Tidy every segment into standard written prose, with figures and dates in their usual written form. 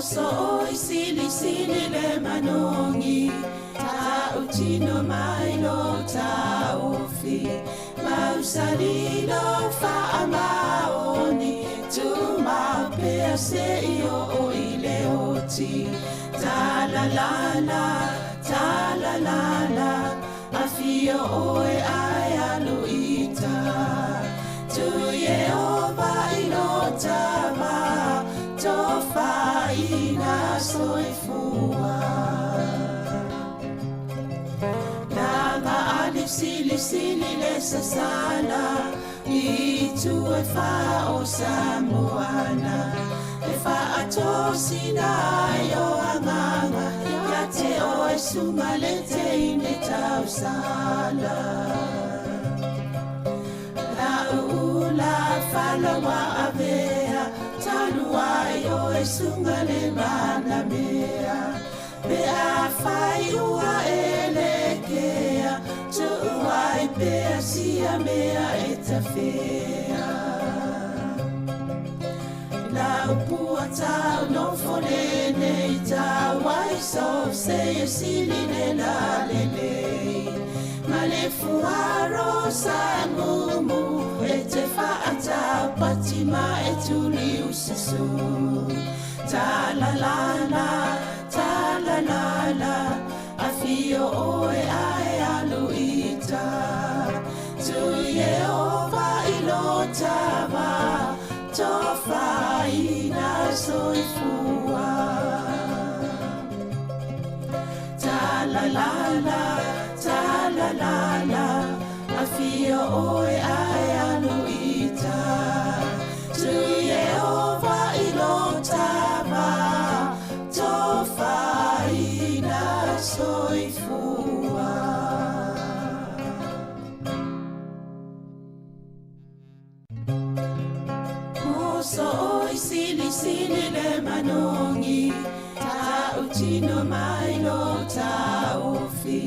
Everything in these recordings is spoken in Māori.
so sili sili le manongi ta utino mailo ta ofi mausalilo fa amaoni tu ma pese io o ile oti ta la la afio oe ayaluita tu Yehova inotama tofa ina soifua Nanga alif sili le sasana itu e fa o samoana e fa atosina yo anganga yate o e sumalete ine tausala la ula falawa avea talua yo e sungale mana mea be a fai ua elekea tu ai be sia mea etafea la puata no folene ita wai so se sili ne la lele male fuaro samumu ete faata patima etuli usisu ta la afio oe ai aluita tu Yehova ilotava tofa ina soifua ta la afio oe ai aluita tu Yehova ilotava tofa ina soifua Moso oi sili le manongi ta utino mailo ta ofi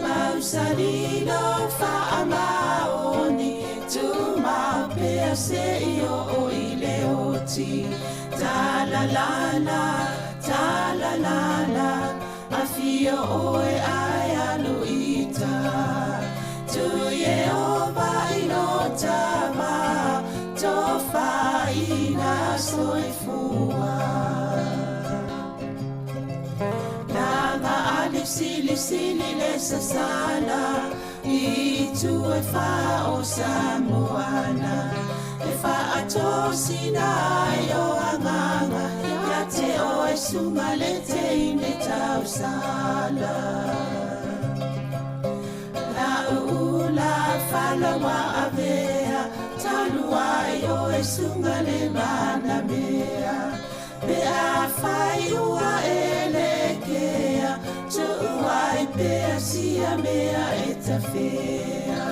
mausalilo fa amaoni tu ma pese io o ile oti ta la afio oe ai aluita tu Yehova inotama tofa ina soifua Nanga alif sili le sasana itu e fa o samoana e fa atosina yo anganga yate o e sumalete ine tausala la ula falawa avea talua yo e sungale mana mea be a fai ua elekea tu ai be sia mea etafea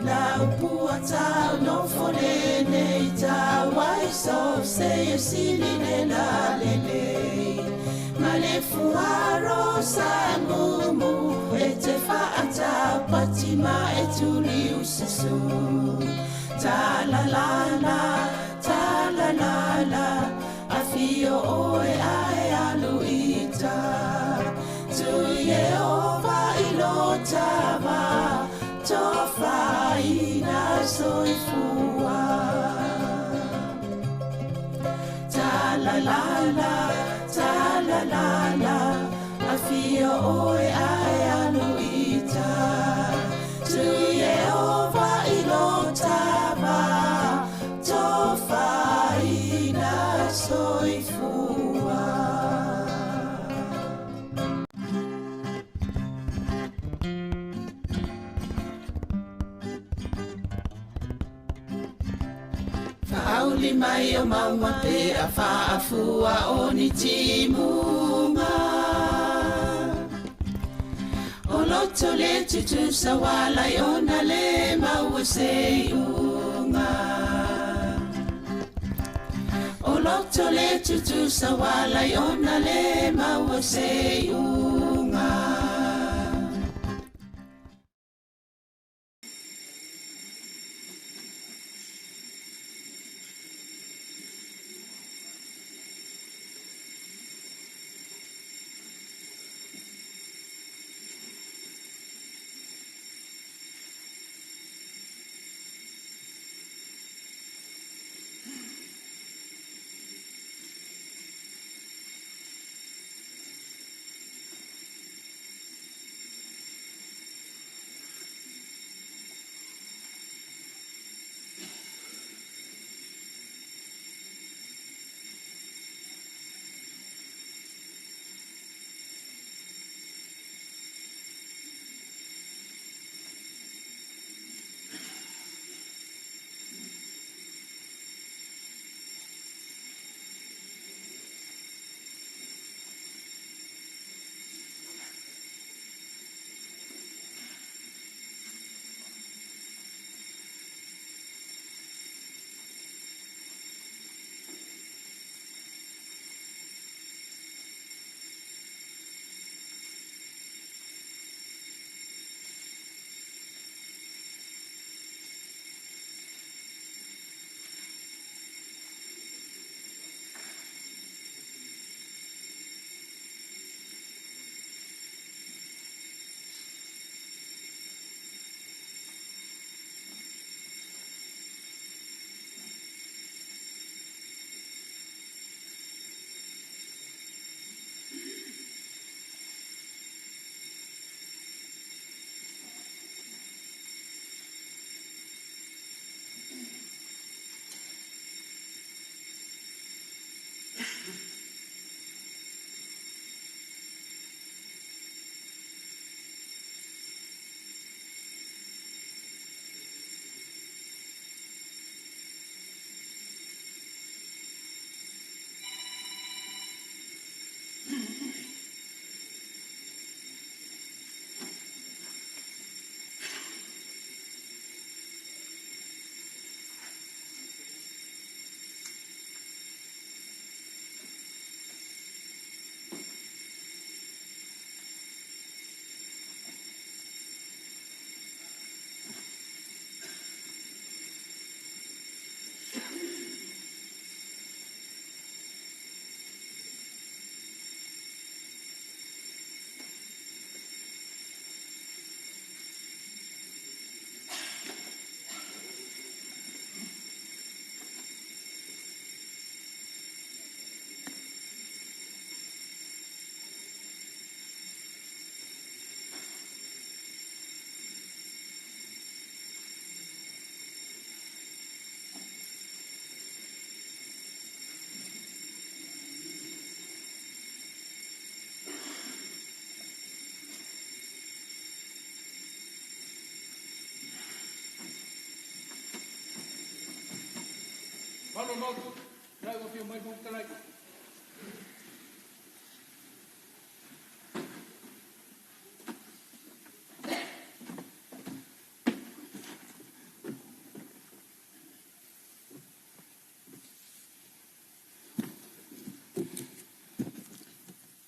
la puata no folene ita wai so se sili ne la lele male fuaro samumu ete faata patima etuli usisu ta la afio oe ai aluita tu Yehova ilotava tofa ina soifua ta la afio oe ai aluita tu Yehova ilotava tofa ina soifua Fauli mai o maua pe a faafua o ni timunga O loto le tutu sawala yona le maua seiunga O loto le tutu sawala yona le maua seiunga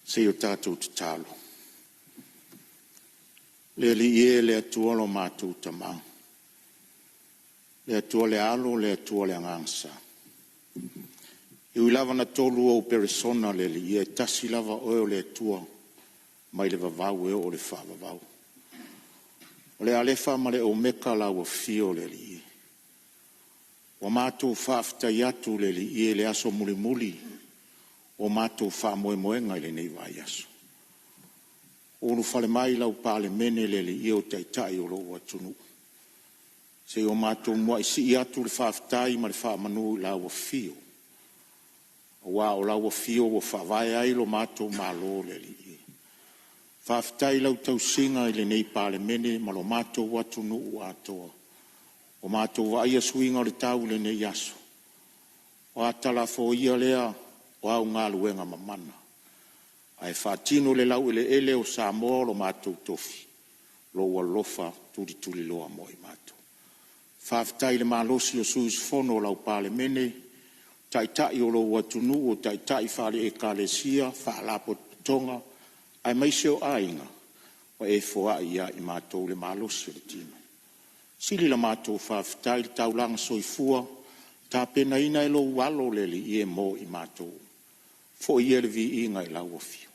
Se o tātou te tālo. Le li e le atua lo mātou tamau. Le atua le alo, le atua le angangsa. Iwi lava na tolu o peresona le li e tasi lava oe o le atua mai le vavau e o le whavavau. O le alefa ma le o meka la ua fio le li e. O mātou whaafta iatu le li e le aso muli muli o mātou wha moe moenga le nei vai aso. O lu fale mai lau pāle mene le li o taitai o lo watunu. Se o mātou mua isi i atu le whaaftai ma le wha manu la ua fio. Wa o la ua fio o whaavai ai lo mātou malo le li e. Whaaftai lau tau singa i le nei pāle mene ma lo mātou watunu u atoa. O mātou wa ia suinga le tau le nei aso. O atala fo ia lea o au ngā luenga mamana. Ai whaatino le lau ele o Samoa lo mātou tofi. Lo walofa tuli loa moi mātou. Whaaftai le mālosi o suis fono lau pāle mene. Taitai o lo watunu o taitai whare e kālesia, whaalapo tonga. Ai maise o ainga. O e foa ia i mātou le mālosi le tino. Sili la mātou whaaftai le taulanga soifua. Tā pena ina e lo walo le li i e mo i mātou. Fo ia le vi inga i lau ofio.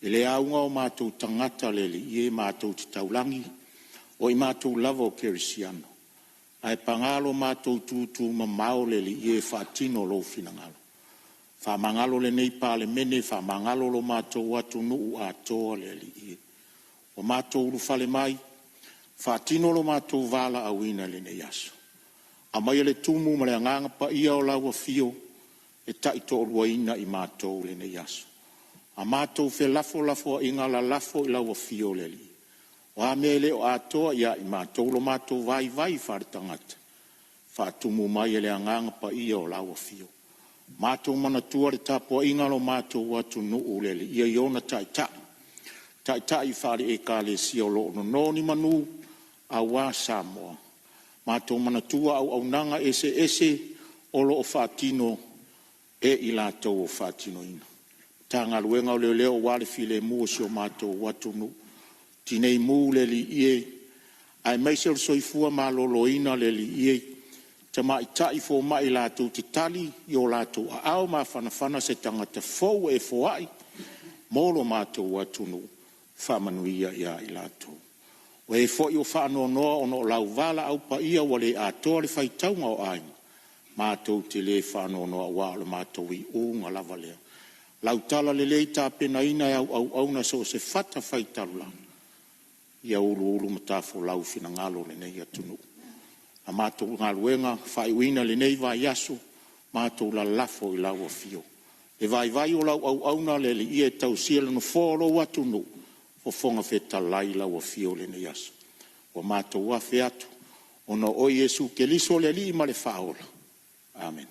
E le aunga o mātou tangata le li i e mātou te taulangi. O i mātou lava o kerisiano. Ai pangalo mātou tūtū ma mao le li i e whaatino lo finangalo. Whamangalo le nei pāle mene, whamangalo lo mātou watu nuu atoa le li i e. O mātou urufale mai, whaatino lo mātou vala awina le nei aso. A mai le tumu ma le anganga pa ia o lau fio, e taito o ruaina i mātou le nei aso. A mātou fe lafo inga la lafo i lau fio le li. O a mele o atoa ia i mātou lo mātou vai whare tangata. Whaatumu mai le anganga pa ia o lau fio. Mātou mana tua le tapo inga lo mātou watu nuu le li. Ia iona taitai. Taitai whare e ka le si o lo no ni manu a wā Samoa. Mātou mana tua au nanga ese o lo o whaatino e i lātou o whaatino ina. Tanga luenga o leo wale file mua si o mātou watu nuu. Tinei mū le li ie, ai meise o soifua mā lolo ina le li ie, te mai tai fo mai lātou te tali, i o lātou a au mā whanawhana se tangata fau e foai, mōlo mātou atunu, whamanuia ia i lātou. O e fo i o whanoa noa o no lau vala au pa ia wale a toa le whaitaunga o aina, mātou te le whanoa noa wā le mātou i unga lava lea. Lau tala le lei tā pena ina au na so se whata whaitaru lana. Ia ulu matafo lau fina ngalo le nei atunu. A mātou ngaluenga, whaiwina le nei vai aso, mātou la lafo i lau fio. E vai o lau auna le li ia tau siela no fōro atunu, o fonga feta lai lau fio le nei aso. O mātou wafe atu, o no o Yesu ke liso le li ma le whaola. Amen.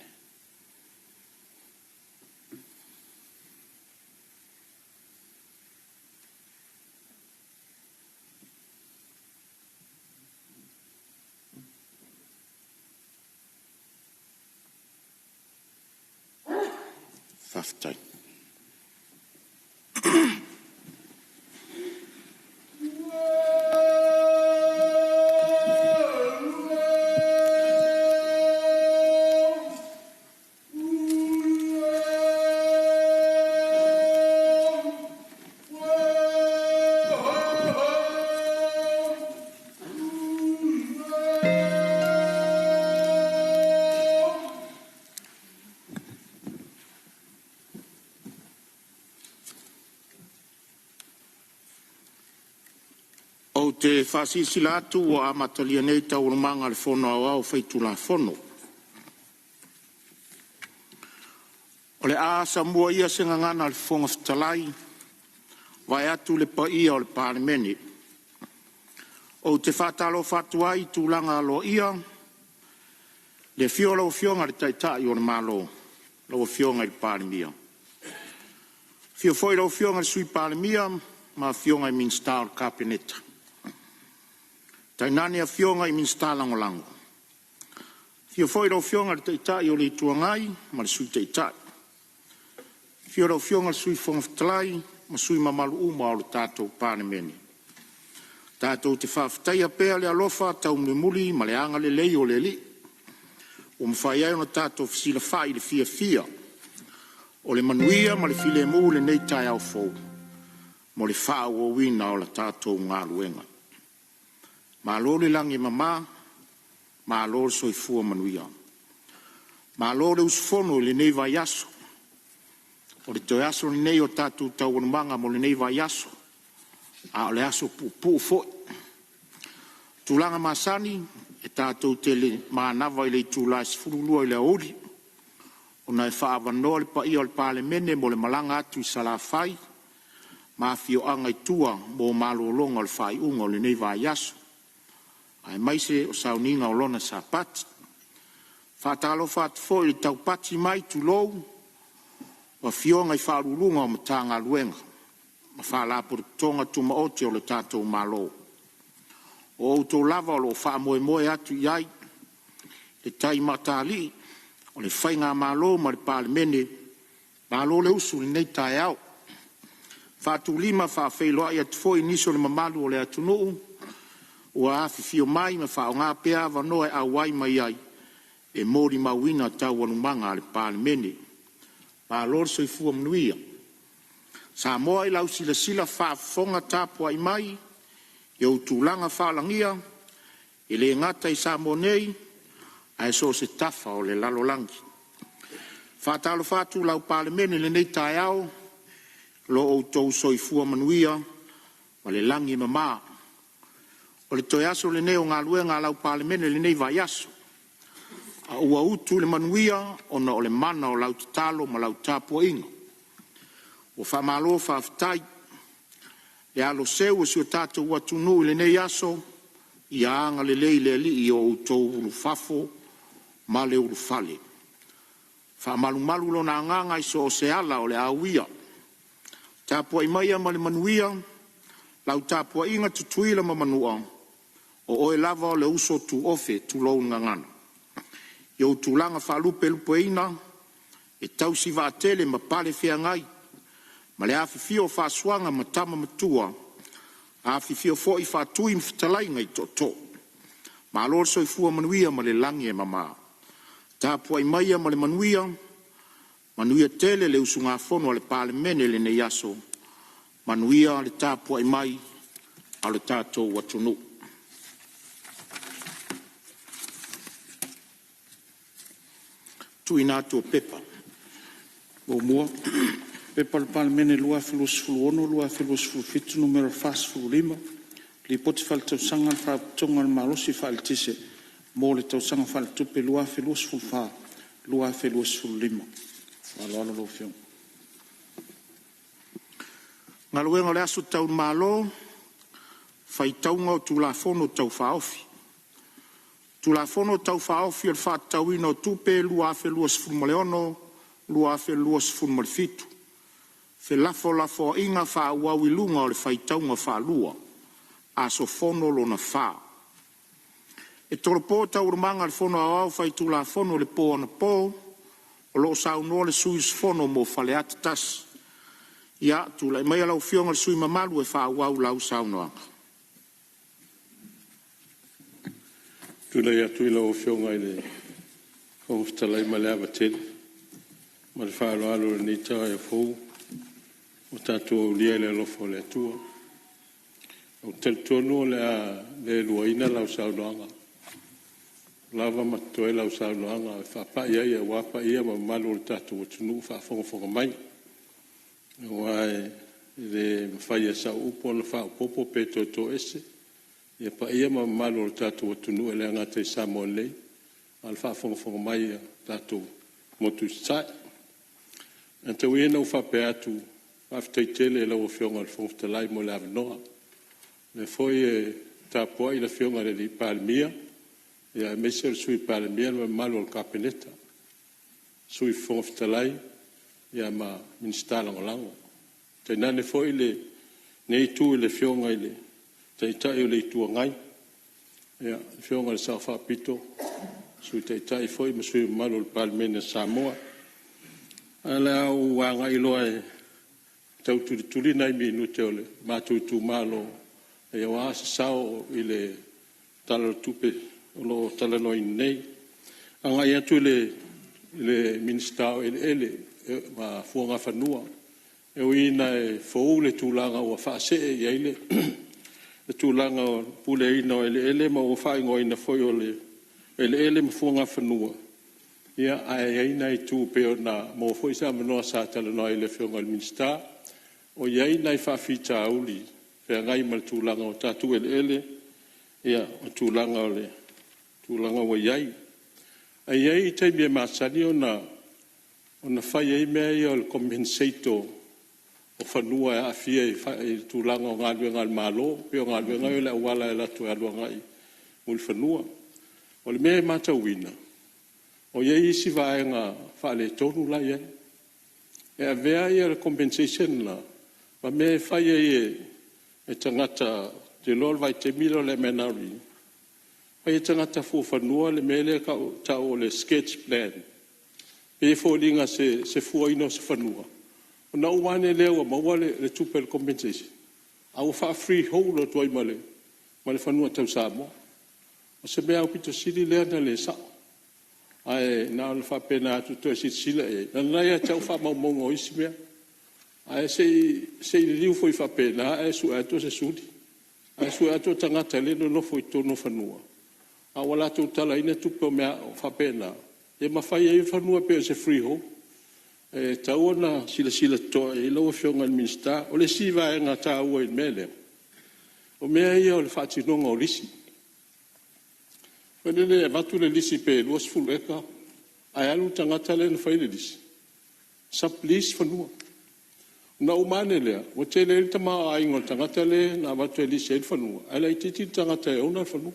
Whaftai. Te whasisila atu o amatalia nei tau rumanga le whono au whaitula whono. O le aasa mua ia senga ngana le whonga whatalai, vai atu le pa ia o le pārimene. O te whatalo whatuai tūlanga alo ia, Le fio lau fionga le taita i o le malo, lau fionga i palemia. Fio foi lau fionga le sui palemia, ma fionga i minsta o kapeneta. Tainani a fionga i minsta langolango. Fio foi lau fionga le taita i o le tuangai, ma le sui taita. Fio lau fionga le sui fongafitalai, ma sui mamalu uma o le tatou palemeni. Tatou te whawhatai a pēa le alofa, tau muli, ma le anga le lei o le li. O mwhai ai ona tātou fisila whai le fia. O le manuia ma le file mu le nei tai au fau. Mo le whao o wina o le tātou ngā luenga. Ma lo le langi mama, ma lo le soifua manuia. Ma lo le usfono le nei vai aso. O le toi aso le nei o tātou tau wanumanga mo le nei vai aso. A o le aso pu foi. Tulanga masani, e tātou tele mānawa i le tūlai sifurulua i le auri. O nai whaavanoa le pa ia o le pāle mene mo le malanga atu i sala whai. Ma fio anga i tua mo malo longa o le whai unga o le nei vai aso. Ai maise o sauninga o lona sa pati. Whātalo whātafo i le tau pati mai tu lou. Wa fio ngai whaarurunga o matanga luenga. Ma whālapo tonga tuma ote o le tātou malo. O auto lava o lo wha moe atu iai, le tai matali, o le whainga malo ma le pāle mene, malo le usu le nei tai au. Whātu lima wha whailoa i atu foi niso le mamalu o le atunuu, ua awhi fio mai ma wha o ngā pēa wanoe a wai mai ai, e mori mawina tau wanumanga le pāle mene. Malo le soifua mnuia. Sa moa i lau sila wha fonga tāpua i mai, Iau tūlanga whalangia, i le ngata i Samonei, ai so se tafa o le lalolangi. Whātalo whātu lau palemene le nei tai au, lo o tau soifua manuia, wa le langi mama. O le toi aso le neo ngā luenga lau palemene le nei vai aso. A ua utu le manuia, ona o le mana o lau tatalo ma lau tāpua inga. O whamalo whawhitai, le alo seu o sio tātou watunu le nei aso, i anga le lei le li i o utou ulu fafo, ma le ulu fale. Wha malu lo na nganga i so o se ala o le awia. Tāpua i maia ma le manuia, lau tāpua inga tutuila ma manua, o oe lava o le uso tu ofe tu lou ngangana. I o tūlanga whalupe lupe ina, e tau si vātele ma pale fea ngai, ma le awhiwhio whāsuanga ma tama matua, a awhiwhio fo i whātui mwhitalai ngai to. Ma alor soifua manuia ma le langi e mama. Tāpua i maia ma le manuia tele le usunga fono le pāle mene le nei aso, manuia le tāpua i mai a le tātou watunu. Tui nātua pepa. O mua. Pepa le palemene lua filosofu ono, lua filosofu fitu numero fasifu lima. Li poti fale tausaga le faapitoga le malosi faaletise mo le tausaga faletupe lua filosofu fa lua filosofu lima. Aloalo lo fiona. Ngaluenga le aso tau malo, faitauga o tulafono tau faofi. Tulafono tau faofi o le faatauina o tupe lua filosofu ma le ono, lua filosofu ma le fitu. Fe lafo inga wha uawilunga o le whaitaunga wha lua, a so fono lo na wha. E toro pō tau rumanga le fono au whaitu la fono le pō ana pō, o lo sa unoa le suis fono mo whale atatas. Ia, tu lai mai alau fionga le sui mamalu e wha uau lau sa unoanga. Tu lai atu ila o fionga i le kongoftalai ma le avatele, ma le wha alo le nita e fōu, o tātou au lia le alofo le atua. Au teltono le luaina lau saunoanga. Lava matoe lau saunoanga. Whapa ia ia wapa ia ma malu le tātou atunu whafonga mai. Wae le mawhaia sa upo na wha upopo pe to ese. Ia pa ia ma malu le tātou atunu e le angata i Samonei. Al whafonga mai tātou motu sai. Anta uena u whape atu Aftaitele la o fionga al fonftalai mo la noa. Le foi tapua i la fionga le palmia ia me se sui pale mia ma malo o kapeneta sui fof talai ia ma ministala ngolango te nane foi le nei tu le fionga ile te tai le tu ngai ia fionga le sa fa pito sui te tai foi ma sui malo o palmene Samoa ala o wanga ilo e tau tuli nai mi te ole ma tu malo e wa sao ile talo tupe lo tala no nei anga ia tu le minister ele ma fuanga fanua e uina e fo le tulanga o fa se e ele le tulanga pule ino ele ma o fa ngoina foi ole ele ma fuanga fanua ia ai nei tu pe na mo foi sa no sa tala no ele fuanga le minister o ia nei fa fita uli pe ngai mal tulanga o tatu ele ia o tulanga ole tulanga wa yai ai te me masani ona fai ai me o compensator o fanua a fia i tulanga o ngal malo pe o ngal ngai la wala la tu alwa ngai mul fanua o le me mata wina o yai si vai nga fa le tonu la ye e avea ia compensation la ma me fai ai e tangata te lol vai te milo le menari ai tangata fu fanua le mele ka ta o le sketch plan e fo linga se fu ino se fanua na wane le o ma wale le super compensation au fa free hole to ai male fanua tau samo o se me au pito sili le na le sa ai na le fa pena tu to si sila e na ia tau fa mo mo isi me ai se liu foi fa pena ai su ato se sudi ai su ato tangata le no foi to no fanua a wala tu tala ina tu po mea fa pena e mafai e fanua pe se free ho e taona sila to e lo fionga minister o le siva nga ta o in mele o mea ia o le fati no ngo lisi pele le vatu le lisi pe lo sfuleka ai alu tanga tale no fai le lisi sa please fanua na umane le o tele il tama ai ngo tanga tale na vatu le lisi fanua ala ititi tanga tale ona fanua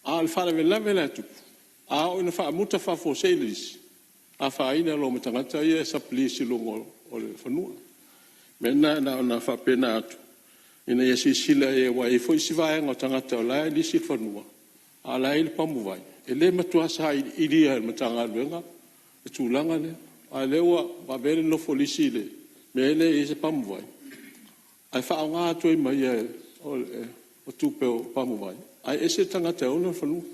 al fala vela tu a o na fa muta fa fo selis a fa ina lo matangata ia sa plisi lo o le fanua mena na fa pena tu ina ia sila e wa e foi si vai ngo tangata la li si fanua ala il pamu vai ele matua sa idia matanga venga e tulanga le a lewa va bere no folisi le mele e se pamu vai ai fa nga tu mai o tu pe pamu vai ai ese tangata ona fanu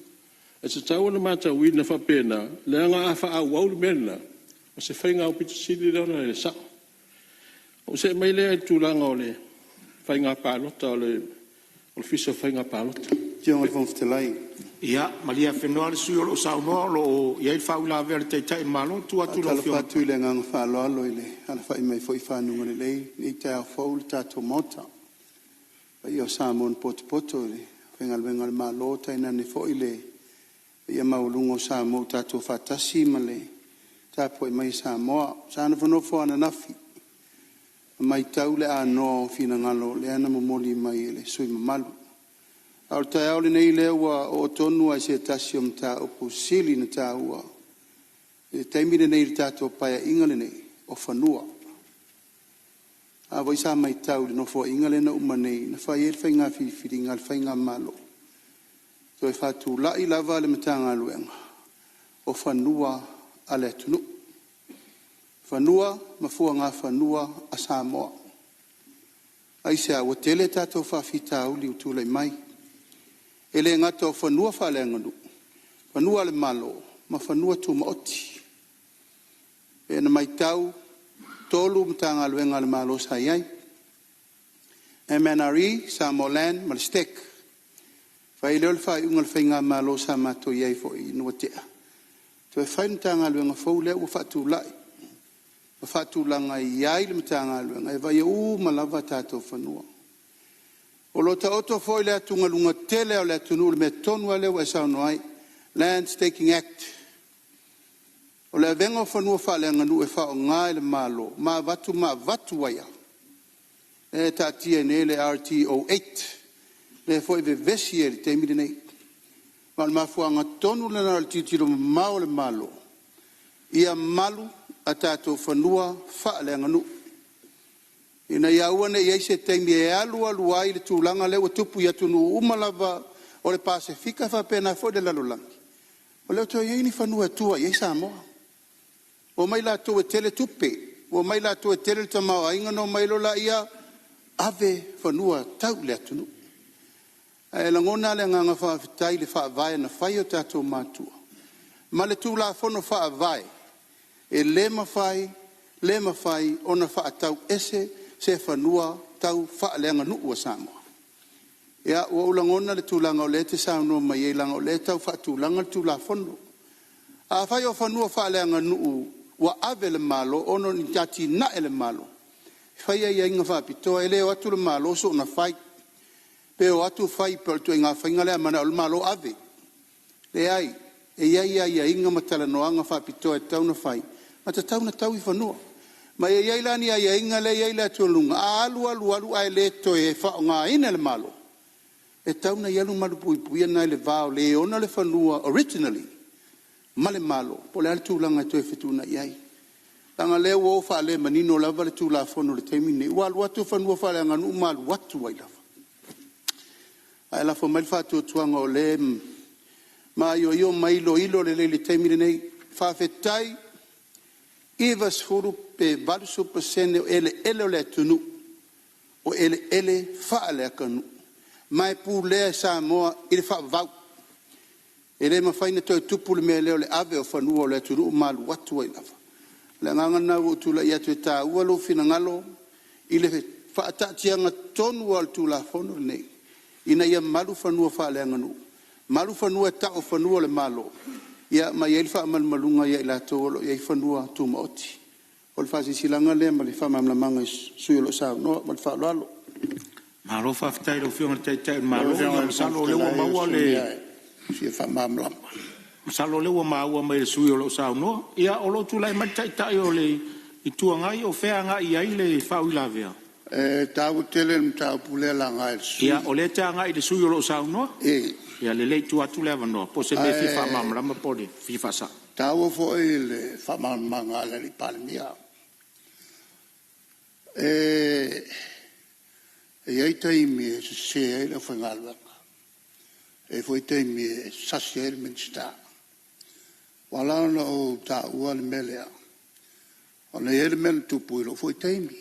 ese tauna mata wina fa pena le nga fa a wau mena o se fainga o pitu sili lona le sa o se mai le tulanga ole fainga palota ole o fiso fainga palota Tiong al fonftelai ia malia fenoa le sui o lo sao no lo ia il faula verte tai malo tu atu lo fio tu le nga fa lo alo ile ala fa mai foi fa nu ngale le ni ta faul ta tomota io samon poto vengal malo ta ina ni fo ile ia maulungo sa mo ta to fatasi male ta po mai sa mo sa no fo ana nafi mai taule ano fina ngalo le ana mo moli mai le sui malu al ta ole nei le wa o tonu a se tasium ta opusili na ta wa e taimire nei ta to pa ingale nei o fanua a voi sa mai taule no fo ingale na umane na fa yer fa nga fi ngal fa nga malo to e fatu la ila vale matanga luenga o fanua ale tunu fanua mafua nga fanua asamo ai se a hotele tato fa fita uli utule mai ele ngato fanua fa le ngandu fanua le malo ma fanua tu maoti e na mai tau tolu matanga luenga le malo sayai MNRE Samolan malstek fai le fa ungal fainga malo sama to yai fo inotea to fain tanga luenga fo le u fatu lai fatu langa yai le tanga luenga e vai u malava tato fanua o lo ta auto fo le tunga lunga tele o le tunu me tonu le wa sa noi Land Staking Act o le vengo fanua fa le nganu e fa ngai le malo ma vatu waya e ta TNL RTO8 le foi ve vesier te mi nei mal mafuanga tonu le na titiro mau le malo ia malu atato fanua fa le nganu ina ia wana ia se temi e alu ai le tulanga le o tupu ia tunu umalava o le Pasifika fa pena fo de la lolangi o le to ia ni fanua tua ia Samoa o mai la to tele tupe o mai la to tele tama inga no mai lo la ia ave fanua tau le tunu e la ngona le nganga fa tai le fa vai na fai o tato matua ma le tu la fono fa vai e le mafai ona fa tau ese se fanua tau fa le nganu o Samoa ia o ulangona le tulanga o le te sa no mai langa o le tau fa tulanga tu la fono a fai o fanua fa le nganu wa ave le malo ono ni tati na ele malo fai ia inga fa pito ele o atu le malo so na fai pe o atu fai per tu inga fai ngale mana o malo ave le ai e ia inga matala noanga fa pito e tau na fai mata tau na tau I fanua ma ia lani ia inga le ia le tulunga alu ai le to e fa nga ina le malo e tau na yalu malu pui na le vao le ona le fanua originally male malo po le tulanga to e fituna iai tanga le wo fa le manino lava le tula fono le temine wa lu atu fanua fa le nganu malu watu ai lava ai la fo mal fa tu tuanga o le ma yo mai lo ilo le temine nei fa fetai Iva sfuru pe valu supasene ele le tunu o ele fa le kanu mai pu le Samoa il fa vau ele ma faina to tupu le le ave o fanua le tunu malu watu ai lava le nganga na o tula ia te ta ualo fina ngalo ile fa tatianga tonu al tula fono nei ina ia malu fanua fa le nganu malu fanua ta o fanua le malo ia ma ia fa mal malunga ia la tolo ia fanua tu moti o fa si silanga le ma le fa mam la manga su lo sa no ma fa lo ma lo fa ftai lo fiona tai ma lo sa lo le ma wa le si fa mam la sa lo le ma wa ma su lo sa no ia o lo tu lai ma tai o le I tuanga I o fea nga I le fa u la vea tau tele mta pule la ngai ia o le tanga I le su lo sa no ia le tu atu le no po se me fi fa mam la ma po de fi fa sa tau fo le fa mam manga le palmia ia tai mi se le fa ngalwa foi tai mi sa se men sta wala no ta wal melea ona ele men tu puilo foi tai mi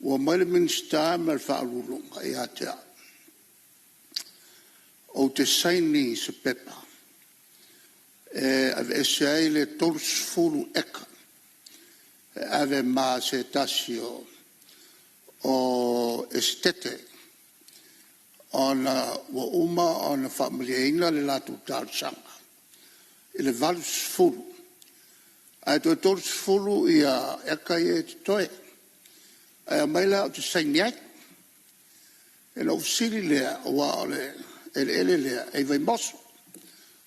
o mal men sta mal fa lu ia te o te saini se pepa ave sei le tors fulu eka ave ma se tasio o estete ona o uma ona familia ina le latu talsanga ele valus fulu ai to tors fulu ia eka e toe ai mai la te saini ele ofsili le wa le ele e vai mosso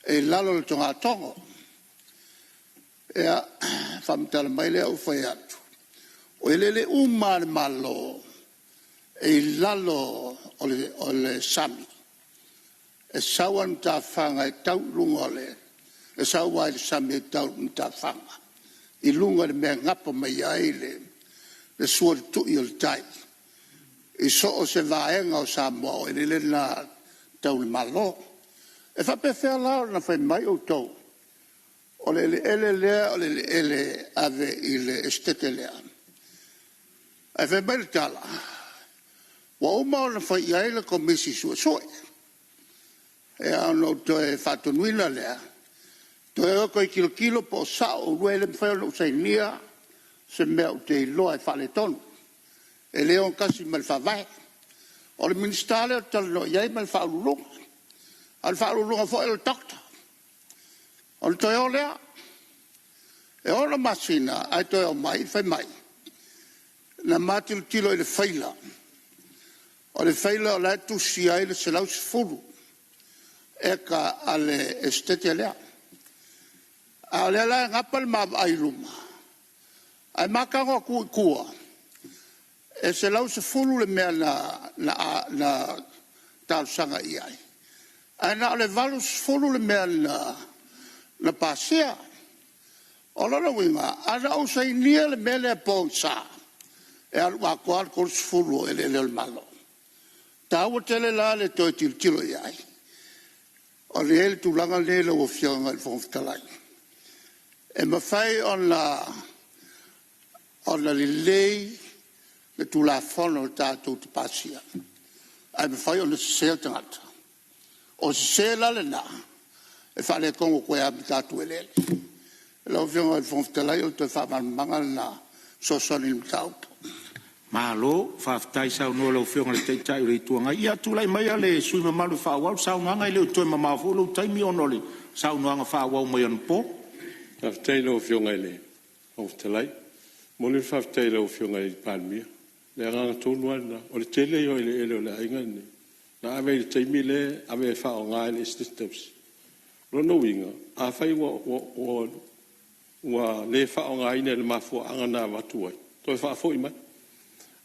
e lalo le tonga tongo e famtala mai le o fai atu o ele umar malo e lalo o le sami e sawan ta fanga e tau lunga le e sawa le sami e tau ta fanga I lunga le mea ngapa mai ai le suor tu I o le tai I so o se vaenga o Samoa e le na tau le malo e fa pe fea la na fai mai o tau o le lea o le ele ave I le estete lea e fa mai le tala wa uma o na fai ia le komisi sua soe e ano to e fatonuina lea to e oko I kilo po sao ue le mwhai o usai nia se mea o te iloa e fale tonu e leo kasi mal fa vai o le ministale o talo iai mal fa ulunga al fa ulunga fo el doctor o le toi o lea e o la masina ai toi o mai fai mai na matil tilo I le faila o le la tu si ai le selau se fulu eka ale estete lea a le la ngapal ma ai luma ai makango kua e se lau se fulu le mea na tal sanga I ai Ana le valus fulu le mea na pasea. Ola na winga, ana o sai nia le mea le ponsa. E alu a koal kors fulu e le malo. Tawa tele la le toi tilo iai. O le ele tulanga le o fianga le fonfitalai. E mawhai on la lilei le tula fono tātou te pasia. Ai mawhai on le sel tangata. O se sela le na. E whale kongo koe abi tātou e lele. E lau fianga le fonfitalai o te whamamanga na sosoni le tauta. Malo, whaftai sau noa lau whionga le teitai rei tuanga. Ia tūlai mai ale sui mamalu whawau, sau nganga i leo toi mamafu, lau taimi onole, sau nganga whawau mai an po. Whaftai lau whionga i le, o talai. Mole whaftai lau whionga i Palmia. Le anganga tōnua na, o le tele i o ele o le ainga ni. Na ave i taimi le, ave whao ngā le systems. Rono winga, a whai wa le whao ngā ina le mafua angana watuai. Toi whafo i mai.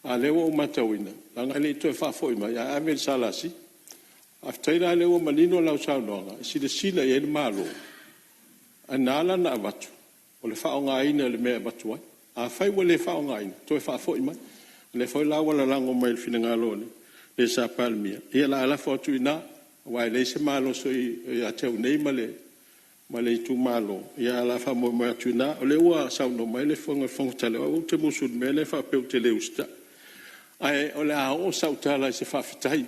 A lewa o matawina. Langa le toi whafo mai. A ame salasi. A taira lewa manino lau saunoanga. Si le sila e le malo. A nala na avatu. O le whao ngā ina le mea avatu ai. A whai wa le whao ngā ina. Toi whafo mai. Le whai lawa la lango mai le whina ngā lone. Le sa Palmia. Ia la ala whatu ina. Wai le se malo so i a teo nei male. Male i tu malo. Ia la whamo mai atu ina. O le ua sauno mai le whonga tale. O te musul me le whapeu te le usta. Ai o le a o sautala se whawhitai.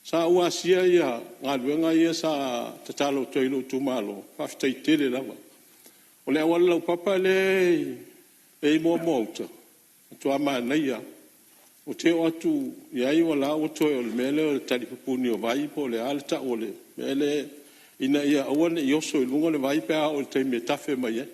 Sa ua sia ia ngā luenga ia sa tatalo toilo tumalo. Whawhitai tere lawa. O le awala lau papa le e mua mauta. Atu ama naia. O te o atu iai o la o toi o le mele o le talipapuni o vaipo o le alta o le mele ina ia awane i oso i lunga le vaipea o le teime tafe mai e.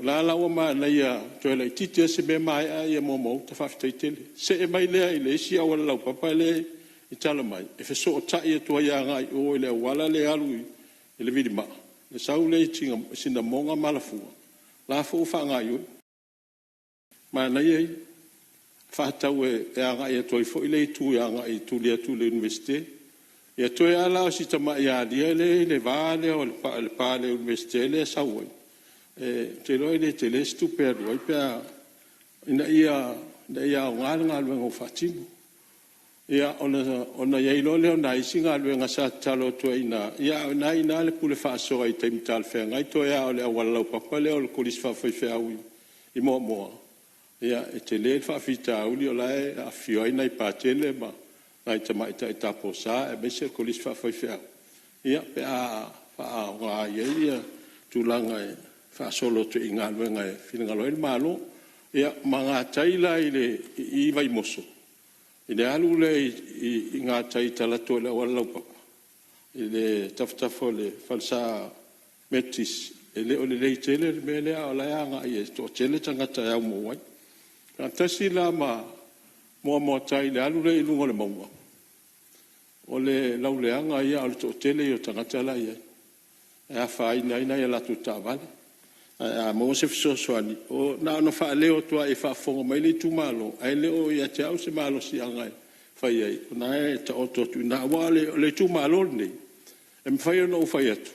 La lawa ma na ia to la titi se me mai ia mo ta faftai tele se e mai le ile si awala lau papa le i tala mai e fe so ta ia to ia ngai o le wala le alu le vidima le sau le tinga sina monga malafu la fu fa ngai ma na ia fa ta we ia ngai to fo ile tu ia ngai tu le universite ia to ia la si tama ia le vale o le pa le universite le sau te roi le te le stupendo ai pea ina ia ngā luenga o whatinu ia ona iei lole o nai singa luenga sa talo tua ina ia nai ina le pule whaasoa i taimi tal whea ngai toa ia o le awalau papa le o le kolis whawhai whea ui i moa ia e te le whawhita auli o lae a whioi nai pātele ma nai tamaita i tapo sa e mese kolis whawhai whea ia pea wha ngā ia tūlanga e solo tu inga luenga e whina loe malo ia manga taila i vai moso i le alu le i ngā tai talato le walau papa i le taftafo le falsa metis e le o le lei tele me le a la anga i e to tele tangata e au moai ka tasi la mo tai le alu le i lungo le maua o le lauleanga ia o le to tele i o tangata la ia e a whaina ina ia latu tāwale a mo se soani o na no fa leo to e fa fonga mai le tu malo ai leo ia te au se malo si anga fai ai na e ta o to na wale le tu malo ni em fai no fai atu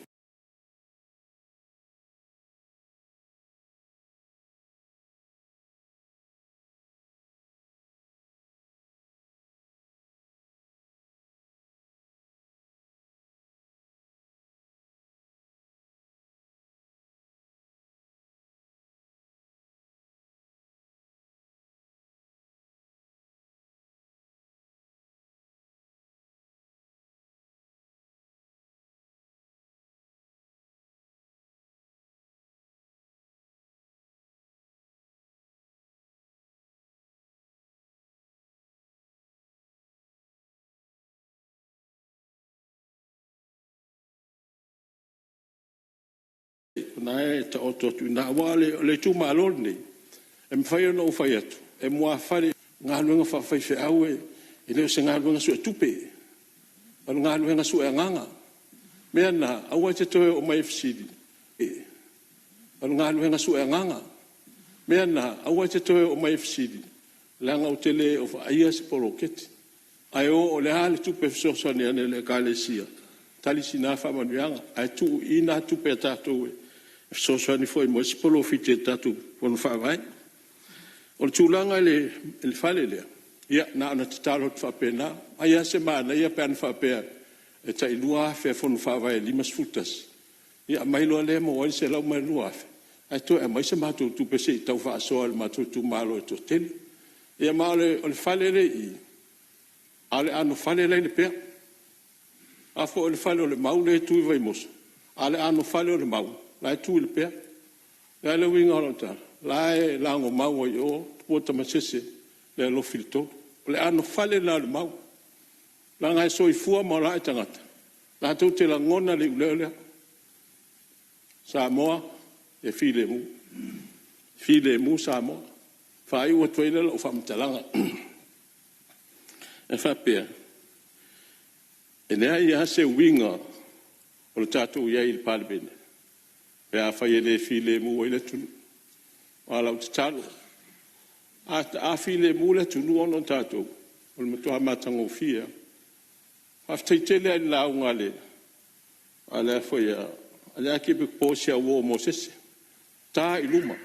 na e ta o to na wale le tu malo ni em fai no fai atu e mo fai nga luenga fa fai fe au e le se nga luenga su tupe al nga luenga su e nganga me na au te to o mai fsidi al nga luenga su e nganga me na au te to o mai fsidi la nga o tele o fa ia se poroketi ai o le hale tupe so so ne le kalesia tali sina whamanuanga, ai tu ina tu pe tātou e sosoani foi mo sipolo fite tātou pono whawai. O le tūlanga le whale lea, ia na ana te talo te whapena, ai ase maana ia pe ana whapea, e ta ilua afe pono whawai 5 futas. Ia mai loa lea mo wani se lau mai lua afe. Ai to e mai se mātou tu pese I tau whaasoa le mātou tu mālo e to tele. Ia maa o le whale le I, ale ano whale le pea. Afo o le whale o le mau le tui vai mosa. Ale ano whale o le mau, lai tui le pea. Lai le winga o ta, lai lango mau o I o, tuota masese, le lo filto. Le ano whale la le mau. La ngai soi fua ma lai tangata. La tau te la ngona le ulelea. Samoa, e file mu. File mu Samoa. Fai ua tuele la o whamtalanga. E whapea. E nea ia se winga o le tātou iai le palebene. Pe a whai ele file mu o ile tunu. O alau te talo. A file mu le tunu ono tātou. O le matua matanga o fia. Whaftaitele ai launga le. A le whai a. A le aki pe pōsia uo Mosese. Tā I luma.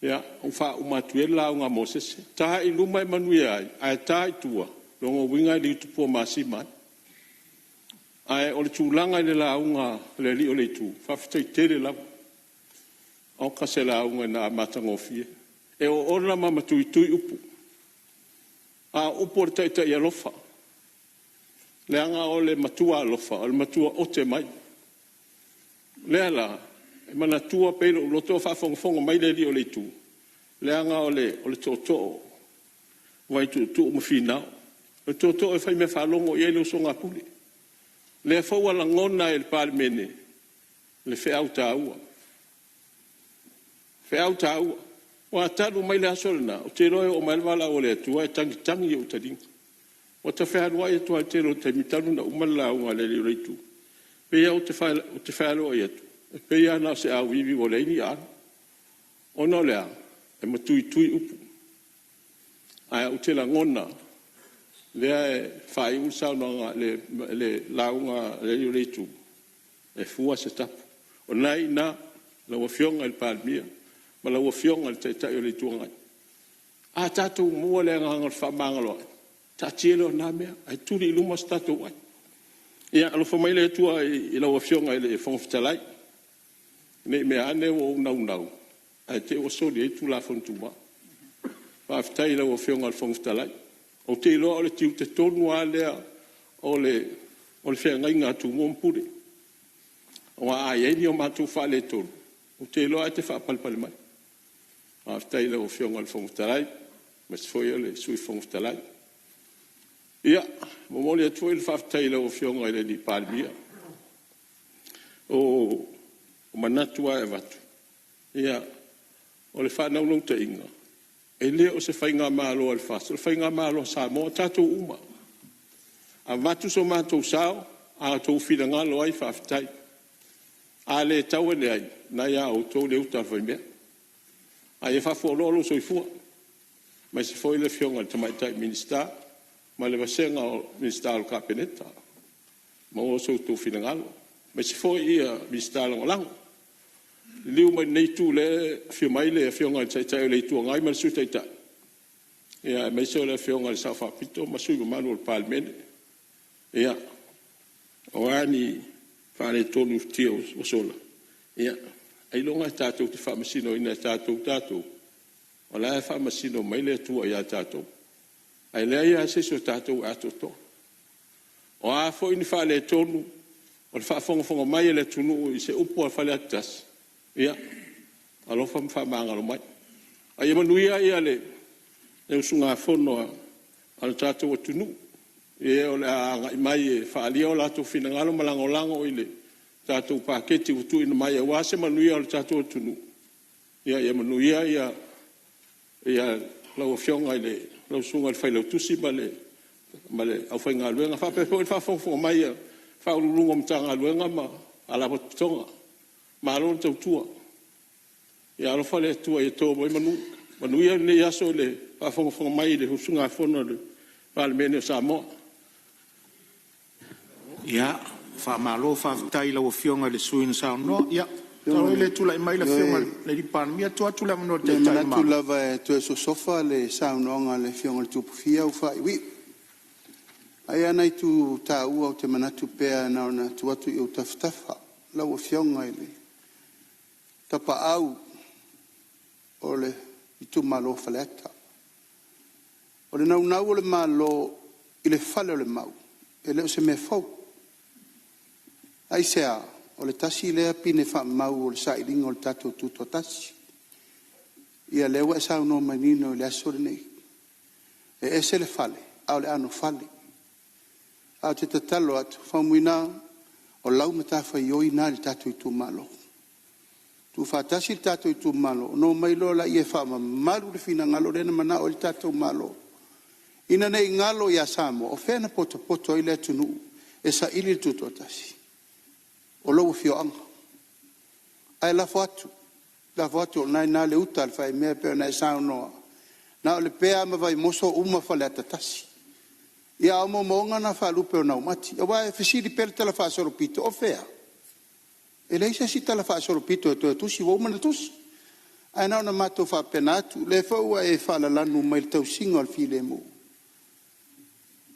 Ia, wha umatuele launga Mosese. Tā I luma I manuia ai. Ai tā I tua. Longo winga li tupo masima. Ai o le tūlanga le launga le li o le tū. Whaftai tere lau. Au kase launga na matangofie. E o ona mama tui upu. A upo le taita I alofa. Le anga o le matua alofa. O le matua o te mai. Le ala. E mana tua pelo loto whafonga mai le li o le tū. Le anga o le toto. Wai tu mawhinao. Le toto e whai me whalongo I ele songa puli. Le whaua la ngona e le palemene. Le whiau tāua. Whiau tāua. O a taru mai le asolena. O te roe o malwala o le atua e tangi o taringa. O te whaarua e tua te roe te mitanu na umala o le reitu. Pea o te whaarua e atu. E pea na se au iwi o leini ana. O no lea. E matui upu. Ai o te la ngona. Lea e whai unsau nanga le launga le reitu. E fua se tapu. O nai na la wafionga il palmia. Ma la wafionga il taitai o le tuangai. A tātou mua le nganga le whamangaloa. Ta tielo na mea. Ai turi iluma se tātou ai. Ia alo whamai le tua I la wafionga le whangwhitalai. Ne me ane o nau. Ai te o sori e tu la whantua. Whawhitai la wafionga le whangwhitalai. O te iloa o le tiu te tonu a lea o le whengai ngā tu mompure. O a aieni o mātou whale tonu. O te iloa e te whapalpale mai. Whawhitai la wafionga le whangwhitalai. Mas foi o le sui whangwhitalai. Ia, momoli atu e le whawhitai la wafionga i le ni palmia. O manatua e watu. Ia, o le whanau te inga. E le o se whainga mālo al whasa. Le whainga mālo sa moa tātou uma. A watu so mātou sao, a tau whina ngalo ai whawhitai. A le tau e le ai, na ia o tau le uta whaimea. A e whafo lolo so I fua. Mai se foi le fionga le tamaitai minister, ma le wasenga o minister al kapeneta. Ma o so tau whina ngalo. Mai se foi ia minister al ngolango. Liu mai nei tu le fio mai le fionga tai le tu ngai ma su tai ta. Ia mai se le fionga le sa fa pito ma su ma no palmen. Ia. O ani fa le tonu tio o sola. Ia. Ai longa tatou te fa masino ina tatou. O la fa masino mai le tu ia tatou. Ai le ia se so tatou atoto. O a fo in fa le tonu. O fa fonga mai le tunu I se upo fa le atas. Ia, alo whamanga lo mai. Ai manuia ia le usunga whono al tātou atunu. Ia o le a mai e whaalia o lātou whinangalo malangolango I le tātou pāketi utu ina mai e wase manuia o le tātou atunu. Ia manuia ia lau whionga I le lau sunga le whailau tusi ma le au whainga aluenga. Whapepo I whafonga mai e whaururunga mtanga aluenga ma ala patonga. Ma alo tau tua. Ia alo fale tua I tō moi manu ia le aso le whafonga mai le husunga whono le palemene o Samoa. Ia, whamalo, whawhitai lau whionga le suina sao no, ia, tau le tula i mai la whionga le ripana, mia tua tula mano te tai Mana ma. tu lava tu so sofa le saunonga le fiona tu fia u fai wi. Ai ana tu ta u te manatu pea na na tu atu i taftafa la o fiona ile. Tapa au ole i tu malo faleta. Ole na una ole malo ile fale ole mau. Ele se me fau. Ai sea ole tasi le pine fa mau ole sa ilingo ole tatu tu to tasi. Ia lewa sa no manino le asore nei. E ese le fale, au le ano fale. A te tatalo atu, whamuina o lau mata whai oi nā le tatu i tu malo. Tu whatasi le tatu i tu malo, no mai lola i e whama maru le fina ngalo rena mana o le tatu malo. Ina nei ngalo ia samo, o whena poto poto i le tunu, e sa ili tuto tasi. O lau fio anga. Ai la atu. La foto nai na le utal fai me pe na sa no na le pe ama vai moso uma fale tatasi ia mo monga na fa lu pe na mati o vai fisi di per tele fa solo pito o fea e lei se si tele fa solo pito to tu si vo mana tus ai na mato fa penatu le fa ua e fa la lanu mai tau singo al file mo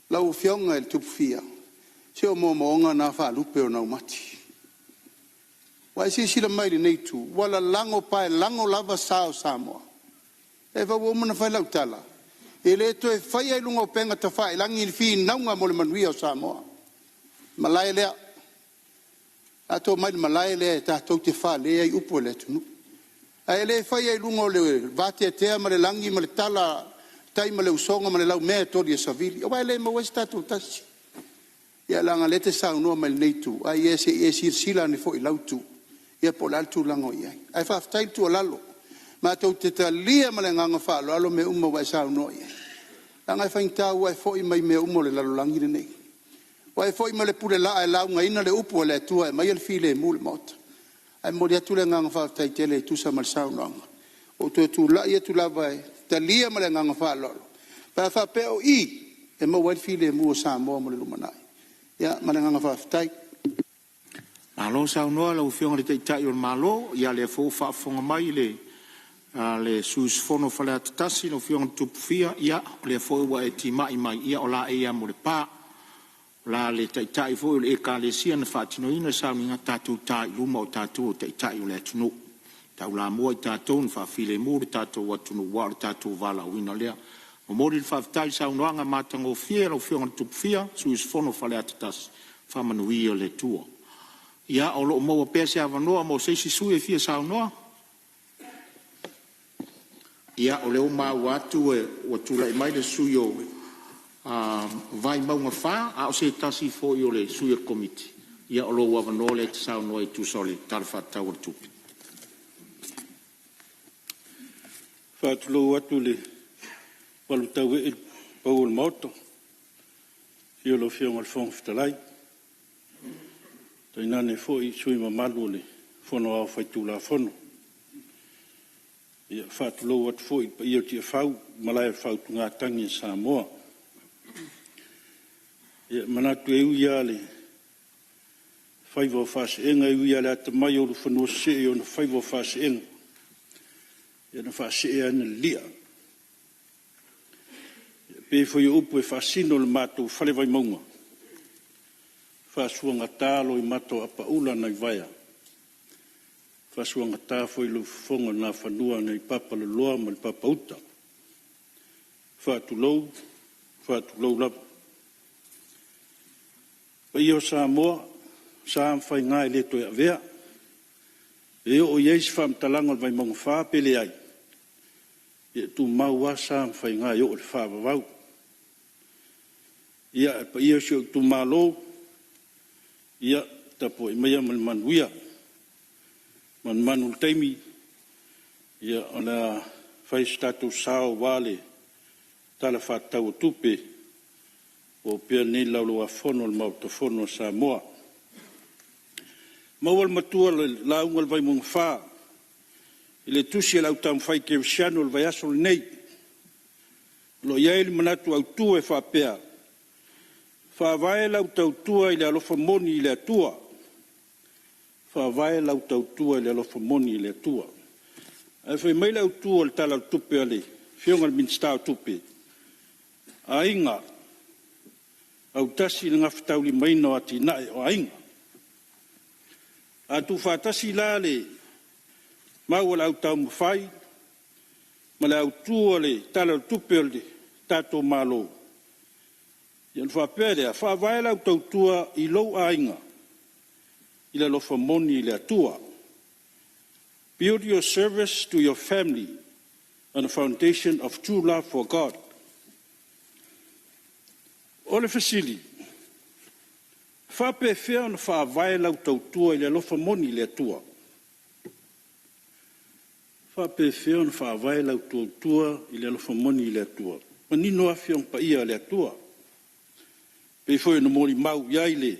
la u fionga el tu fia se o mo monga na fa lu pe na mati Wai si la mai nei tu wala lango pai lango lava sao Samoa. E va woman fa la utala. E le to e fai ai lungo penga ta fai langi il fi naunga mo le manui o Samoa. Malai le ato mai malai le ta to te fa le ai upo le tu. Ai le fai ai lungo le vate te ma le langi ma le tala tai ma le usonga ma le lau me to di savili. O vai le mo westa tu tasi. Ia langa le te sao no mai nei tu. Ai ese sila ni fo i lau tu. Ia po l'altu lango iai. Ai whaftai tu o lalo. Ma tau te talia ma le nganga whaalo, alo me umo wai sao no iai. Langa e whaintau wai fo i mai me umo le lalo langire nei. Wai fo i ma le pule la e lau ngaina le upo le atua e mai al file e mule mota. Ai mo atu le nganga whaftai tele tu sa mal sao noanga. O tu la ia tu la vai talia ma le nganga whaalo. Pa whapeo i e mo wai file e mua sa moa mo le lumanai. Ia ma le nganga whaftai. Malo sa no la whionga le te tai o malo, ia le fo fa fonga mai le sus fono fale tatasi no whionga tupufia, ia le fo wa e ti mai mai, ia o la e ia mo le pa, la le te tai fo le ka le sia na fatino ina sa minga tatu tai luma o tatu o te tai o le tunu. Tau la mua i tatu na fa file mu le tatu wa tunu wa le tatu vala wina lea. O mori le fa tai sa unoanga matango fia lo whionga tupufia, sus fono fale tatasi, fa manuia le tua. Ia o lo mo pe se avanoa mo se si sue fia sa no. Ia o le o ma watu e o tula mai le suyo vai mau nga fa a o se tasi fo yo le suyo committee. Ia o lo avanoa le sa no e tu soli tarfa tau tu. Fa tu lo watu le walu tau e Paul Moto. Io lo fio al fond ftalai. Taina ne foi sui mamalu le fono au fai tu la fono. Ia fatu lo wat foi pa ia ti fau malai fau tu nga tangi Samoa. Ia manatu e uia le fai vo fas enga uia le at mai o fono se o fai vo fas en. Ia na fas e an lia. Pe foi upu e fasino le mato fale vai maunga. Fasuanga talo i mato apa ula na vaia. Fasuanga ta foi lu fonga na fanua nei papa le loa ma le papa uta. Fatu lou la. Pa io Samoa, sa fai ngai le to vea. E o yeis fam talanga vai mong fa pele ai. E tu maua sa fai ngai o le fa vau. Ia pa io sio tu malo. Ia tapo i mea manuia. Manul teimi. Ia ona fai statu sao wale. Tala whatau tupe. O pia ni laulo a fono le mautofono Samoa. Maual matua le laungal vai mong wha. I le tusi lau tam fai ke siano le vai aso le nei. Lo iai le manatu au tu e wha pea. Whaavae lau tautua i le alofa moni i le atua. Whaavae lau tautua i le alofa moni i le atua. Ai whai mai lau tua le tala tupe ale, whionga le minstau tupe. A inga, au tasi le ngawhitau li maino ati nae o a inga. A tu whatasi la le, mau le au tau mawhai, ma le au tua le tala tupe ale tato malo. Ian whapere a whaavae lau tautua i lou a inga, i le lofa moni i le atua. Build your service to your family on a foundation of true love for God. O le fasili, whape whea na whaavae lau tautua i le lofa moni i le atua. Whape whea na whaavae lau tautua i le lofa moni i le atua. Manino a whiong pa ia le atua. Pei foi na mori mau iai le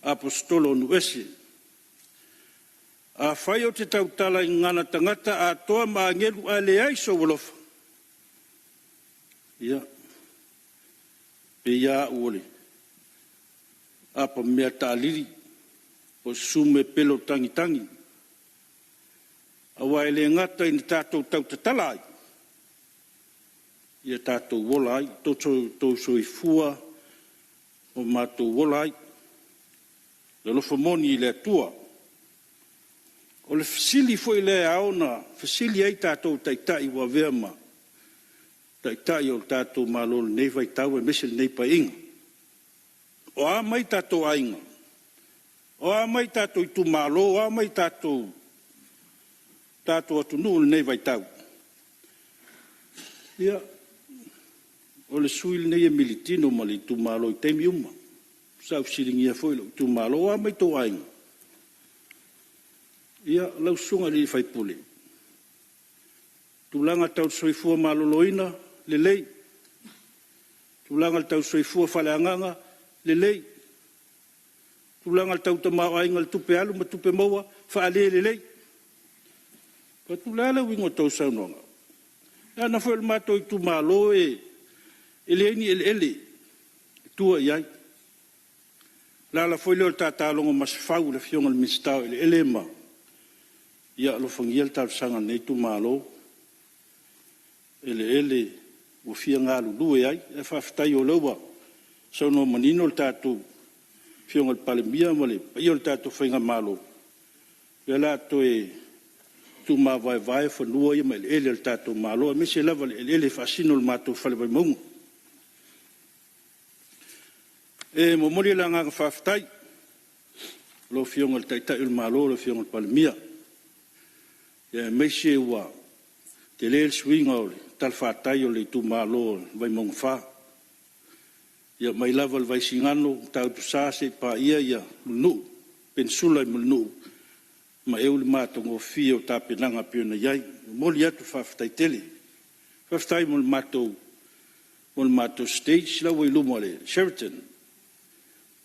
apostolo nuese. A whai o te tautala i ngana tangata a toa maa ngeru a le aiso walofa. Ia. Pe ia uole. Apa mea tāliri. O sume pelo tangi. Awa ele ngata i ni tātou tautatala ai. Ia tātou wola ai. Tō soi fua. O mātou wola ai. Le lofa moni i le atua. O le fasili foi le aona, fasili ai tātou taitai wa veama. Taitai o tātou malolo nei vai tau e mesel nei pa inga. O a mai tātou a inga. O a mai tātou i tu malo, o a mai tātou atu nuu nei vai tau. Ia, o le suil nei e militino ma li tu malo i teimi uma. Sau siringia foi lo tu malo, o a mai tō a inga. Ia, lau sunga li fai pule. Tulanga tau soifua maloloina, le lei. Tulanga tau soifua faleanganga, le lei. Tulanga tau tamau ainga le tupe alu, ma tupe maua, faale le lei. Pa tulala wingo tau saunonga. Ana foi le mato i tu malo e eleini ele. Tua iai. Lala foi leo tatalonga masfau le fionga le mistau ele elema. Ia lo fangiel tau sanga nei tu malo. Ele o fia ngalu due ai e whaftai o leua. Sau no manino le tatu fionga le palemia male. Ia le tatu whainga malo. Ia la to e tu ma vai whanua ia ma ele le tatu malo. Me se lava ele fasino le mato whale vai maunga. E mo mori la nganga whaftai. Lo fionga le taitai le malo, lo fionga le palemia. Ia meise ua te leel swinga o le tal whātai o le tu malo vai mong wha. Ia mai lava le vai singano tau tu sase pa ia mulnu, pensula i mulnu. Ma eu le mātongo fia o tā penanga piona iai. Moli atu whawhtai tele. Whawhtai mo le mātou stage lau i lumo le Sheraton.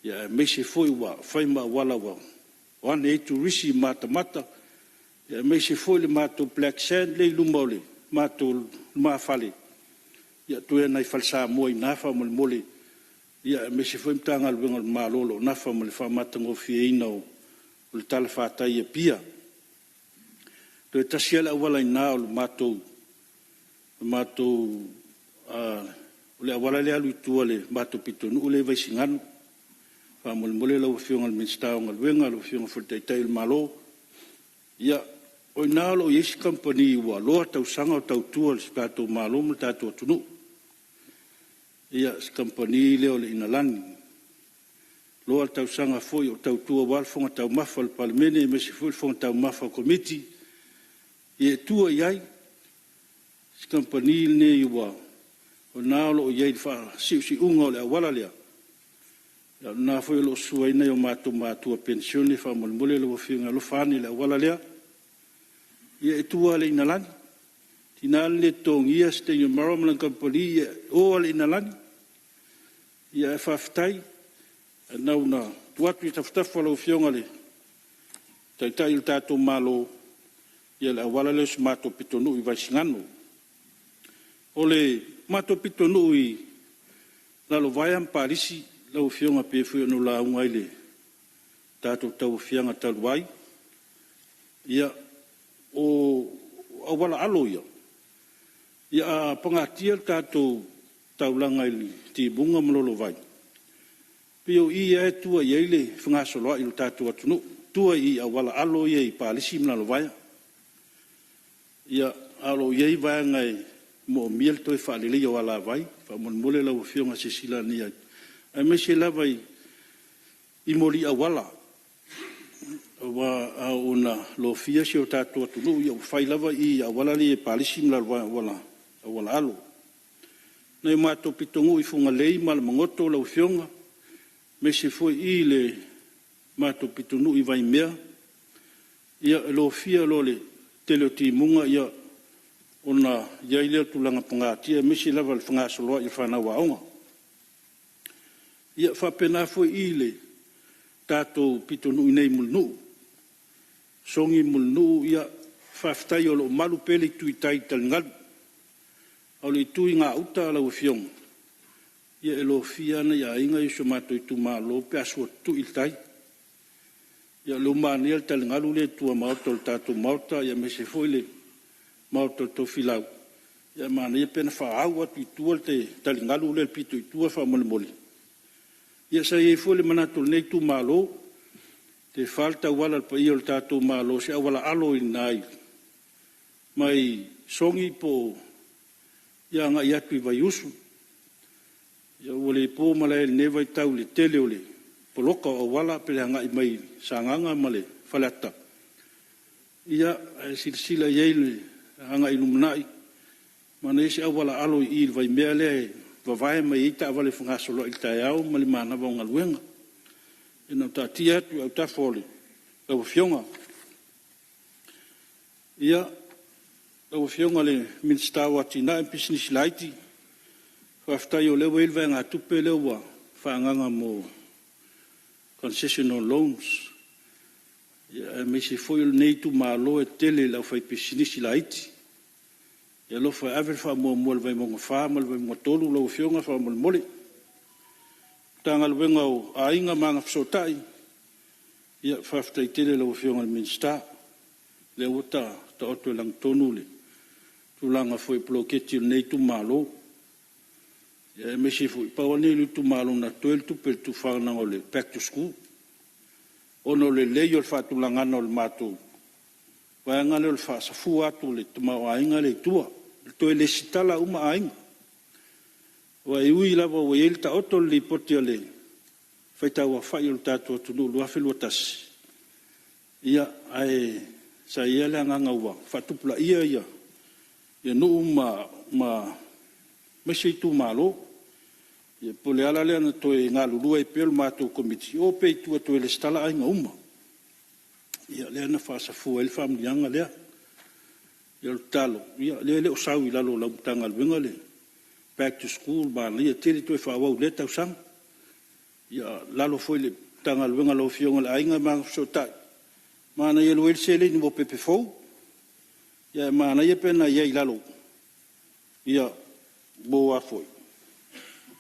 Ia meise foi ua whaima wala wa. Wane e tu risi mata. Ia me se foi le mātou Black Sand le lumole, mātou mawhale. Ia tue nei falsa mua i nafa mo le mole. Ia me se foi mtanga luenga le malolo, nafa mo le whamatango fie ina o le tala whātai e pia. Tue tasiela awala i nā o le mātou o le awala le alu i tua le mātou pitonu o le vaisinganu. Wha mo le mole lau fionga le minstao ngal luenga, lau fionga fultaitai le malo. Ia, o inalo o yesi company wa loa tau sanga o tau tua le skato maloma tato atunu. Ia, company leo le inalani. Loa tau sanga foi o tau tua wal fonga tau mafa le palemene, me se foi fonga tau mafa komiti. Ia tua iai, company ne iwa, o nalo o iai fa si unga o le awala lea. Na foi lo suai nei o mātua pensione fa mole lo finga lo fani le wala lea. Ia etua le inalani. Tina le tongia ste yo Maroman Company o le inalani. Ia faftai na una tuatu taftafa lo fionga le. Tai il tato malo ia le wala le mato pitonu i vaisingano. O le mato pitonu i la lo vaiam parisi lau fionga pe fu no la unga ile tato tau fianga taluai ia o wala alo ia pangatia tato taulanga ili ti bunga malolo vai pio ia tua ile funga solo il tato atunu tua ia wala alo ia palisi malolo vai ia alo ia vai ngai mo miel to fa le ia wala vai fa mon mole la fionga sisila ni ai me se la vai I moli awala wa una lo fia si o tato tu no ia fai lava I awala li palisi mla wala awala alo nei mato pitongo I funga lei mal mangoto lo fionga me se foi I le mato pitonu I vai mea ia lo fia lo le teloti munga ia ona ia ile tulanga pangatia me se lava fanga solo I fana waonga ia fa pena foi I le tato pitonu nei mulnu songi mulnu ia faftai o lo malu pele tuitai talngal o le tui ngā uta la ufiong ia e lo fia na ia inga I somato I tu malo pe asua tu iltai ia lo mani al talngalu le tua mauta o tato mauta ia me se foi le mauta to filau ia mani ia pena whaau atu I tua te talngalu le pito I tua wha mole mole ia sa ia foi le manato nei tu malo te falta wala pa ia o tato malo se wala alo I nai mai songi po ia nga ia tu vai usu ia wale po mala ne vai tau le tele ole poloka o wala pe nga I mai sanganga male falata ia silsila yele nga ilumnai mana se wala alo I vai mele va vai mai ita vale funga solo ita yao mali mana va nga luenga ina tatia tu au ta fole o fionga ia o fionga le minsta watina in business lighti fafta yo le wel venga tu pele wa fa nganga mo concessional loans ia me se foi nei tu malo e tele la fa business lighti ia lo fa aver fa mo vai mo fa mo vai mo tolu lo fionga fa mo mole tanga lo venga o ainga manga fsotai ia fafta I tele lo fionga minsta le uta ta oto lang tonule tulanga foi bloquete nei tu malo ia me se foi pa oni lu tu malo na toel tu per tu fa na ole back to school ono le leyo fa tulanga no mato wa nga le fa sa fu atu le tuma wa inga le tua to le sitala uma ainga wa iwi la wa yel ta oto li potiole faita wa fa yul tato tu lu wa fil watas ia ai sa ia la nga wa fa tu pla ia ia no ma se tu malo ia pole ala le na to nga lu e pel mato komiti o pe tu to le stala ainga uma ia le na fa sa fu el fam yanga le ia talo ia le o sawi la lo la tanga le ngale back to school ba le tele to fa wa le ta sang ia la lo foi le tanga le ngalo fionga ainga ma so ta mana ia lo el sele ni mo pepe fo ia mana ia pena ia ilalo ia boa foi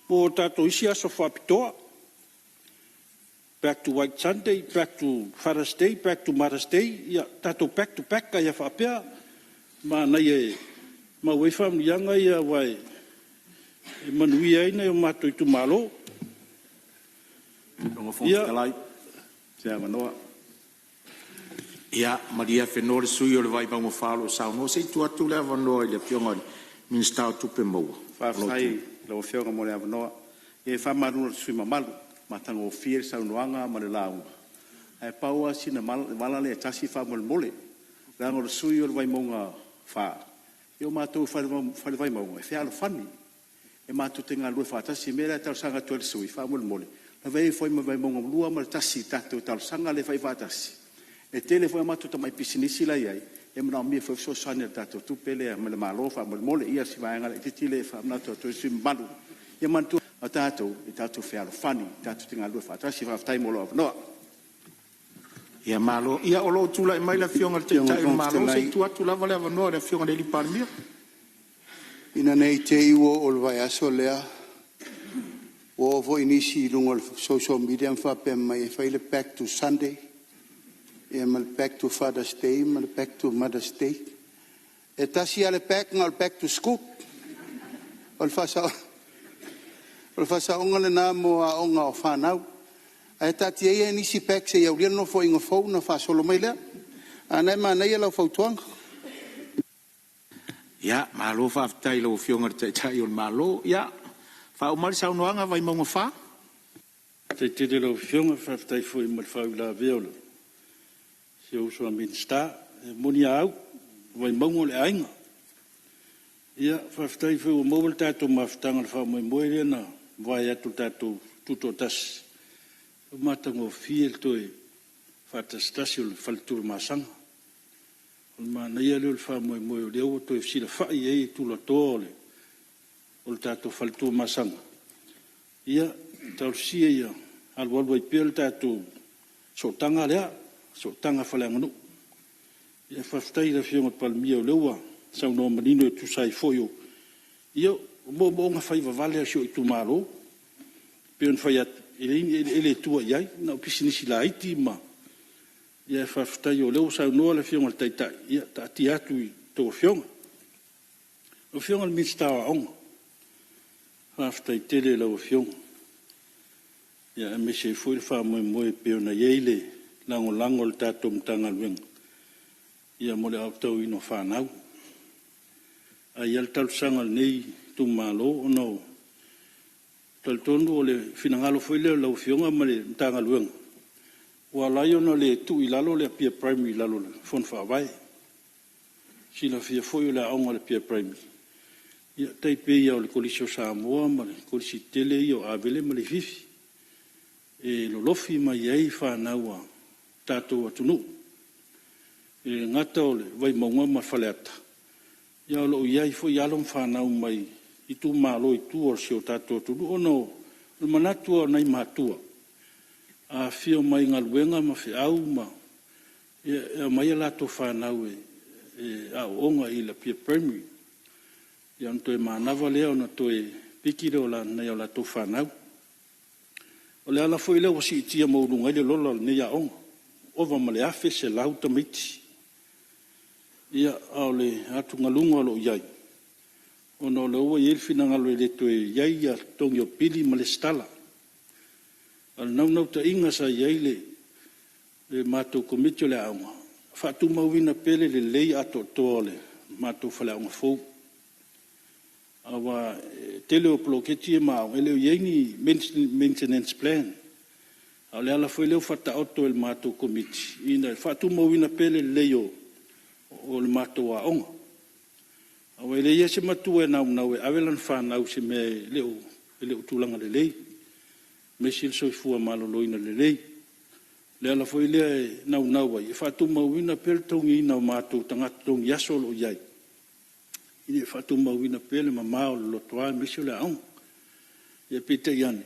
po tato isia so fa pitoa back to White Sunday back to Father's Day back to Mother's Day ia tato back to back ia fa pea mana ia ma we fam yanga ia vai manui ai na mato tu malo ia sia manoa ia Maria Fenor sui o le vai bango falo sa no sei tu atu le vano le pionga minsta tu pe mo fa fai lo fionga mo le vano e fa maru sui mamalu matango fier sa noanga ma le lau ai paua sina mala le tasi fa mo mole rango sui o le vai monga fa io mato fa vai monga e fa fani e mato tenga lu fa tasi mera tal sanga tu sui fa mo mole la vai foi mo vai monga lua ma tasi tato tal sanga le fai fa tasi e tele foi mato ta mai pisinisi la iai e mna mi foi so sana tato tu pele ma le malo fa mo mole ia si vai ngala titile fa na to si malu e mantu tato e tato fa fani tato tenga lu fa tasi fa tai mo lo no ia malo ia o lo tula mai la fionga te tai malo sei tu atu lava le no le fionga le palmia ina nei te iwo o vai aso lea O vo inisi lungo social media fa pe mai fa ile back to Sunday. E mal back to Father's Day, mal back to Mother's Day. E tasi ale back to school. Ol fa sa onga le na mo a onga o fa nau. E tati e nisi back se ia no fo ingo fo na fa solo mai le. Ana ma na ia lo fo tuang. Ya, malo fa aftai lo fionga tai on malo. Ya. Fa o mal sa noanga vai mo fa. Te lo fionga fa aftai fo i mal fa la veola. Se o so minsta moni au vai mo le ainga. Ya, fa aftai fo o mobile tato maftanga fa mo moile na vai atu tato tuto tas. O matango fiel toi fa tastasio faltur masanga. Ma na ia le fa mo le o to fsila fa ie tu lo tole o tato faltu masanga ia tal sia ia al volvo pel tato so tanga fala ngunu ia fa stai la fio pal mio lewa sa no manino tu sai foio ia mo nga fa vale sio tu malo pe fa ia ele tu ia na pisini sila iti ma ia fa stai o leu sa no la fio mal taita ia ta tiatu to fio o fio al mista on fa stai tele la o fio ia me se foi fa mo pe na yele lango tato mtanga wen ia mo le auto ino fa nau ai al tal sangal nei tu malo no tal tondo le finangalo foi le la o fio ma le mtanga wen Wala yo no le tu ilalo le pia primary lalo fon fa vai. Si la fia foi la onga le pia primary. Ya tai pe ya le colisio Samoa ma le colisio tele yo avele ma le fifi. E lo lofi ma yai fa nawa tato atunu. E ngata ole vai maunga ma faleata. Ya lo yai foi yalom fa nau mai itu malo itu or sio tato atunu ono le manatua nai matua. A fio mai ngaluenga ma fi au ma e mai la to fa na we a onga i la pia primary ya nto e manava le ona to e pikiro la na ya la to fa na o le ala foi le o si tia mo lunga le lola ne ya onga o va male afe se la utamiti ya ole atu ngalunga lo yai ono le o yel fina ngalo le to e yai ya tongyo pili male stala al nau ta inga sa yaile le mato komito le aunga fa tu mawina pele le lei ato tole mato fala un fo awa tele o ploketi ma ele yengi maintenance plan ale ala foi le fata auto el mato komiti ina fa tu mawina pele le yo o le mato wa onga awa ele yese matu e nau avelan fa nau se me le tulanga le lei mesil so fu malo loina lelei le ala foi le nau vai fa tu mawina pel tongi na mato tanga tong yaso lo yai ile fa tu mawina pel ma lo toa mesil la on ye pete yan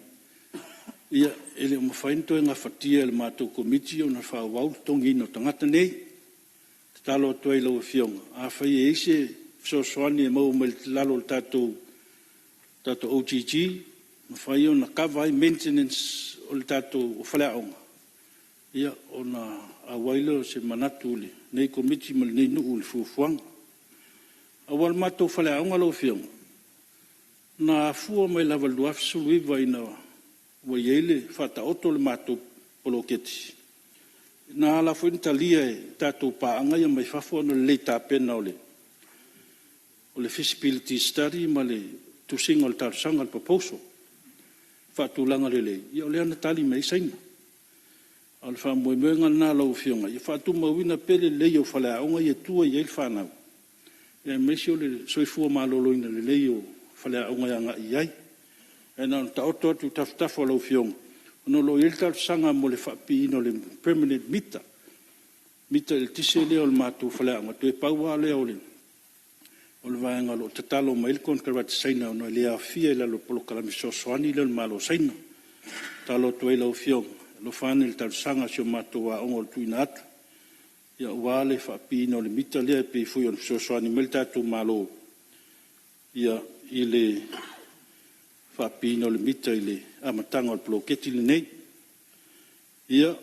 ia ele mo fainto nga fatia le mato komiti ona fa wau tongi no tanga nei talo toi lo fiong a fa ye se so soani mo mel lalo tato OGG fai ona kavai maintenance o le tatou o faleaʻoga ia ona auai se manatu le nei komiti ma lenei nuu le fuafuaga aua le matou faleaʻoga lou fioga na afua mai lava lua fesuluiva ina ua iai le faataoto le matou poloketi na ala foi na talia e tatou paaga ia mai fafo ona lelei tapena o le feasibility study ma le tusiga o le talosaga le proposal fatulanga lele ia ole ana tali mai saina al fa mo menga na lo fionga ia fatu mo wina pele le yo fala onga ia tua ia fa na e mesio le soifu ma lo ina le yo fala onga ia ia e na ta oto tu tafta fo fiong no lo il tal sanga mo le fa pi no le permanent mita il tisele ol matu fala ma tu pa wa le ole o le vaenga lo tatalo ma il kon karvat saina no le afia la lo polo kala miso soani le malo saina talo to elo fio lo fanil tal sanga sio mato wa ongol tuinat ya wale fa pino le mitalia pe fu yo so soani melta tu malo ya ile whapina o le mita i le amatanga o le ploketi le nei. Ia,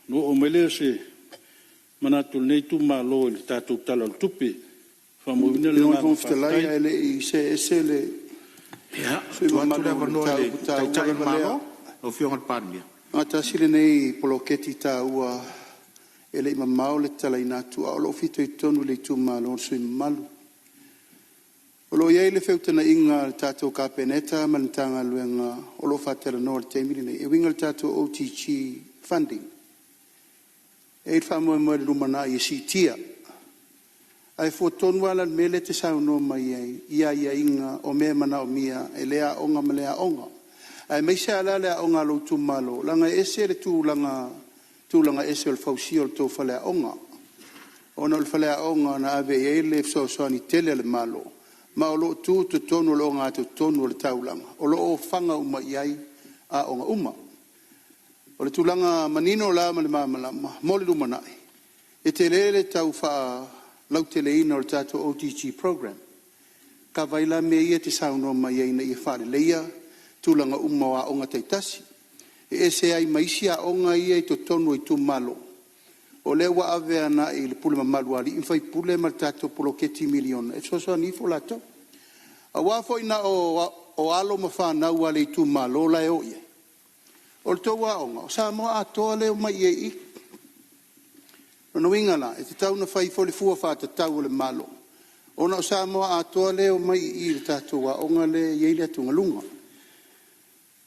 no o mele se manatu nei tu malo i le tātou tala o tupi. Whamawina le ngā whaftalai ele i se ese le... Ia, tuatu le wanoa le taitai malo o fionga pānia. Ngata sile nei poloketi tā ua ele ima mao le tala inatu a olo fito i tonu le tu malo sui malu. Olo iei le feutana inga le tātou kāpeneta manitanga luenga olo whatela no le teimiri nei. E winga le tātou OTG funding. E il whamoe moe le rumana i si tia. Ai fo tonu ala mele te sau no mai ei. Ia inga o mea mana o mia e lea onga ma lea onga. Ai meise ala lea onga lo tu malo. Langa ese le tūlanga ese o le fausio le tō whalea onga. Ona le whalea onga na ave e le fsoani tele le malo. Ma o lo tu tonu lo ngā te tonu le taulanga. O lo o whanga uma iai a onga uma. O le tūlanga manino la ma le mamalama. Mole lumanai. E te lele tau wha lau te leina o le tātou OTG program. Ka vaila me ia te sauno mai iai na ia whare leia. Tūlanga uma wa onga teitasi. E se ai maisi a onga ia i to tonu i tu malo. O le wa ave ana i le pule mamalu ali. I fai pule ma tato poloketi miliona. E so ni fo lato. A wafo ina o alo ma whanau ale i tu malo la e o ie. O le tau wa onga. O sa moa a toa leo mai ie i. No inga la. E te tau na fai fo le fua whata tau le malo. Ona o sa moa a toa leo mai i le tato wa onga le ie le atunga lunga.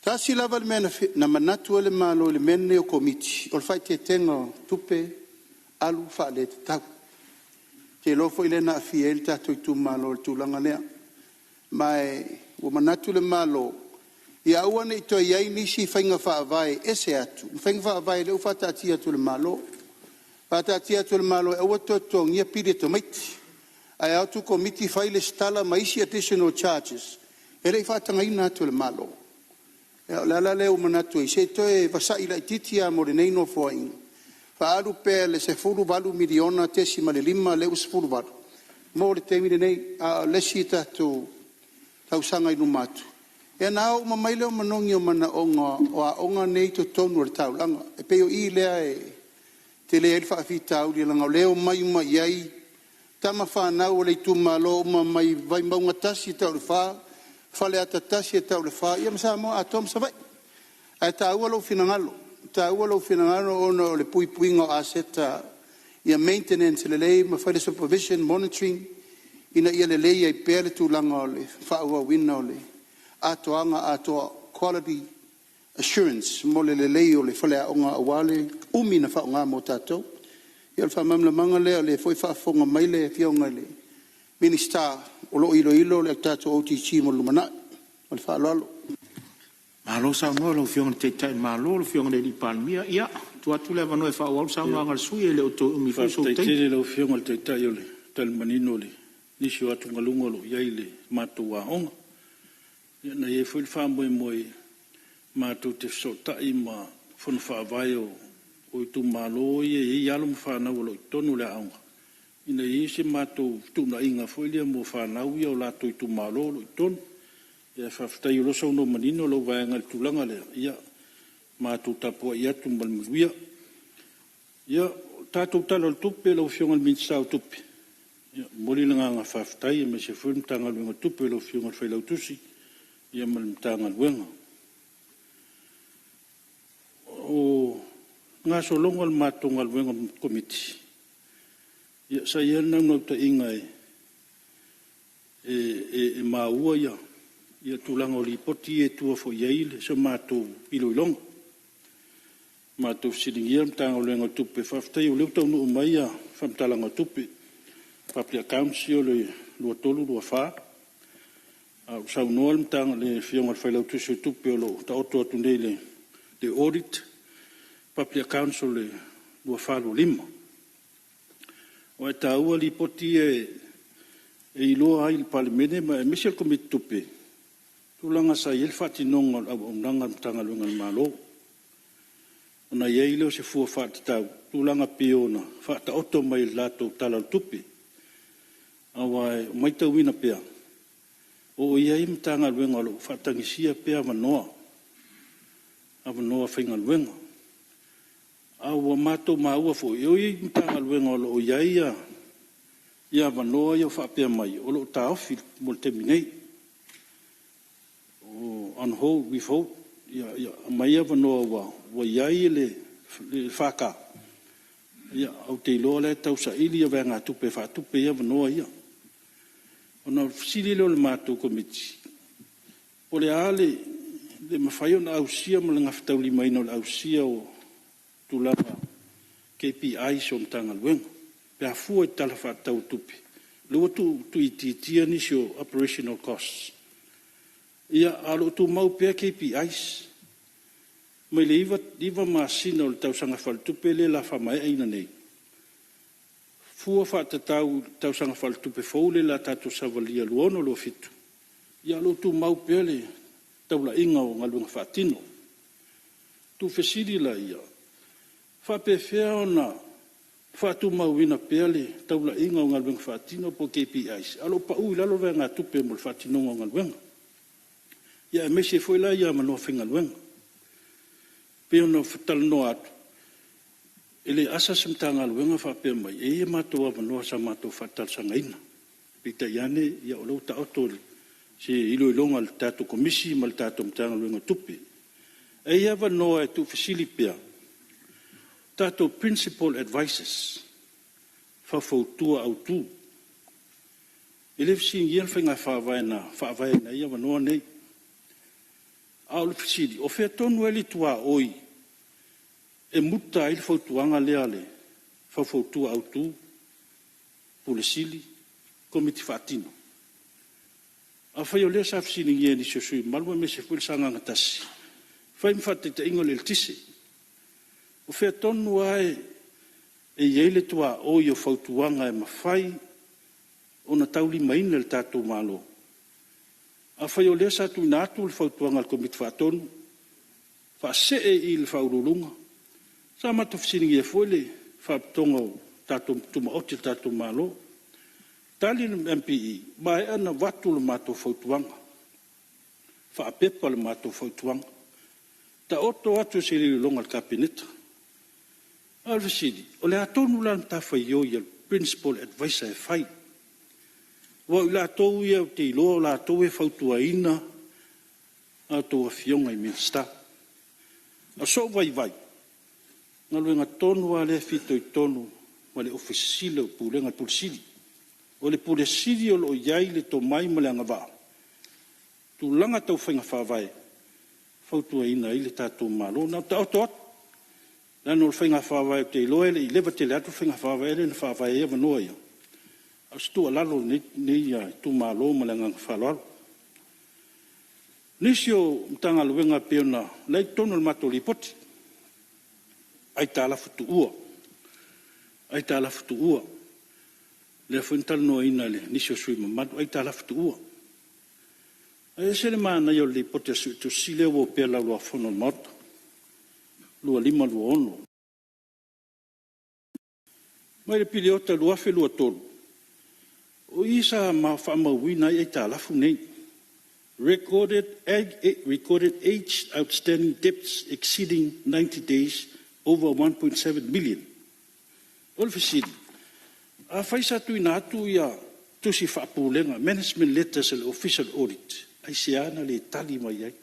Tasi lava le mena na manatu le malo le mene o komiti. O le fai te tenga tupe alu fa le te tau. Te lofo ile na afia ele tato i tu malo le tūlanga lea. Mai o manatu le malo i awane i toi ai nisi whainga whaavai ese atu. Whainga whaavai le ufata atia tu le malo. Fata atia tu le malo e awato tong ia pire to maiti. Ai autu komiti whai le stala maisi additional charges. Ere i whatanga ina tu le malo. La leo manatu i se toe vasai la ititia mo le neino foain. Fa alu pe le se fulu valu miliona tesi ma le lima le us fulu valu. Mo le temi le nei a lesi tatu tausanga inu matu. E nao ma mai leo manongi o mana onga o a onga nei to tonu le tau langa. E peo i lea e te lea ilfa a fita au li langa leo mai uma iai. Tama whanau o le tuma lo uma mai vai maunga tasi tau le wha. Fale atatasi e tau le wha. Ia masa mo a tom sa vai. Ai ta ua lo finangalo. Ta ua lo finangalo ono le pui puinga o aseta. Ia maintenance le lei. Ma fai le supervision, monitoring. Ina ia le lei ai pere tu langa o le wha ua wina o le. Atoanga atoa quality assurance. Mo le lei o le fale a onga awale. Umi na wha onga mo tatou. Ia le wha mamla manga lea le foi wha fonga mai le fionga le. Minister o lo ilo le tatou OTG mo lumana. O le wha alo. Malo sa ngoa lo fionga te tai malo lo fionga le li palmia. Ia, tu atu le vanoe wha wau sa ngoa ngal sui e le o to umi Fa fuso te te. tele lo fionga le tai o le talmanino le. Nisi o atu ngalunga lo iai le matou wa onga. Ia na ye foi wha moe matou te so tai ma fonu wha vai o i tu malo i alo mo whanau lo i tonu le aonga. Ina i se matou tuna inga foi lia mo whanau ia o lato i tu malo lo i tonu. Ia whaftai o losa uno manino lo vaenga le tulanga lea. Ia matou tapua i atu malmuia. Ia tatou talo le tupe lo fionga le minsau tupe. Ia moli langa nga whaftai me se fun tanga luenga tupe lo fionga le whailau tusi. Ia malmtanga luenga. O ngā so longa le matonga luenga komiti. Ia sa ia nau ta inga e maua ia. Ia tulanga o li poti e tua fo iaile so matou ilo ilong. Matou silingia mtanga o luenga tupe whaftai o leu tau nuu mai a whamtalanga tupe. Paplia Council o le lua tolu lua wha. Au sau noa mtanga le fionga whailau tusi o tupe o lo ta oto atu nei le audit. Paplia Council le lua wha lo lima. O e tāua li poti e iloa ai le palemene ma e Michel Committee tupe. Tulanga sa iel whatinonga au nanga mtanga luenga le malo. Ona iei leo se fua whatatau. Tulanga piona. Whata oto mai lato tala tupe. Awa mai tau wina pia. O ia i mtanga luenga lo whatangisia pe avanoa whainga luenga. Awa mato maua fo i oi mtanga luenga lo o ia avanoa ia whapea mai. O lo taofi mo te minei. O on hold, withhold. Ia mai avanoa wa iai le whaka. Ia au te iloa le tau sa ili ia venga tupe whatupe ia avanoa ia. Ona sili le matou komiti. O le ale le mawhai ona ausia ma le ngafitau lima ina o le ausia o tulawa KPI so mtanga luenga. Pe afua i tala whatau tupi. Lua tu ititia nisi o operational costs. Ia alo tu mau pea KPIs. Mai le iwa maasina o le tausanga whaltupe le la whamai aina nei. Fua whatatau tausanga whaltupe faule la tatu savalia luono lo fitu. Ia lo tu mau pea le taula inga o ngalunga whatino. Tu fesiri la ia. Whapewhea ona whatu mauina pea le taula inga o ngalunga whatino po KPIs. Alo pa ui lalo vea ngā tupe mo le whatino o ngalunga. Ia mese foi la ia manoa whinga luenga. Pea ona whatala no atu. Ele asa semtanga luenga whapea mai. E matua manoa sa matua whatala sangaina. Pita iane ia o lauta autori. Se ilo ilonga le tato komisi ma le tato mtanga luenga tupe. E ia wanoa e tu fasili pea. Tato principal advisors. Whawhautua au tu. Ele fisi ngian whinga whawai na ia wanoa nei. Au le fasili. O whea tonu eli tua oi. E muta ili whautuanga lea le. Whawhautua au tu. Pule sili. Komiti whatino. A whai o lea sa fasili ngia ni sosui. Malua me se fwil sanga ngatasi. Whai mwhate te ingo le tise. O whea tonu ai. E yeile tua oi o whautuanga e mawhai. O na tauli maina le tātou malo. A whai o lea sa tu nātu le whautuanga le komiti whatonu. Whase e i le whaurulunga. Sa matu fsiningi e fwele. Whaptonga o tātou tuma oti tātou malo. Tali le MPE. Mai ana watu le mātou whautuanga. Whapepa le mātou whautuanga. Ta oto atu se li longa le kapineta. Alvesidi. O le atonu lan ta whai oi al principal advisor e whai. Wa la tau ia te ilo la tau e whautua ina a tau a fionga i minsta. A so vai. Nga luenga tonu a le fito i tonu ma le ofisile o pulenga pulsili. O le pulsili o lo iai le to mai ma le anga waa. Tu langa tau whainga whawai. Whautua ina i le tātou malo. Nau ta oto atu. Lano le whainga whawai te ilo ele i lewa te le atu whainga whawai ele le whawai e wanoa ia. Astua lalo ni tu malo malanga falalo. Nisio mtanga luenga peona lai tonu le mato lipoti. Ai tala futu ua. Le funtal no ina le nisio sui mamadu ai tala futu ua. Ai sele mana yo lipoti su tu sile wo pe la lo fono morto. Lua lima lua ono. Mai le piliota lua fe lua tolu. O isa ma whamawina e talafu nei. Recorded age outstanding debts exceeding 90 days over 1.7 million. Olfisidi. A whaisa tu inatu ia tusi whapulenga. Management letters and official audit. Ai seana le tali mai ai.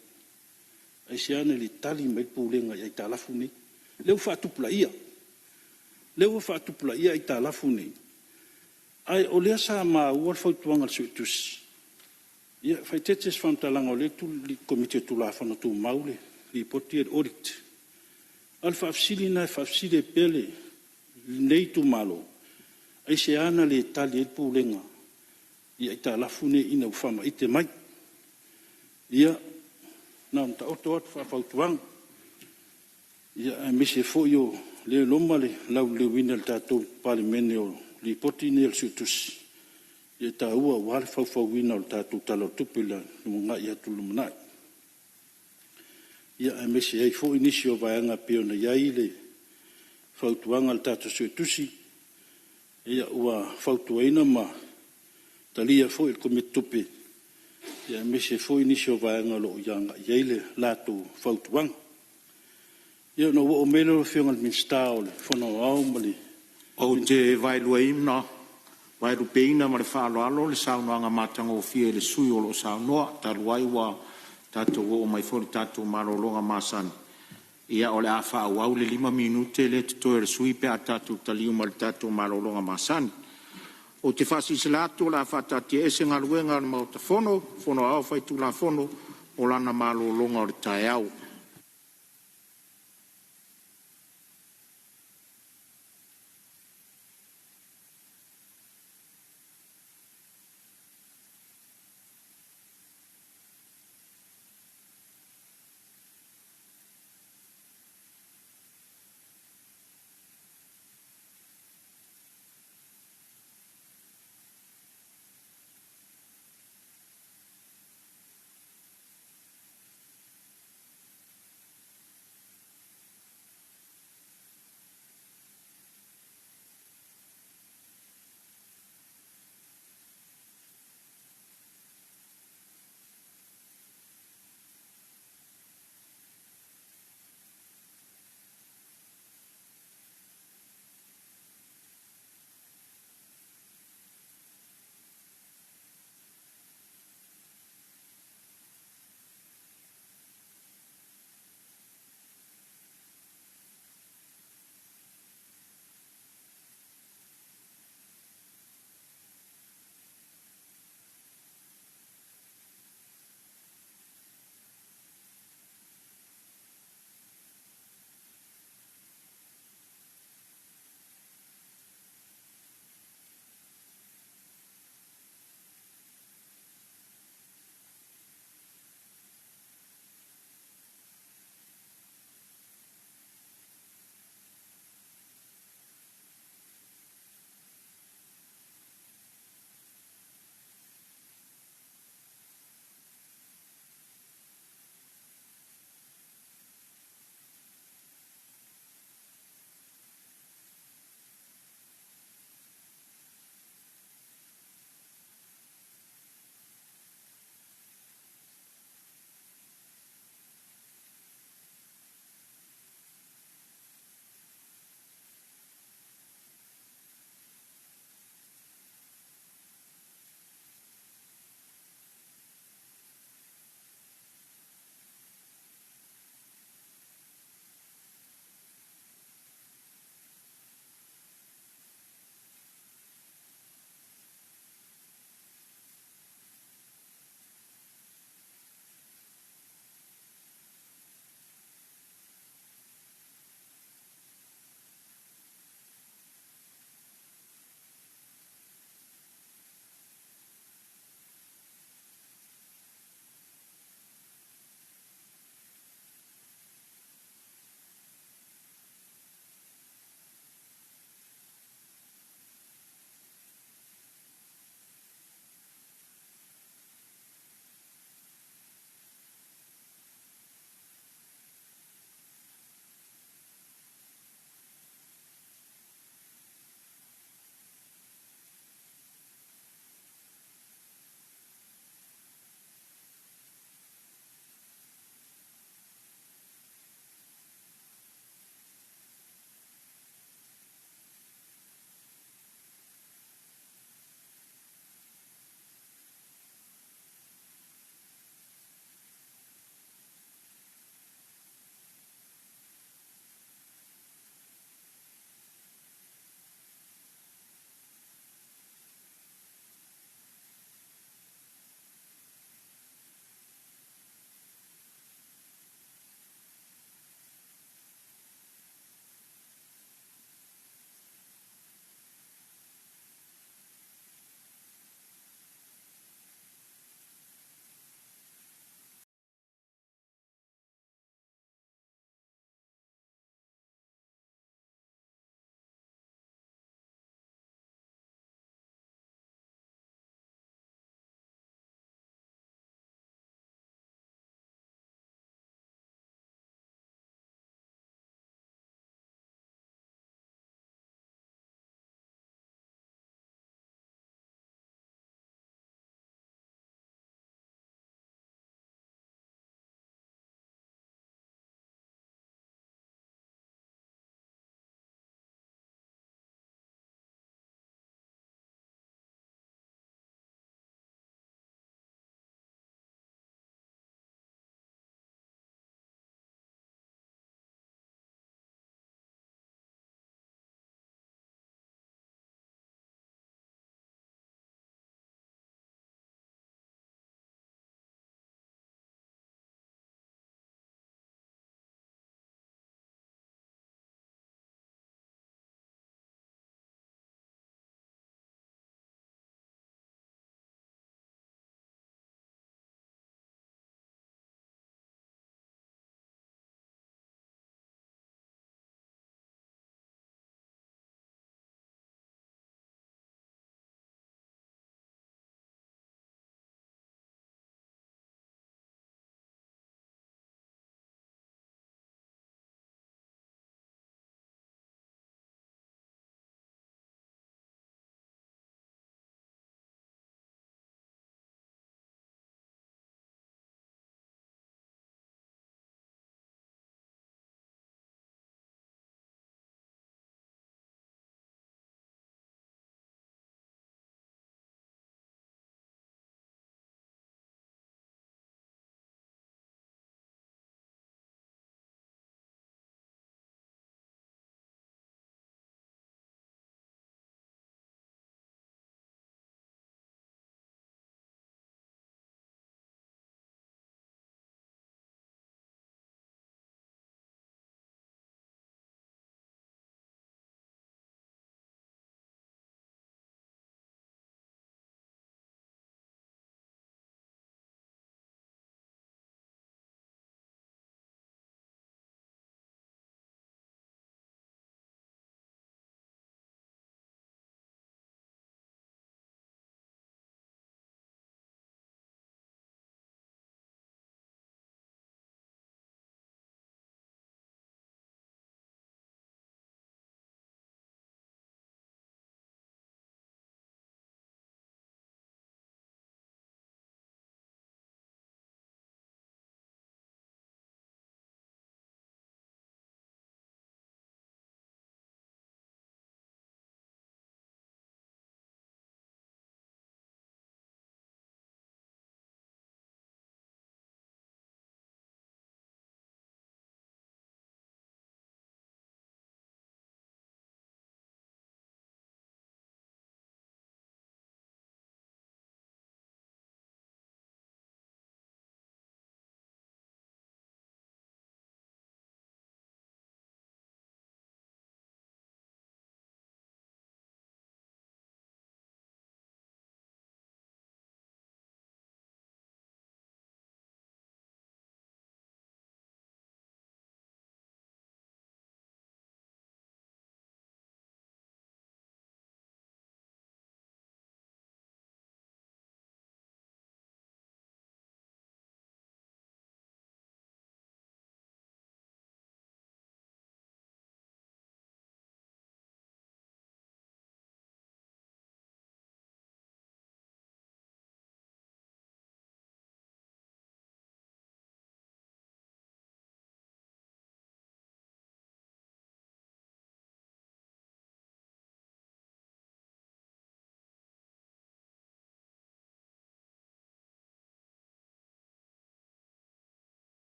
Ai seana le tali mai pulenga ai talafu nei. Leu whatupula ia. Ai talafu nei. Ai o lea sa ma ua whautuanga le suitusi. Ia, whai tetes whamtalanga o le tu li komite tu la whana tu maule, li poti e audit. Al whaafsili na whaafsili pele, nei tu malo. Ai se ana le tali e pulenga. Ia ita lafune ina ufama ite mai. Ia, na mta oto atu whautuanga. Ia, mese fo yo le loma le lau le wina le tatou palimene o li poti ne el sutus e ta ua wale whauwhauina o tātou talo tupila ni ngā ia tulu manai. Ia e mese ei fo inisio vaianga peo na iai le whautuanga le tātou sutusi ia ua whautuaina ma talia fo il komitupe Ia me se foi ni se vaenga lo yanga yele lato fautuang. Ia no o mele fianga minsta o le fono au mali. O te vai luaim na vai rupeina ma le whaaloalo le saunoanga matanga o fie le sui o lo saunoa ta luai wa tatou o mai fori tatou malolonga masani. Ia o le a whaau le 5 minute le tutoe le sui pe a tatou taliu ma le tatou malolonga masani. O te whasi se lato la whatati e se ngaluenga le mauta fono au whai tula fono o lana malolonga o le tae au.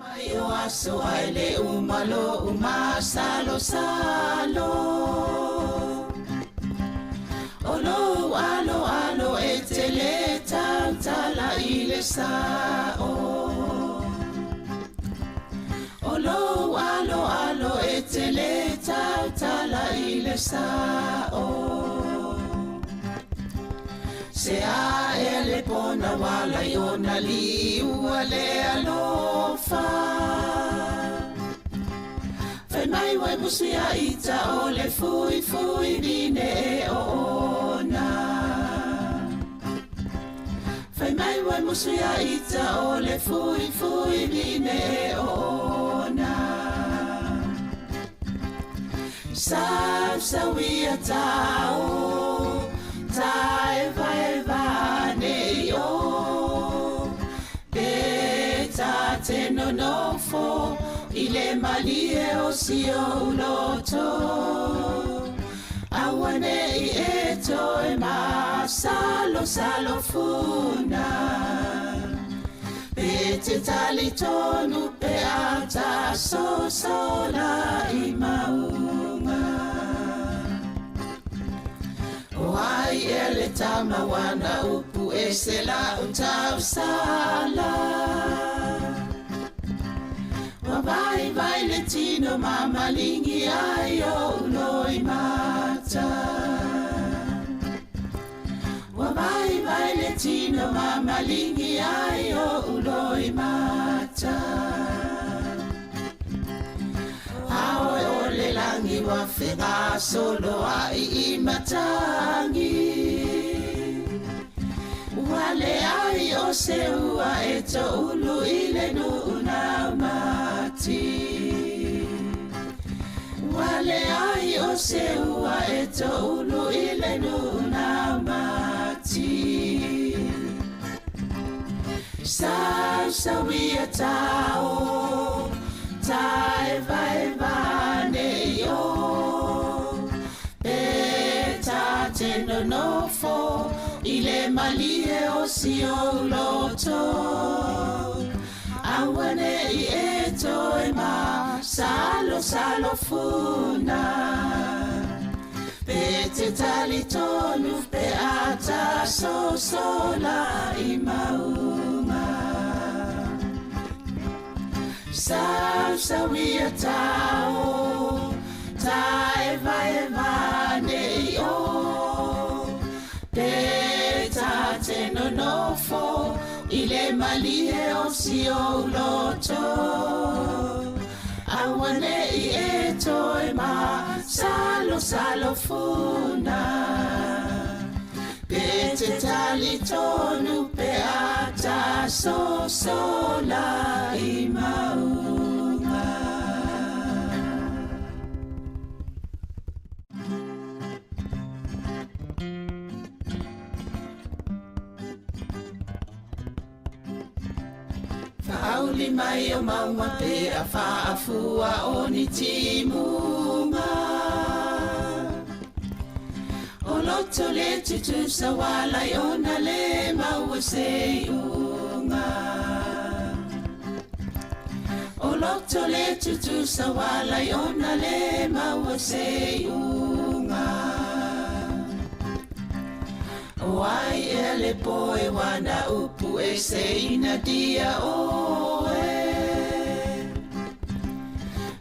Mai o aso ai le umalo umasalo salo. Olo alo alo etele tala ile sao. Olo alo alo etele tala ile sao. Se a ele pona wala yona liua le alofa. Fai mai wai musia ita o le fui fui vine e ona. Fai mai wai musia ita o le fui fui vine e ona. Sa wia tao. Tai vai vane o Beta te no fo Ile malie o si o loto Awane I eto e ma Salo funa Bete tali tonu pe ata So sola I maunga Wai ele tama wana upu esela untau sala. Wabai vai le tino mama lingi ayo uloi mata. Wabai vai le tino mama lingi ayo uloi mata. Awe ole langi wa whenga solo ai I matangi. Wale ai o se ua e to ulu ile nu una mati. Wale ai o se ua e to ulu ile nu una mati. Sa wia tao. Tai vai vane yo Beta te no fo Ile malie o si o loto Awane I eto e ma Salo funa Bete tali tonu pe ata so sola I maunga Sa wia tao Tai vai vane yo Beta te no fo Ile malie o si o loto Awane I eto e ma Salo funa Bete tali tonu pe ata so sola I maunga. Faauli mai o maunga pe a faafua o ni timunga. Loto le tutu sa wala yona le mawase unga. O loto le tutu sa wala yona le mawase unga. Wai ele poe wana upu e se ina dia oe.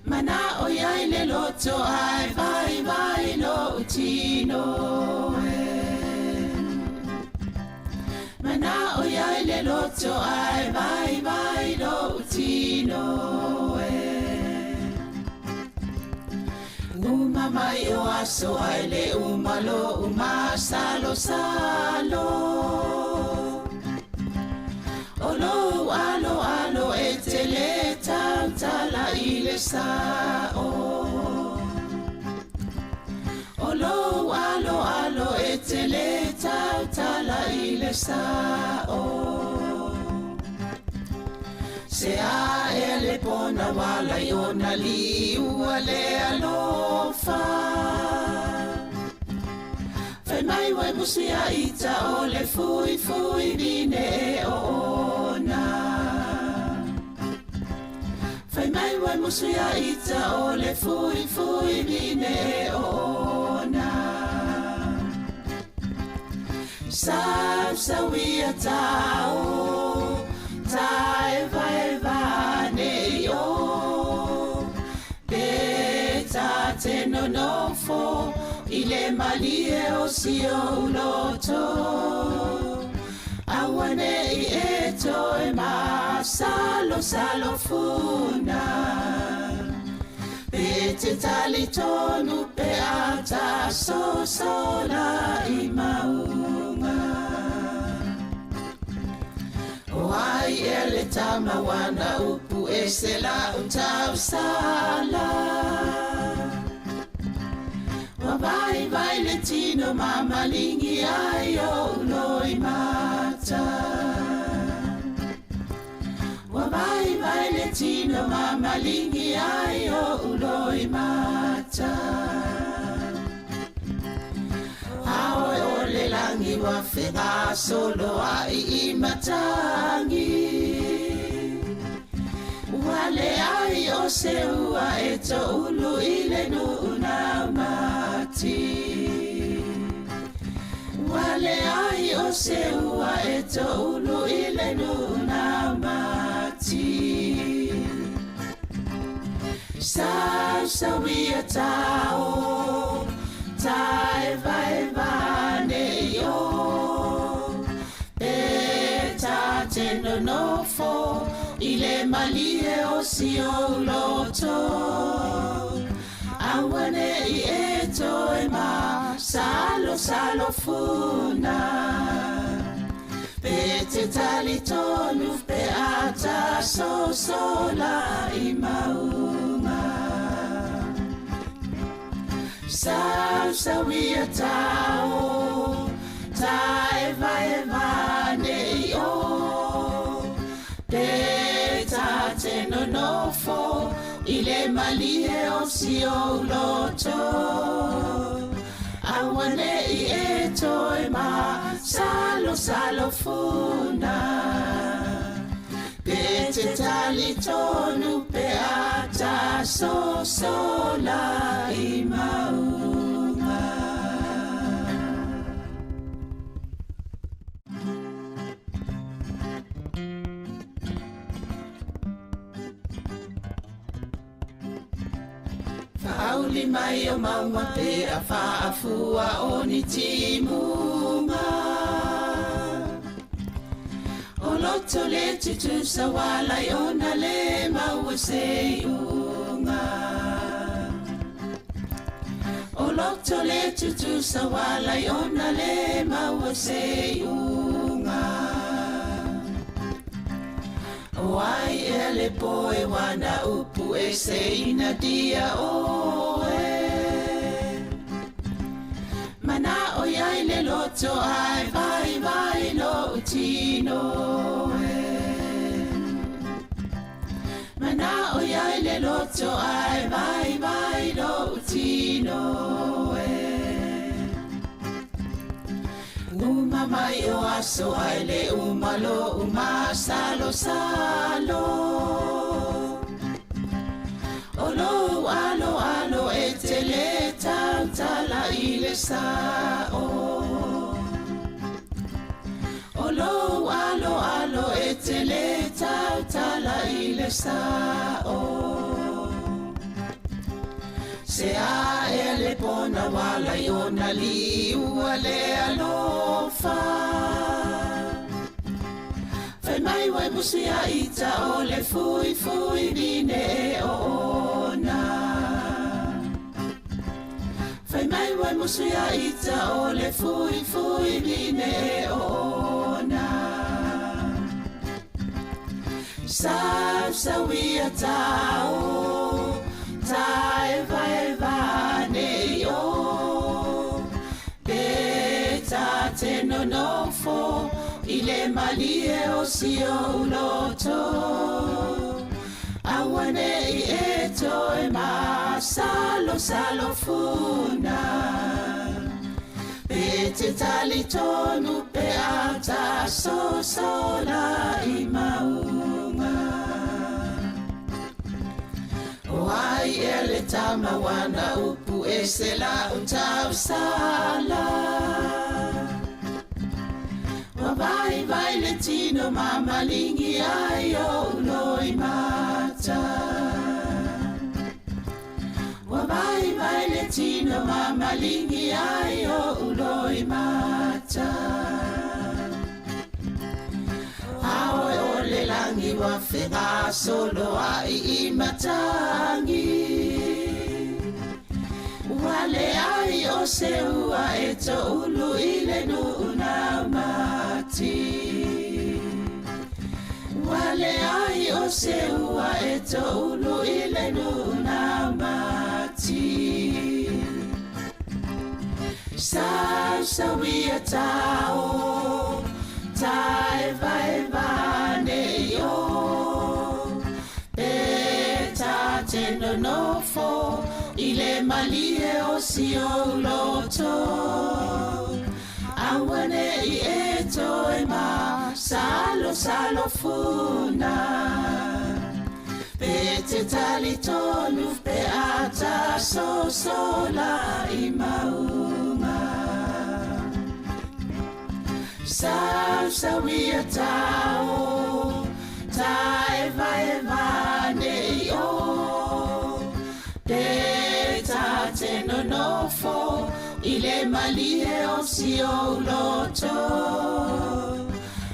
Mana o yai le loto ai vai lo utino e. Mana o yai le loto ai vai lo utino e. Uma mai o aso ai le umalo umasalo salo. Olo alo etele tala ile sao. Olo alo etele tala ile sao. Se a ele pona wala yona liua le alofa. Fai mai wai musia ita o le fui vine e ona. Fai mai wai musu ya ita o le fui fui mine e ona. Sa wia tau, ta eva ne yo. Pe ta te no fo, ile malie o si o loto. Awane I eto e ma salo funa. Pe te tali tonu pe ata sola I maunga. Wai ele tama wana upu esela untau sala. Vai le tino mama lingi ayo uloi mata. Vai le tino mama lingi ayo uloi mata. Aoi ole langi wa fega solo ai imatangi. Wale ai o se ua eto ulu ile nu unamati. Wale ai o se ua eto ulu ile nu unamati. Sa wia tau, ta eva ne yo. E ta te no fo, ile malie o si o loto. Awane I eto e ma salo funa. Pe te tali tonu pe ata sola I maunga. Sa wia tau, ta eva ne yo. Pe ta te no fo, ile malie o si o loto. Awane I eto e ma salo funa. Pe te tali tonu pe ata sola I maunga. Auli mai o maua pe a whaafua o ni timunga. O loto le tutu sa wala I ona le maua se unga. O loto le tutu sa wala I ona le maua se unga. Wai ele poe wana upu e se ina dia oe. Mana o yai le loto ai vai lo utino e. Mana o yai le loto ai vai lo utino e. Uma mai o aso ai le umalo salo. Olo alo e te le tala I le sao. Olo alo e te le tala I le sao. Se a ele pona wala I ona liua le alofa. Fai mai wai musi a ita o le fui nine e ona. Fai mai wai musi a ita o le fui nine e ona. Sa wia tau, ta eva ne yo. Pe ta te no fo, ile malie o si o loto. Awane I eto e ma salo funa. Pe te tali tonu pe ata sola I maunga. Wai ele tama wana upu esela utau sala. Wabai vai le tino mama lingi ayo uloi mata. Wabai vai le tino mama lingi ayo uloi mata. Awe ole langi wa whenga solo ai I matangi. Wale ai o se ua e to ulu ile nuna mati. Wale ai o se ua e to ulu ile nuna mati. Sa wia tao tae vai vane yo Beta teno nofo Ile malie o si o loto Awane I eto e ma Salo funa Bete tali tonu pe ata so sola I mauma Sa wia tao tae vai vane yo Beta teno nofo Ile malie o si o loto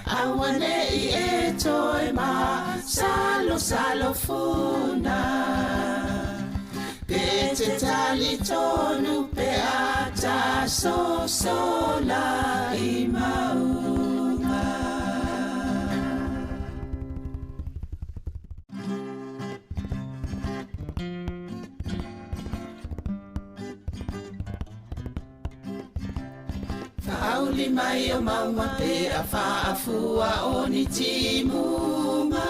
Awane I eto e ma Salo funa Bete tali tonu pe ata so sola I maunga. Fauli mai o maua pe a whaafua o ni timunga.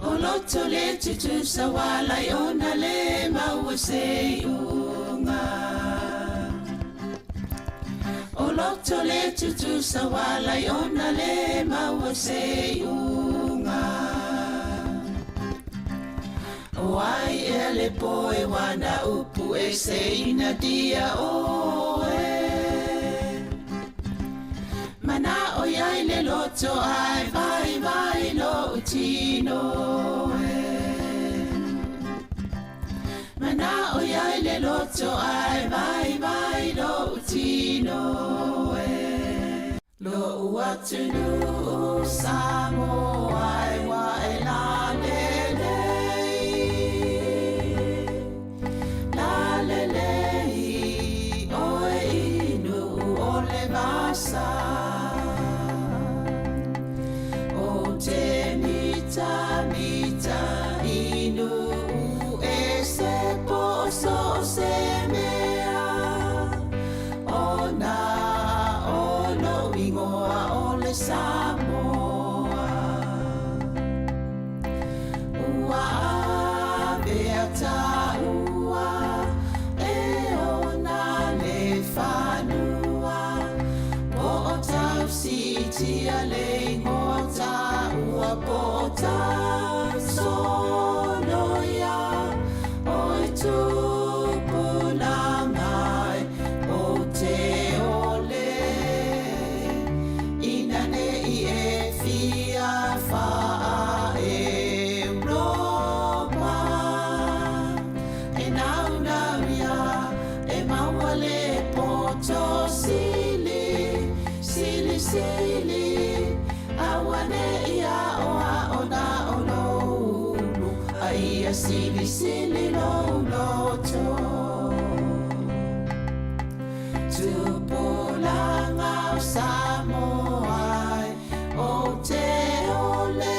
O loto le tutu sa wala ona le maua se unga. O loto le tutu sa wala ona le maua se unga. O ai ele poe wana upu e se ina dia oe. Mana o iai le loto ai vai lo utino e. Mana o iai le loto ai vai lo utino e. Lo uatunu samo ai wa e la lele. La lele oe inu o le vasa. Mita inu e se poso se mea ona o lo ingoa o le Samoa ua beata ua e ona le whanua po o tau sitia le ngota ua pota sonoia oi tupuna mai o te ole inane I e fia faa Europa e naunauia e mauale poto sili awane ia oa ona ono aia sili lo loto tupulanga o Samoa o te ole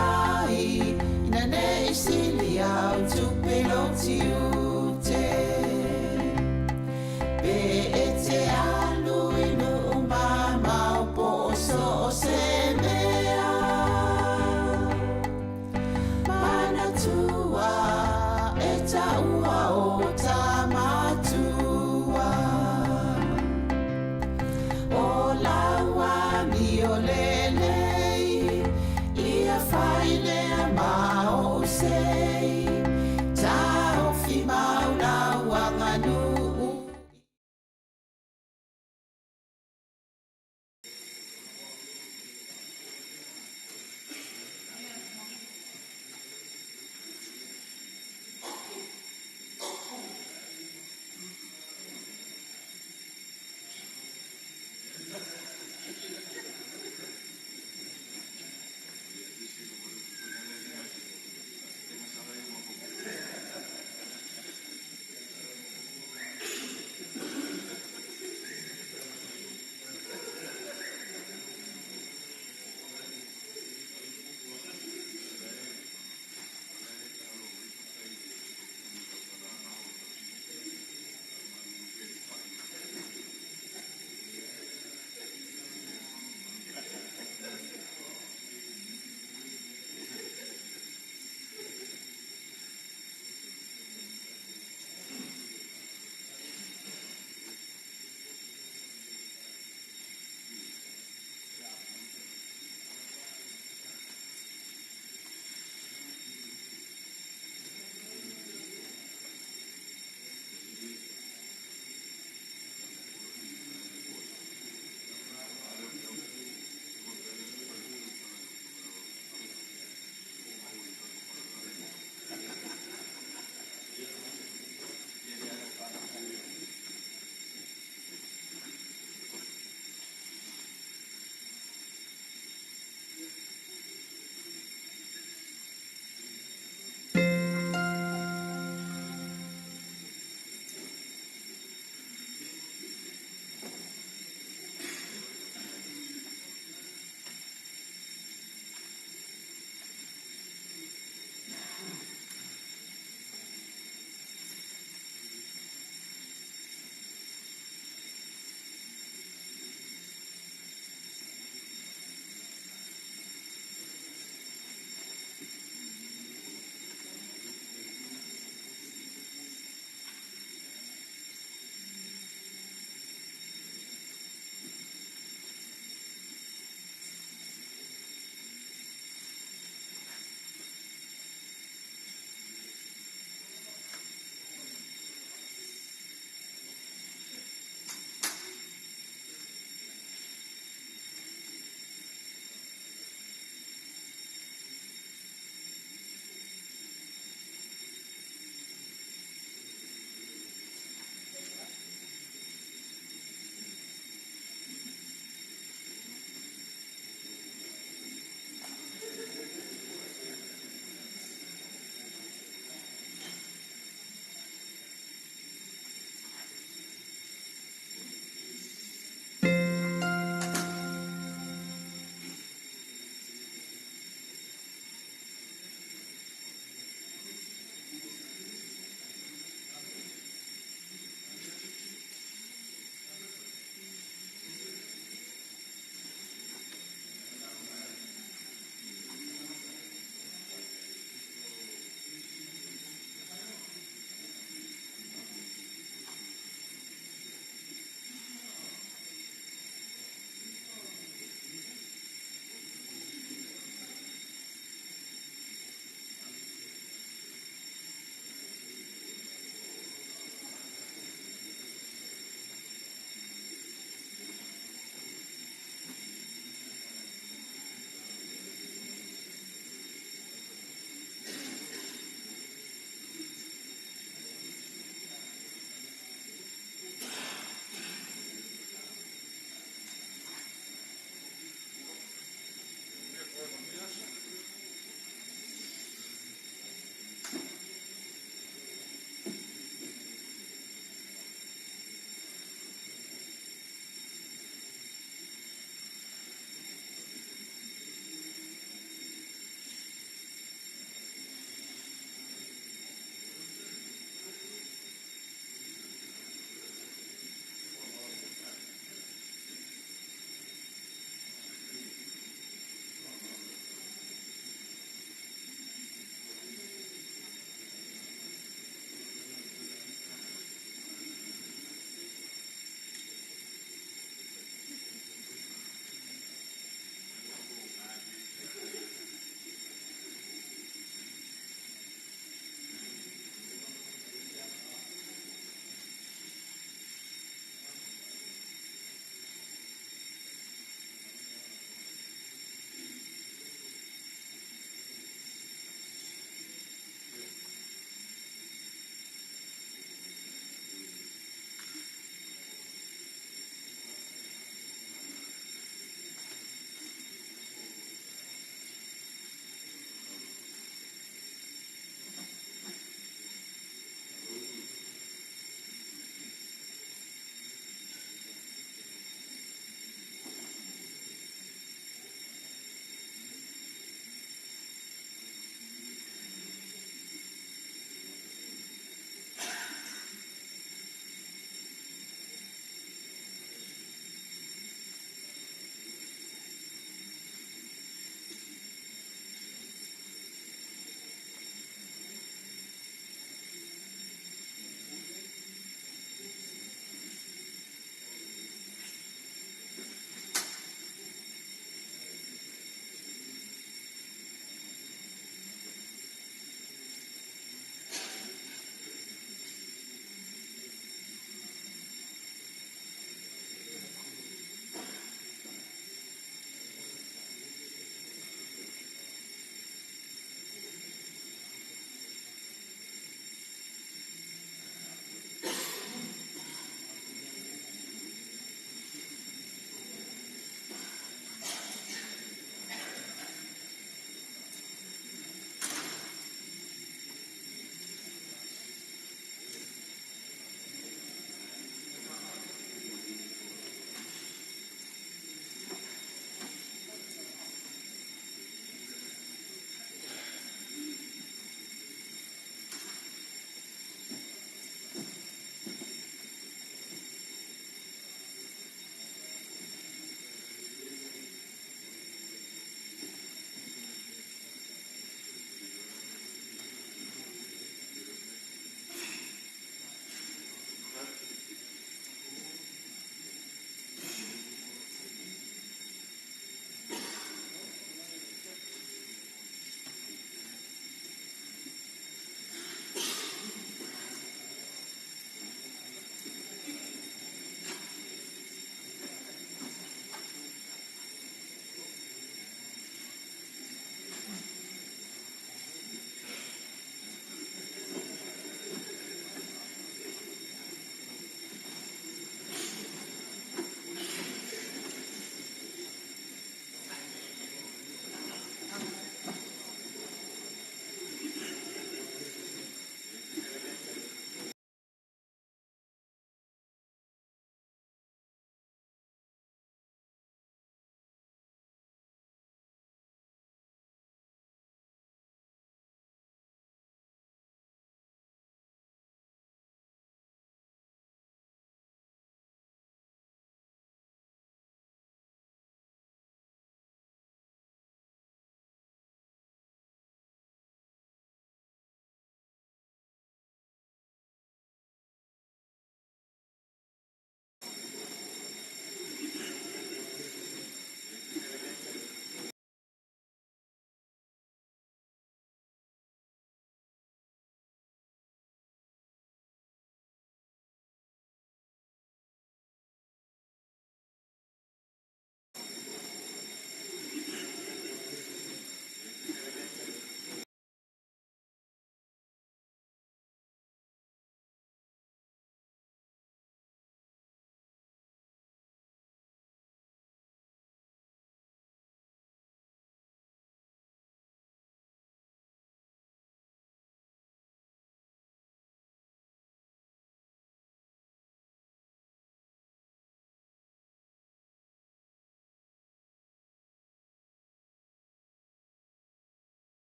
ai inane I sili au tupiloti ute pe e te alu inu umama o poso o se mea mana tua e taua o tamatua o laua mi o lelei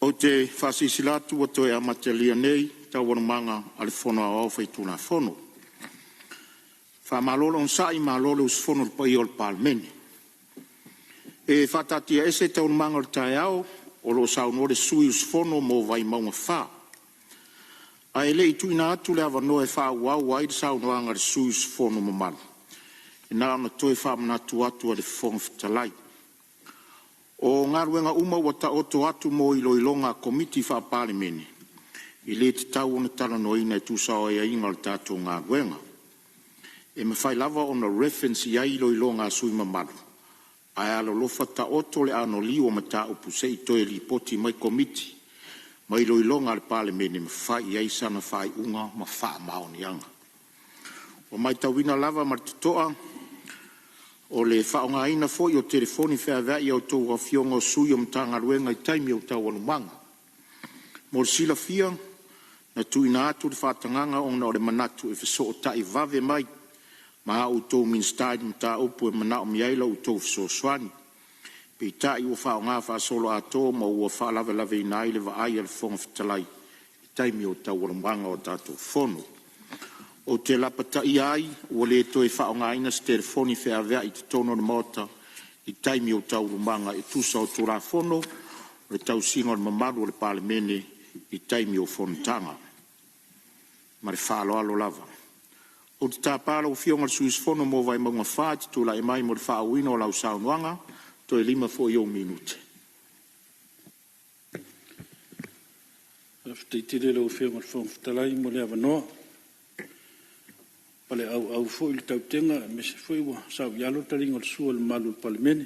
O te whasisilatu o toi amatelia nei, tau manga ale fono a au whaituna fono. Whamalolo on sai malolo us fono le pai o le palmeni. E whatatia ese tau manga le tae au, o lo saunore sui us fono mo vai maunga wha. A ele i tuina atu le awa noe wha uau ai le saunoanga le sui us fono mamalu. E nā ona toi wha manatu atu a le fonga fitalai. O ngā ruenga uma wata oto atu mo ilo ilonga komiti wha palimeni. I le te tau ona tala no ina e tūsao e inga le tātou ngā ruenga. E me whai lava ona reference i ilo ilonga sui mamalu. Ai alo lofa ta oto le ano liwa ma ta upu se i toe li poti mai komiti. Ma ilo ilonga le palimeni me whai i aisana whai unga ma wha maoni anga. O mai tawina lava martutoa, o le whaonga ina fo i o telefoni whea vei au tau a fionga o sui o mtanga ruenga i taimi au tau anumanga. Mo sila fia, na tuina atu le whatanganga o na o le manatu e fiso o tai vave mai, ma au tau minstadi mta upu e mana o miaila u tau fiso swani. Pe i tai ua whaonga wha solo ato ma ua wha lave lave inai le va aia le fonga fitalai i taimi au tau anumanga o tato fono. O te lapata i ai, ua le toe whaonga ina se telefoni whea vea i te tono na mota i taimi o tau rumanga e tusa o tura fono, o le tau singa o le mamaru o le palemene i taimi o fontanga. Ma le whaalo alo lava. O te tāpala o fionga le suis fono mo vai maunga whaati tula e mai mo le whaawina o lau saunuanga, to e 5 fo i o minute. Te tire le o fionga le fonga mo le avanoa. Pale au fo il tautenga me se foi wa sa yalo talinga su al malu palmeni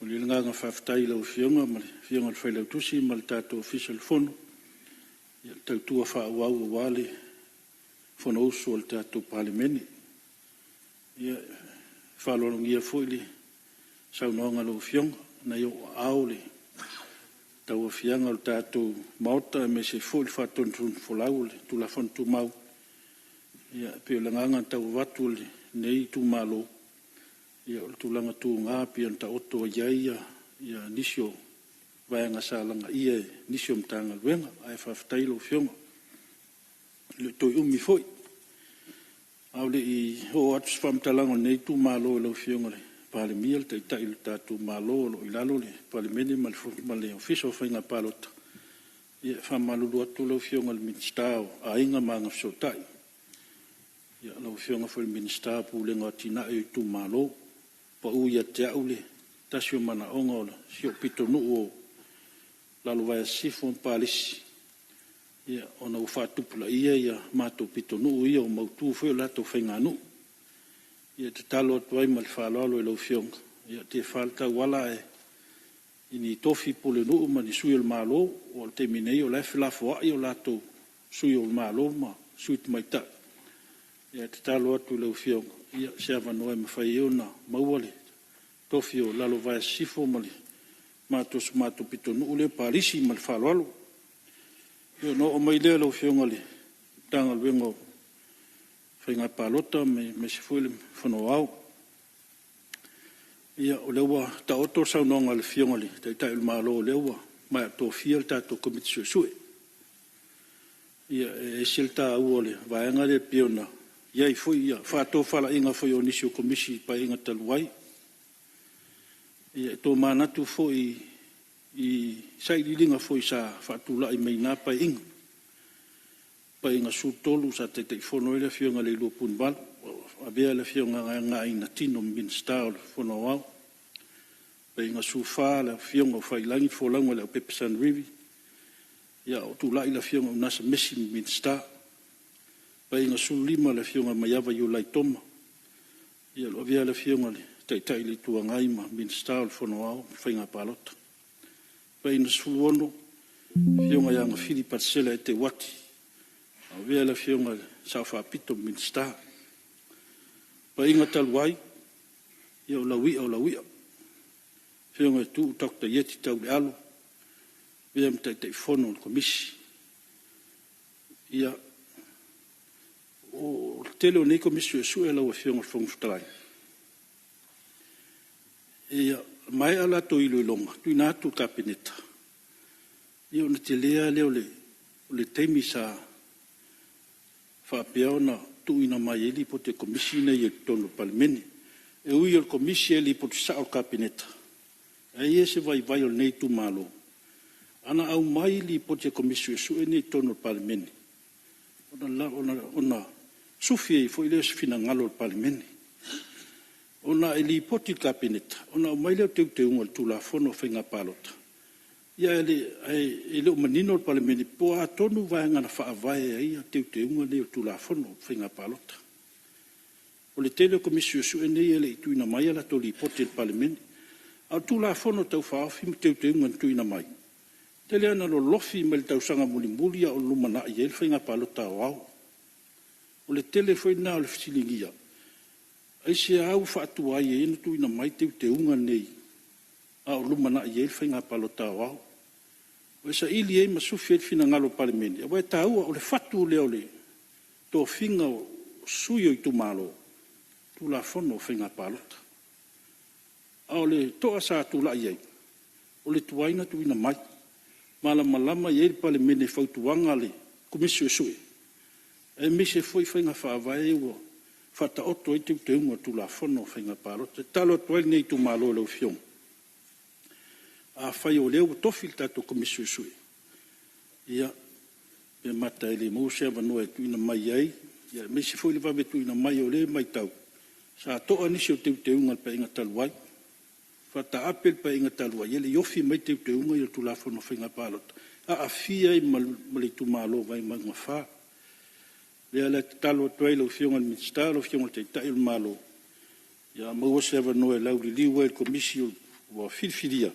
o le nga faftai lo fionga ma fionga le faila tusi mal tato official fono ya tautua fa wa wale fono su al tato palmeni ya fa lo ngia foi li sa no nga lo fionga na yo aule tau fianga al tato mauta me se foi fa ton folaule tu la fon tu mau ia pe la nganga tau watu nei tu malo ia tu langa tu nga pe anta oto ia nisio vai nga salanga ia nisio mtanga wenga ai fa ftailo fionga le to umi foi aule i ho atu fam talanga nei tu malo lo fionga le pale miel te tai tu malo lo ilalo le pale meni mal fo mal officio fa nga palota ia fa malo lo atu lo fionga le mitstao ainga manga sotai ya lo fionga fo il minister pu le ngatina e tu malo pa u ya te aule tasio mana ongola sio pitonu o la lo vai sifo palis ya ona u fatu pula ia mato pitonu ia o mautu fo la to fenganu ya te talo toi mal falo lo fionga ya te falta wala e ini tofi pule no ma ni suil malo o te minei o la fla fo io la to suil malo ma suit mai ta ia te talo atu leu fionga ia seava noe mawhai euna mauale tofio lalo vai sifo mali mato pito nuule parisi mal whaloalo ia no o mai lea leu fionga le tanga luengo whainga palota me sifuile whanau au ia o leua ta oto sau nonga le fionga le tai ulmalo leua mai to fiel tato komiti sue ia e silta uole vaenga le piona ia i foi ia fato fala inga foi o nisio komisi pa inga taluai ia to manatu foi i sai linga foi sa fatula i meina pa inga sutolu sa te fono ile fionga le lupun bal avea le fionga nga ina tino min star fono wa pa inga sufa la fionga fai langi fo lango le pepesan rivi ia o tu la ila fionga nasa messi min star pa inga sulima le fionga maiava yo lai toma ia lo via le fionga le tai le tua ngai ma min star fono au fainga palota pa ina suluono fionga yang Filipa sela te wati via le fionga sa fa pito min star pa inga talwai ia o la wi fionga tu dokta yeti tau le alo via mtai fono komisi ia o tele o nei komisi su ela o fionga fonga ia mai ala to ilo longa tu na tu kapineta Ia ona te lea leo le teimi sa whaapea ona tuina mai eli po te komisi nei e tono palimene. E ui o komisi eli po te sao kapineta. E se vai o nei tu malo. Ana au mai li po te komisi e su e nei tono palimene. Ona sufi e foi le fina ngalo palimene. Ona eli po te kapineta. Ona au mai leo te unga tu la fono whenga palota. Ia ele o manino palimene po a tonu vai ngana whaavai ai a te unga leo tu la fono whenga palota. O le tele komisi e su e nei ele i tuina mai ala to li po te palimene. Au tu la fono tau whaafi me te unga tuina mai. Tele ana lo lofi me le tau sanga muli o lumana i ele whenga palota o au. O le tele foi na o le fitilingia. Ai se au whaatu ai e ena tuina mai te unga nei. A o lumana i ele whenga palota o au. O esa ili e masufi e fina ngalo palimene. A wai taua o le whatu leo le. Tō whinga o suyo i tu malo. Tu la fono whenga palota. A o le toa sa tu la iei. O le tuaina tuina mai. Malama iei palimene whautuanga le komisio sui. E mise foi whenga whaavai ua. Whata oto e te unga tu la fono whenga palota. Talo tuai nei tu malo leo fiong. A whai o leo tofi tato komisio sui. Ia, pe mata ele mōsea wanoa e tuina mai ei. Ia, mise foi le wawe tuina mai o le mai tau. Sa toa nisi o te unga pa inga taluai. Whata apel pa inga taluai. Ele iofi mai te unga i tu la fono whenga palota. A fia i mali tu malo vai manga wha. Lea le talo tuai lau fionga ni mitstalo fionga te tai il malo. Ia, mōsea wanoa e lauri liwa e komisio wa filfilia.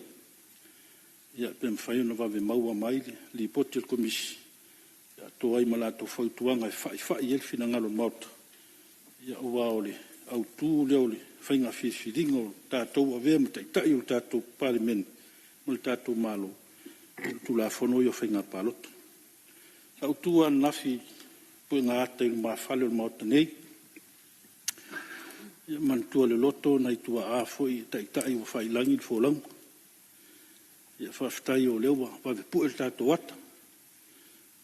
Ia, pe mwhai ona wawe maua mai li poti il komisi. Ia, toa i malato whautuanga e whai elfina ngalo mauta. Ia, ua ole. Au tū leo le whainga whiwhiringa o tātou a vea mutai tai o tātou palimene mo le tātou malo o tū la whono i o whainga palota. Au tū an nafi pui ngā ata i maa whale o maota nei. Ia mantua le loto nei tua a fwoi tai tai o whailangi i wholang. Ia whaftai o leo wawe pui le tātou ata.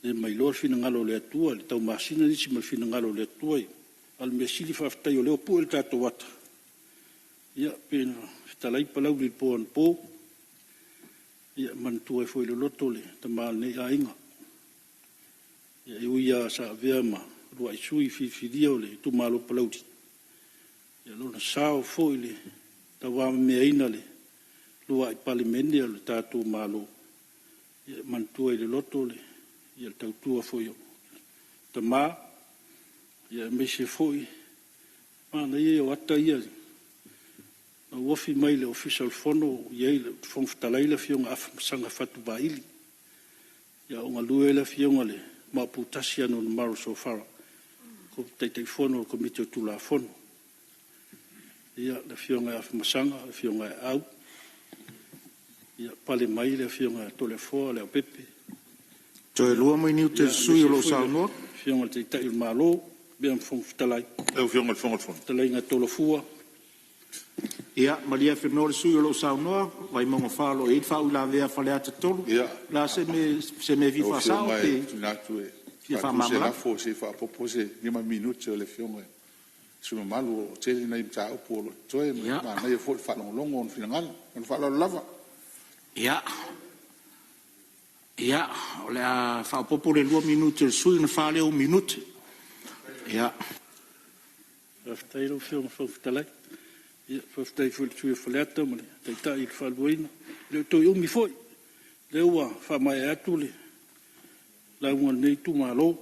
Le mai lor fina ngalo le atua, le tau masina nisi mal fina ngalo le atua i. Al me sili whaftai o leo po el tato wata. Ia, pēna, talai palau li po an po. Ia, mantua e foi le loto le, ta maa nei a inga. Ia, e uia sa vea ma, rua i sui whiwhiria o le, tu malo palau di. Ia, lona sao foi le, ta wama mea ina le, rua i palimene le tato malo. Ia, mantua e le loto le, ia, tautua foi o. Ta maa, ia me se foi ana ia o ata ia o wofi mai le official fono ia le fon ftalai le fionga af sanga fatu baili ia o ngalue le fionga le ma putasian on maro so far ko te fono komite tu la fono ia le fionga af masanga le fionga au ia pale mai le fionga to le fo le pepe to e lua mai ni te sui lo sa no fionga te tai malo bien fon talai E fiong al fong. talai nga tolo fua ia malia fe no sui lo sa no vai mo falo e fa la vea fa le ata tolu Ia. la se me vi fa sa o te Na tu e. Ia fa mamla. La fo se fa propose ni ma minute le fiong. Su malu o te nei ta o polo. Toe Ia. ma na e fo fa long on final. On fa la lava. ia o le a fa popole 2 minuti sui na fa le 1 minuti ia Whaftai ro whio whawhtalai. Ia, whaftai fwil tui whaleata mani. Tai tai il whalwoina. Leo toi umi foi. Leo wa whamai atu le. Launga nei tu malo.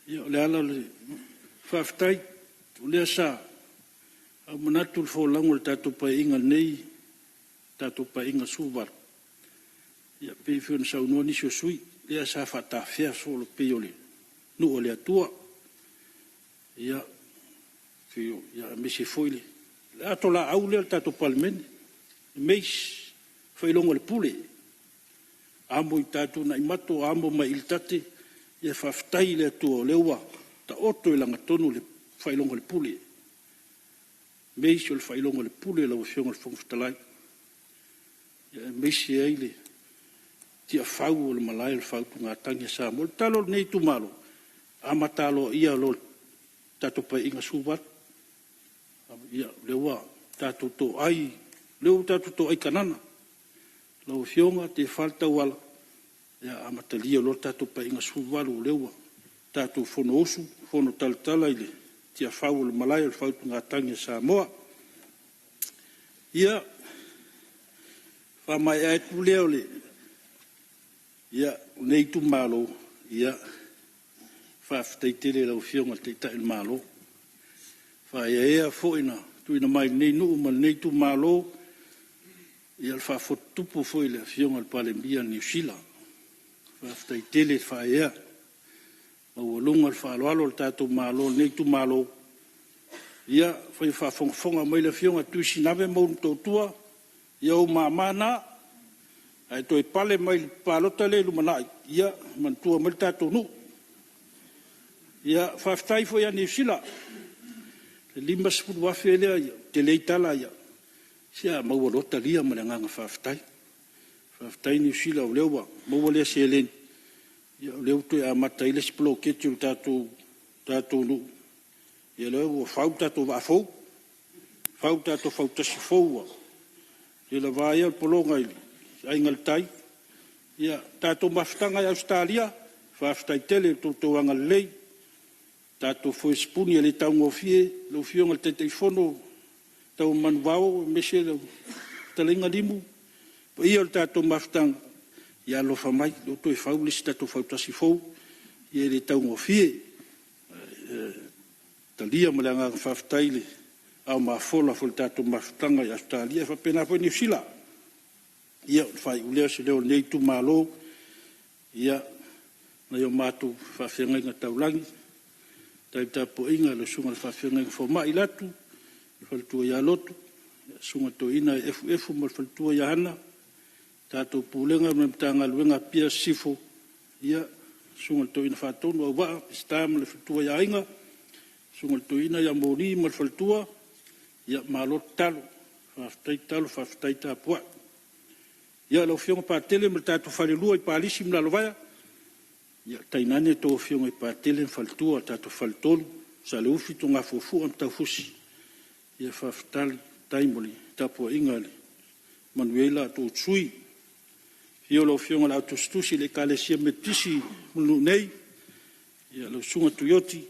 Ia, le ala le whaftai. O lea sa. Au manatu le whaulango le tātou pai inga nei. Tātou pai inga suvar. Ia, pei whio na saunua nisi o sui. Lea sa whatawhia solo pei o le. Nu o le atua. Ia, fio, ia, mese foile. Ato la au lea tato palmene. Meis, whailonga le pule. Amo i tato na imato, amo mai il tate. Ia whaftai le atua o leua. Ta oto i langa tonu le whailonga le pule. Meis o le whailonga le pule la wafionga le whongwhtalai. Ia, mese eile. tia fau o le malai le fau tunga tangi sa mo talo nei tu malo ama talo ia lo tato pa inga suvat ia lewa tato to ai leu tato to ai kanana lo fionga te falta wala ia ama talia lo tato pa inga suvalu lewa tato fono osu fono taltala ile tia fau le malai le fau tunga tangi sa moa ia fa mai ai tu leole ia nei tu malo ia fa ftaitele lo fionga te ta il malo fa ia fo ina tu ina mai nei nu mal nei tu malo ia fa fotupu fo ile fionga al palembia New Zealand fa ftaitele fa ia o lunga fa lo tato malo nei tu malo ia fa fonga mai le fionga tu sinave mo to tua ia o mamana ai toi pale mai palota le lumana ia mantua mai tato nu ia faftai foi ani sila le lima spu wa fele te leitala ia sia mau lota lia malanga faftai ni sila o lewa mau le selen ia leu tu a matai le splo ke tu tato nu ia leu fauta to va fauta si foua ia la vai al polonga ai ngaltai ia tato maftanga i Australia faftai tele to anga lei tato foi spuni le tau ofie lo fionga te telefono tau manvao mese le talenga limu po ia tato maftanga ia lo famai lo to fau le tato fauta si fou ia le tau ofie talia malanga faftai le au mafola fo tato maftanga i Australia fa pena po ni sila ia fai ulea se leo nei tu malo ia na yo matu fa fenga nga taulangi ta po inga le sunga fa fenga fo mai latu fa tu ya lotu sunga to ina fu mo fa tu ya hana ta to pulenga me tanga luenga pia sifo ia sunga to ina fa to no wa stam le tu ya inga sunga to ina ya mori mo fa tu ia malo talo fa stai ta po ia lo fionga pa tele me tatu fale lua i palisi mna lovaya ia tainane to fionga i pa tele faltua tatu faltolu sa le ufi tonga fufu am tafusi ia faftali taimoli tapo ingale manuela to tsui ia lo fionga la to stusi le kalesia metisi mulu nei ia lo sunga tuyoti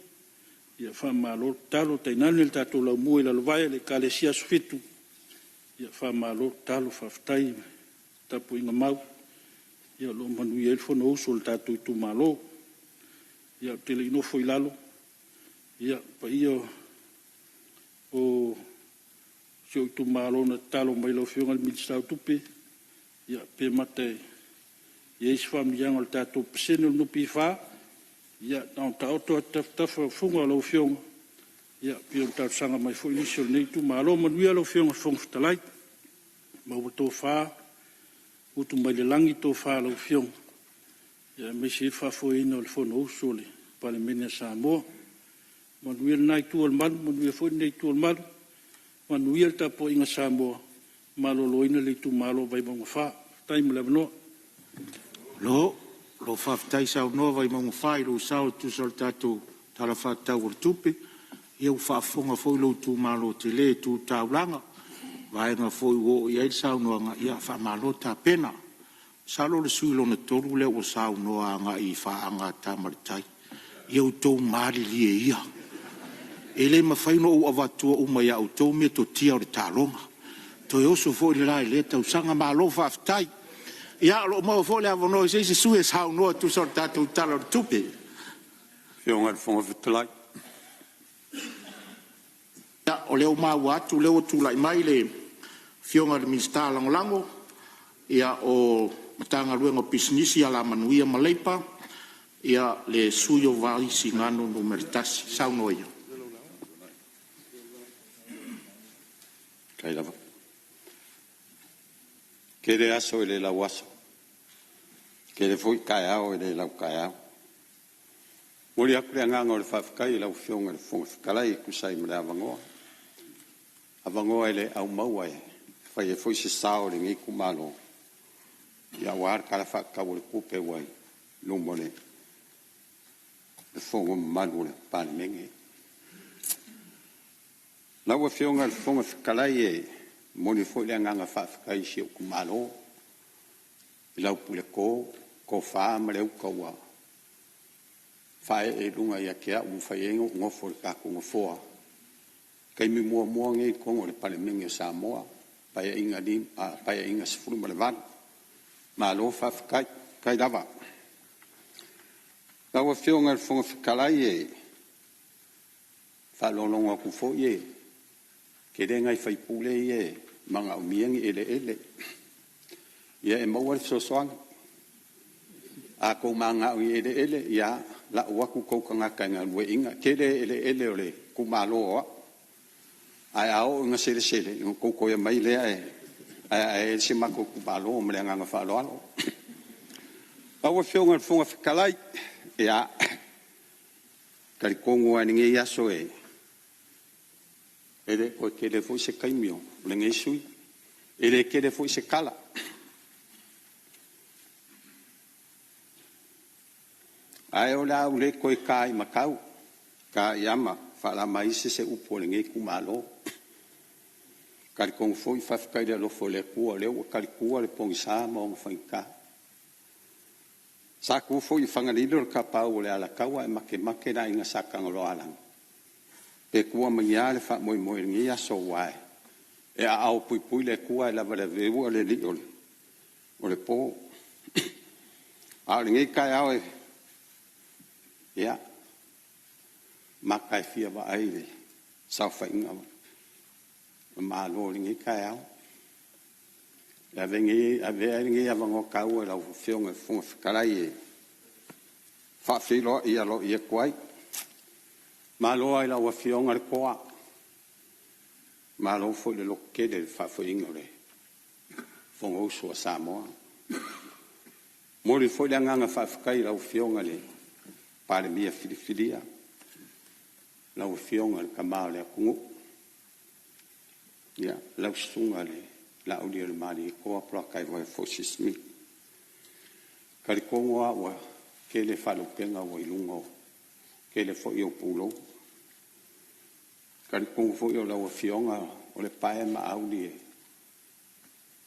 ia fa malo talo tainane tatu la mu la lovaya le kalesia sfitu ia fa malo talo faftai tapu inga mau ia lo manu ia fo no sol tatu tu malo ia tele no foi lalo ia pa ia o so tu malo na talo mai lo fionga mi sta tupe ia pe mate ia is fam yang al tatu pseno no pifa ia non ta auto ta funga lo fionga ia pio ta sanga mai foi initial nei tu malo manu ia lo fionga fong talai ma to fa utu mai le langi to fa lo fiong ia me si fa foi no le fono sole pale mena sa mo manuel nai tu al mal manuel foi nei tu al mal manuel ta po inga sa mo malo loina le tu malo vai mo fa tai mo le no lo fa tai sa no vai mo fa lo sa tu soltato tala fa ta urtupe ia fa fonga foi lo tu malo te le tu taulanga vai nga foi wo ia sa no nga ia fa malo ta pena sa lo le suilo na toru le o sa no nga i fa anga ta martai ia to mari li ia ele ma fai no o avatu o mai au to me to tia o talonga to yo so foi la le ta usanga malo fa tai ia lo mo foi le avono se su es how no tu sorta tu talo tupe fionga fo vitlai ya o le o ma wa tu le o tu lai mai le fionga de mista lango ia o tanga luengo pisnisi ala manuia maleipa ia le suyo vai singano no mertasi saunoia kai lava kere aso ele la waso kere foi kai ao ele la kai ao mori akure nganga o fa kai la fionga fo kalai kusai mra avangoa ele au mauai fai foi se sao le ngi kumalo ia war kala fa ka wo ku pe wai lo mo le fongo malu le pa menge la wo fionga fongo kala ye mo ni fo le nganga fa ka i si ku malo la pu le ko fa ma le ko wa fa e lunga ia ke u fa ye ngo fo ka ku ngo fo kai mi mo nge ko ngo le pa menge sa mo pa ia inga di pa ia inga sfuru ma le van malo fa kai dava la wo fionga fongo kala ye fa lo longa ku fo ye ke denga fai pule ye manga umiengi ele ia e maua so soang a ko manga ele ia la waku ko kanga kanga we inga ke ele ole ku malo ai au nga sele ko ya mai le ai se mako ku malo me nga fa lo awo fionga fonga kalai ia kali kongo ani nge yaso ele ko ke le fo se kaimio le nge sui ele ke le fo se kala ai ola ule ko kai makau ka yama fa la mai se upo le nge ku malo kali kongo fo fa kai le lo fo le ku le o kali ku le pong sa mo fa ka sa ku fo i fanga lido ka pa o le ala kawa e make na inga saka ngolo alang e kua mangiale fa moi ngia so wai e a au pui le kua la vale veu le li ole po a ngi kai au ya makai fia va ai sa fa inga ma lo ngi kai au la vengi ave ngi avango kau la fionga fon kalai fa filo ia lo ia kwai malo ai la fionga koa malo fo le loke del fa fo ingole fon o so samo mo le fo nganga fa kai la fionga le pale mia filia la fionga ka male ku ya la sunga le la audio le mali ko pro kai vo fo sismi kali ko wa ke le fa lo penga wo ilungo ke le fo yo pulo kali ko fo yo la fionga o le pae ma audio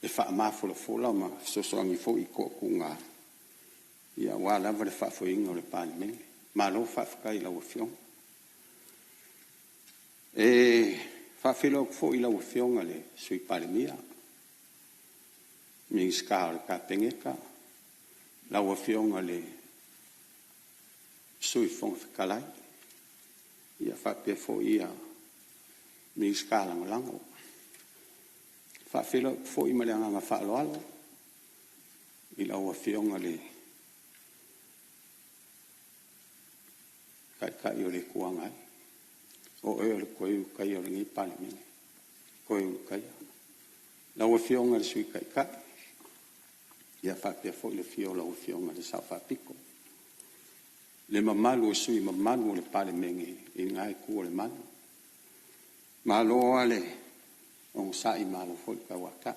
e fa ma fo la ma so ngi fo I ko kunga ya wa la va fa fo ingo le pa me ma lo fa kai la fionga e fa filo fo I la fionga le sui pale mia mi skar ka pengeka la fionga le sui fong kalai ia fa pe fo ia mi skala lango fa filo fo I malanga nga fa lo alo I la fionga le kai yo le kuanga o le koi kai yo ngi pa ni koi kai la fionga le sui kai ia fa pe fo le fio la fionga le sa fa pico le mamalu sui mamalu le pale mengi I ngai ku le manu malo ale on sa I malo fo ka waka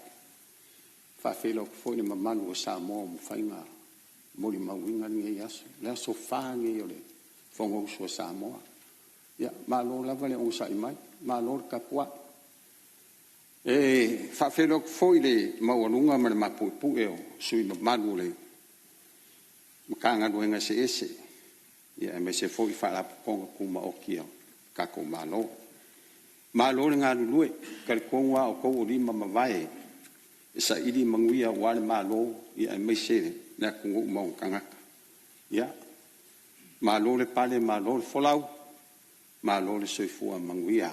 fa filo fo le mamalu sa mo fainga mo li mawinga ngi yaso la so fa ngi yo le fongo so sa mo ya malo la vale on sa mai malo ka kwa e fa filo fo le mawalunga ma mapu eo sui mamalu le makanga duenga se ese ia me se foi fa la ponga kuma o kia ka ko malo nga lue kal ko wa o ko ri mama vai sa idi manguia wa malo ia me se na ko mo kanga ia malo le pale malo folau malo le se fu manguia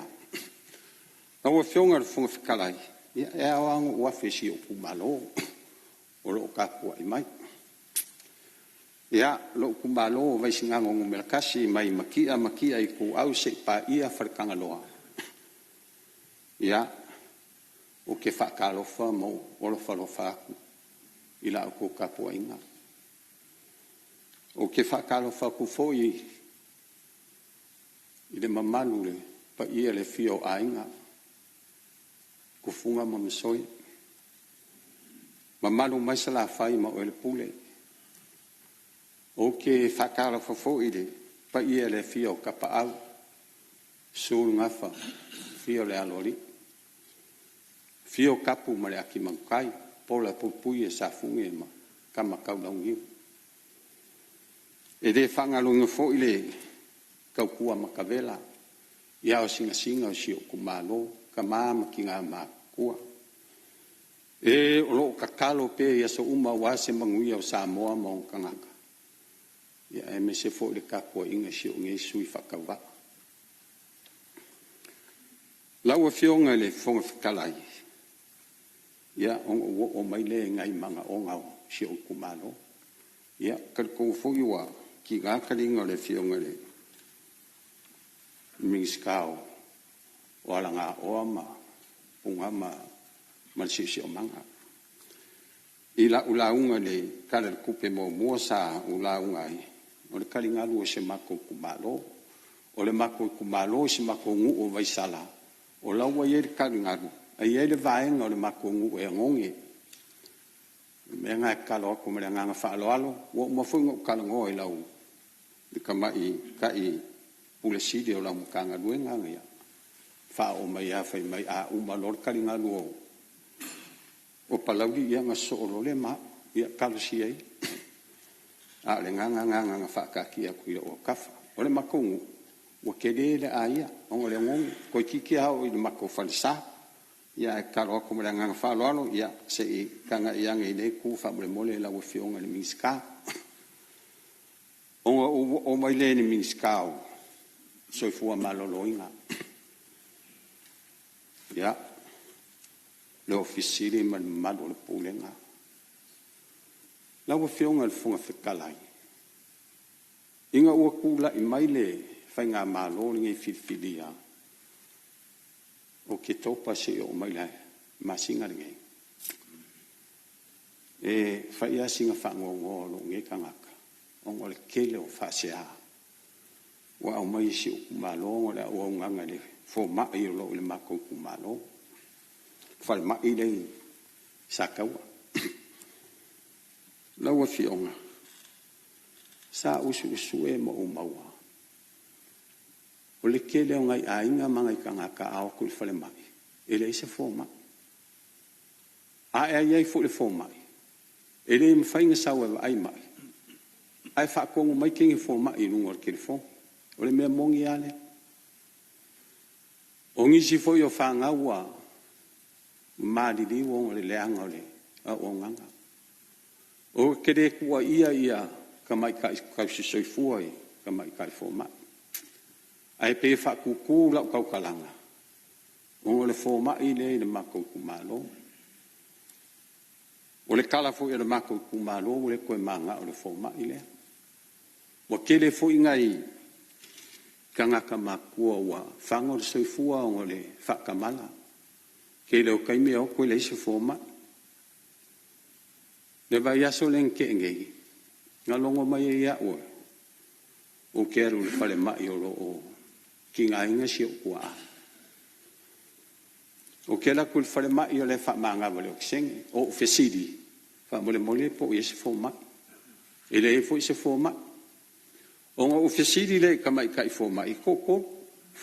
o fionga le fonga kalai ia e awang wa fesi o malo o lo ka ko mai ya lo kumalo vai singa ngong melkasi mai makia I ku au se pa ia farkanga loa ya o ke fa kalo fa mo o lo fa ila ko ka po inga o ke fa kalo fa ku foi ile mamalu le pa ia le fio ainga ku funga mo misoi Ma malu mai sala fai ma o le pule. O ke whakara fafo i le, pa ia le fio kapa au, sūru ngafa, fio le alori. Fio kapu ma le aki mangkai, pola pupui e sa funge ma, kama kau laungiu. E de whangalunga fo i le, kau kua makavela, ia o singa o sio kumalo, ka mama ki ngā mā kua. E o lo kakalo pe ia so uma wase manguia o Samoa ma o kangaka. Ia e me se fo le kakua inga sio nge sui whakawa. Lau a fionga le fonga whakalai. Ia o mai le ngai manga o ngau sio kumalo. Ia kalkou fo iwa ki ngā kalinga le fionga le mingiskao o ala ngā oa ma unga ma sisi o manga. I la ulaunga le kala le kupe mo mua sa ulaunga ai. O le kalinga lua se mako kumalo. O le mako kumalo se mako ngu o vaisala. O laua ye le kalinga lua. A ye le vaenga o le mako ngu e ngongi. Me ngā kalo ako me le nganga whaalo alo. Wa mafunga o kalango e lau. Le ka i pule sidi o lau mukanga lue nganga ia. Wha o mai a whai mai a umalor kalinga lua o. O palauri ia ngā soolo le ma, ia kalosi ai. A le nganga whaakaki a kuira o kafa. O le makongu, o kere le a ia, o le ngongu, koi kiki hao i le mako whalisa. Ia e karo ako mele nganga whaaloalo, ia se i kanga i anga i le ku whamule mole la ua fionga le mingiska. O mai le ni mingiska o, soifua malolo inga. Ia, le ofisiri ma le mado le pulenga. Lau fionga le funga whikalai. Inga ua kula i mai le whai ngā malo ni ngai whiwhiria. O ke topa se o mai le masinga le ngai. E whai a singa whangongolo ngai kangaka. Ongo le kele o whasea. Wa au mai si o kumalo le au nganga le fo mai lo le mako kumalo. Whai mai le sakaua. Laua fionga. Sa usu e mo o maua. O le kele o ngai a inga mangai kangaka a okul whale mai. E le se fo mai. A e ai fo le fo mai. E le mwhainga sawa ai mai. Ai whakongo mai kingi fo mai i lungo ke le fo. O le mea mongi ale. O ngisi fo i o whangaua. Madidi wong le leanga o le o nganga. O kere kua ia ka mai kai si soifua i ka mai kai fo mai. Ai pe whakuku lau kau kalanga. O le fo mai le mako kumalo. O le kala fo i le mako kumalo o le koe manga o le fo mai le. O kere fo i ngai kangaka makua wa whango le soifua o le whakamala. Ke leo kaime o koe leise fōma. Le vai aso len ke ngei. Ngā longo mai e ia ua. O ke aru le whale mai o lo o ki ngā inga si o kua a. O ke la kul whale mai o le wha maanga wale o kisenge. O whesidi. Wha mole mole po i se fōma. E le e fo i se fōma. O ngā o whesidi le ka mai kai fōma. I koko.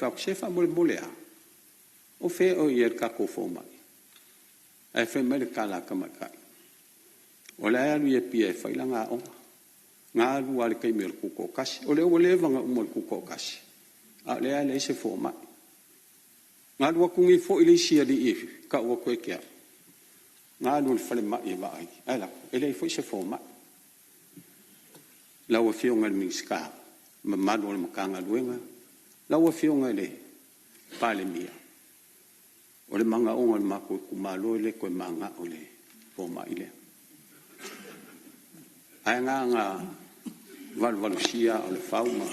Wha kuse wha mole mole a. O fe o ier kako fo mai. Ai fe mai le kala ka mai kai. O le alu ye pia e whaila ngā onga. Ngā alu ale kai mea kuko kasi. O le o le vanga umo le kuko kasi. A le ale se fo mai. Ngā alu akungi fo ili sia li iwi. Ka ua koe kia. Ngā alu le whale mai e vai. Ai lako. Ele i fo i se fo mai. Lau a fionga le mingiska. Ma madu le makanga luenga. Lau a fionga le pale mia. O le manga onga le mako kumalo le koe manga o le fōma ile. Ai ngā valvalusia o le whauma,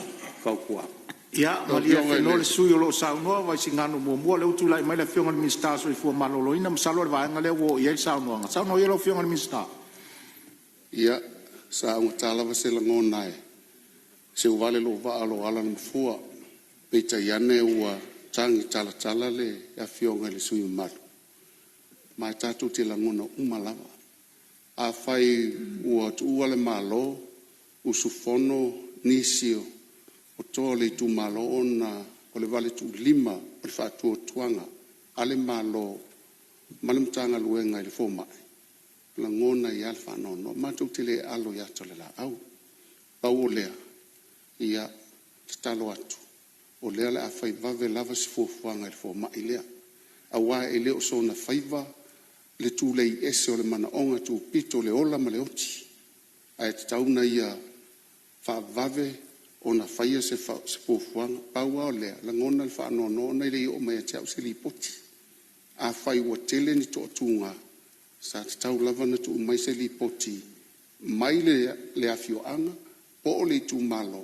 whaukua. Ia, malia whenua le sui o lo saunua, vai si ngano mua le utu lai mai le fionga le minsta so i fua malolo ina masalo le vaenga le uo iei saunua. Saunua ia lo fionga le minsta. Ia, saunga tālawa se langonai. Se uvale lo va alo ala na mfua. Peita iane ua tangi tala le ya fionga le sui malu. Mai tatu te langona umalawa. a fai ua tua le malo usufono nisio o toa le tu malo ona o le vale tu lima o le whātua tuanga ale malo malamtanga luenga i le fōmai la ngona i alfa no mātou te le alo i ato le la au pau o lea ia te talo atu o lea le a whai vave lava si fōfuanga i le fōmai lea a wā e leo so na whaiva le tū lei ese o le mana onga tū pito le ola ma le oti a e te tauna ia wha vave o na whaia se fōfuanga paua o lea la ngona le wha no nei le o mai a te au se li poti a whai ua tele ni to tunga sa te tau lava na tu mai se li poti mai le afio anga po o le tu malo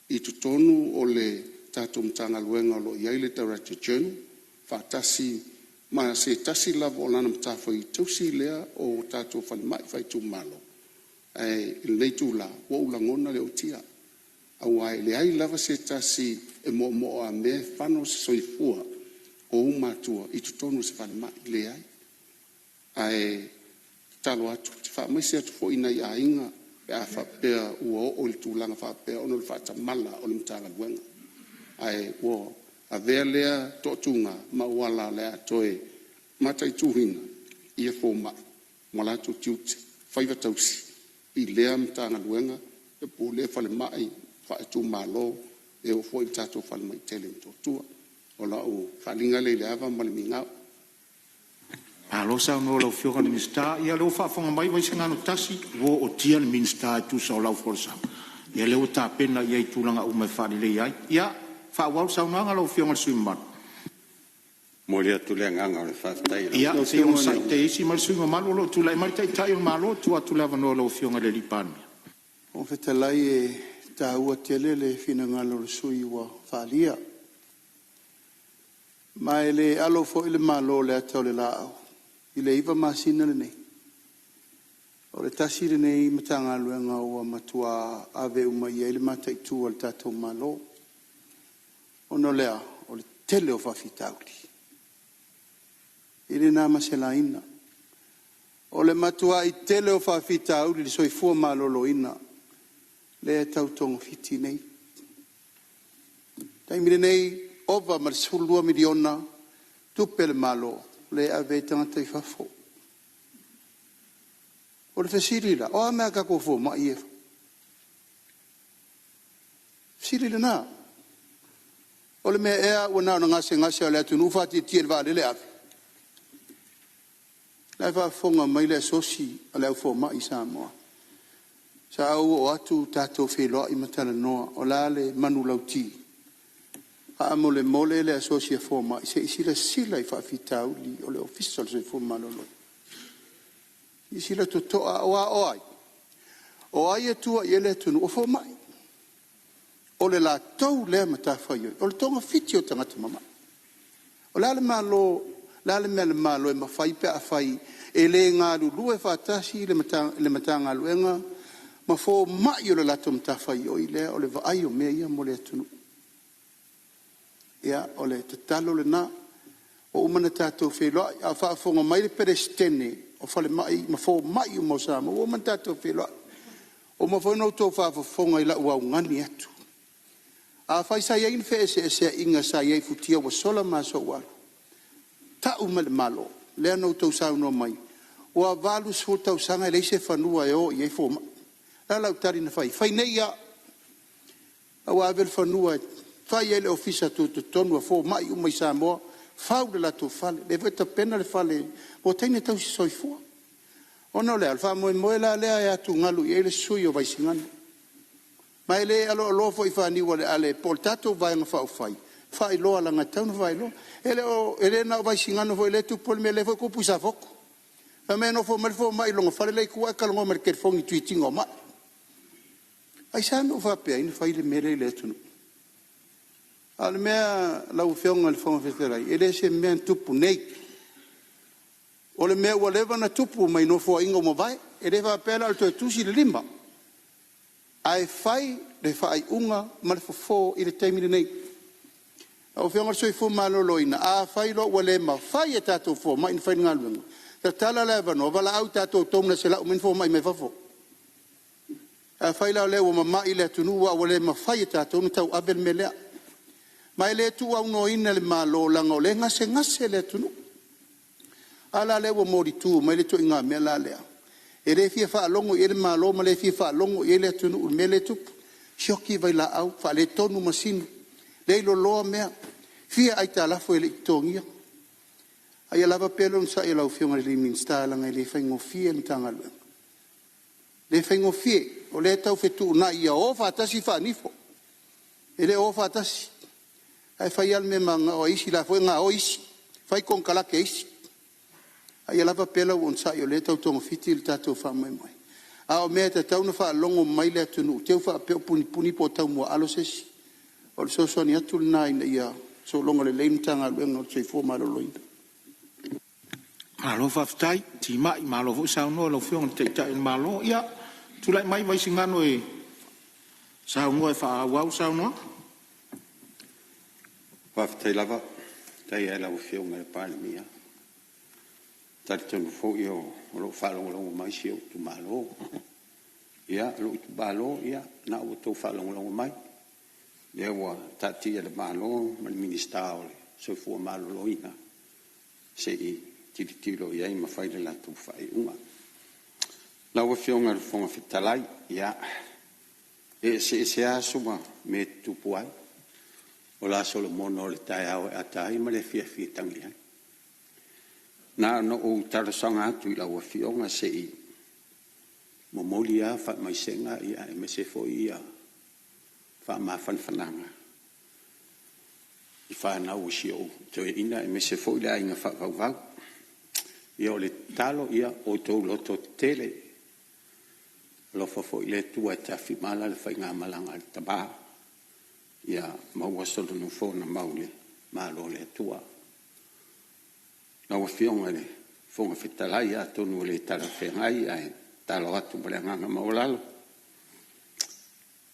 i tu tonu o le tato mtanga luenga lo iai le Director General whaatasi ma se tasi lava o lana mtawha i tausi lea o tato whalimai whai tu malo il nei tu la o ulangona le o tia au ai le ai lava se tasi e mo a me whano se soifua o umatua i tu tonu se whalimai le ai ai talo atu te wha mai se atu fo ina i a inga e a whapea ua o le tūlanga whapea ono le whatamala o le mtanga luenga ai o a vea lea totunga ma wala lea toe matai tuhina ia fo ma mola tu tiute whaiva tausi i lea mtanga luenga e po le whale mai wha tu malo e o fo i tato whale mai tele mtotua o la o whalinga le ava ma le mingau alo sa no lo fio kan minsta ia lo fa fonga mai vai singa no tasi wo o tia le minsta tu sa lo forsa ia le ta pena ia tu langa o mai fa le ia fa wa sa no nga lo fio ngal suimba mo le tu le nga le fa tai ia se un sa te si mal suimba mal lo tu la mai tai malo tu la no lo fio ngal le pan o fetalai e ta ua tele le fina ngalo sui wa falia mai le alo fo ile malo le atau le lao ile iva masina le nei o le tasi le nei matanga luenga ua matua ave uma ia ile mata itu al tatou malo ono lea o le tele o whawhitauli ile nā maselaina o le matua i tele o whawhitauli le soifua malolo ina le tautongo fiti nei taimile nei ova ma le 2 miliona tupe le malo le ave tangata i whafo. O le whesiri la, o a mea kako fo ma i e. Whesiri le nā. O le mea ea ua nao na ngase o le atu nufati tia le vāle le ave. Lai whafonga mai le sosi a le au fo ma i Samoa. Sa au o atu tātou wheloa i matala noa o la le manu lauti. A mole le asosia forma se isila sila I whawhitauli o le official se forma lolo. Isila to toa o ai. O ai e tua i ele tunu o forma. O le la tau le matawhai. O le tonga fiti o tangata mama. O la le malo e mawhai pe a whai e le ngā lulu e whatasi le matanga luenga ma fo mai o le lato matawhai o i le o le vaai o mea ia mo le tunu. Ia o le tatalo le na o umana tātou wheloa a whaafonga mai le perestene o whale mai ma fo mai o Mosama o umana tātou wheloa o ma whanau tō whaafonga I la ua ungani atu a whai sa iain whe ese inga sa iai futia wa sola maso waru ta uma le malo lea nau tau sauno mai o a valu so tau sanga le se whanua e o iai fo mai la lau tari na whai nei a au avel whanua fai ele ofisa tu tonu a fo mai umai Samoa fau le la tu fale le veta pena le fale o teine tau si soifua ono le alfa mo la le a tu ngalu ele sui o vai singana mai le alo fo I fani wale ale poltato vai nga fai lo ala nga tau vai lo ele na vai singana fo ele tu pol me le fo ku pusa foko a me no fo mai lo fale le ku ka lo mer ke fo ni tweeting o ma ai sa no fa pe in fai le mere le tu al mea lau whionga le whonga wheterai, ele se mea tupu nei. O le mea ua lewa na tupu mai no fua ingo mo vai, ele wha pēla al toi tusi le limba. Ai whai le whai unga ma le fofo I le taimine nei. Au whionga soi fu malolo ina, a whai lo ua le ma whai e tātou fo, mai in whai ngā luenga. Ta tala le va no vala au tatou tōmna se lau min fo mai me fafo. A whaila le wa mamai le tunu wa wale mawhai tatou ni tau abel me lea. Mai le tu au no ina le malo langa o le ngase le tunu. Ala le wa mori tu mai le tu inga me la lea. E re fia wha alongo i le malo ma le fia wha alongo i le tunu me le tupu. Shoki vai la au wha le tonu masinu. Le ilo loa mea. Fia ai ta lafo e le itongia. Ai lava pelo sa e lau fionga le minsta langa i le whaingo fia ni tanga lua. Le whaingo fia o le tau fetu na ia o whatasi whanifo. E le o whatasi. Ai whai al me manga o isi la fo nga o isi. Whai kong kalake isi. Ai lava pelo on sa i o le tau tongo fiti le tatou whamai mai. A o mea te tau na wha longo mai le atunu. Teu wha peo puni po tau mua alo sesi. O le sosoni atu le nai na ia. So longa le leinu tanga luenga o te fo malo loina. Malo whaftai, ti mai, malo fu sao noa, lau whionga te tai malo, ia, tu lai mai waisi ngano e sao noa e wha awau sao noa? Whaftai lava, tai e lau whionga e pāne mia. Tari tonu fo i o lo whalongo mai si o tu malo. Ia, lo i tu malo, ia, na o tau whalongo mai. Lea wa tati e le malo, mani minista o le, so fua malo loina. Se i tiro iai ma whaile la tu whai unga. Lau whionga le whonga whitalai, ia, e se asuma me tupu ai, o la solo mono le tai au e atai, ma le fia tangi ai. Nā no o tarasanga atu i lau whionga se i, mo moli a wha mai senga ia, e me se fo ia, wha ma whanwhananga. I whanau si o, to e ina, e me se fo ia inga wha vau. Ia o le talo ia o tau loto tele. Lofa fo ile tua e tafi mala le whai ngā malanga le tabā. Ia maua solo no fōna maule malo le tua. Naua whionga le whonga whitalai a tonu le tala whengai ai talo atu male nganga maulalo.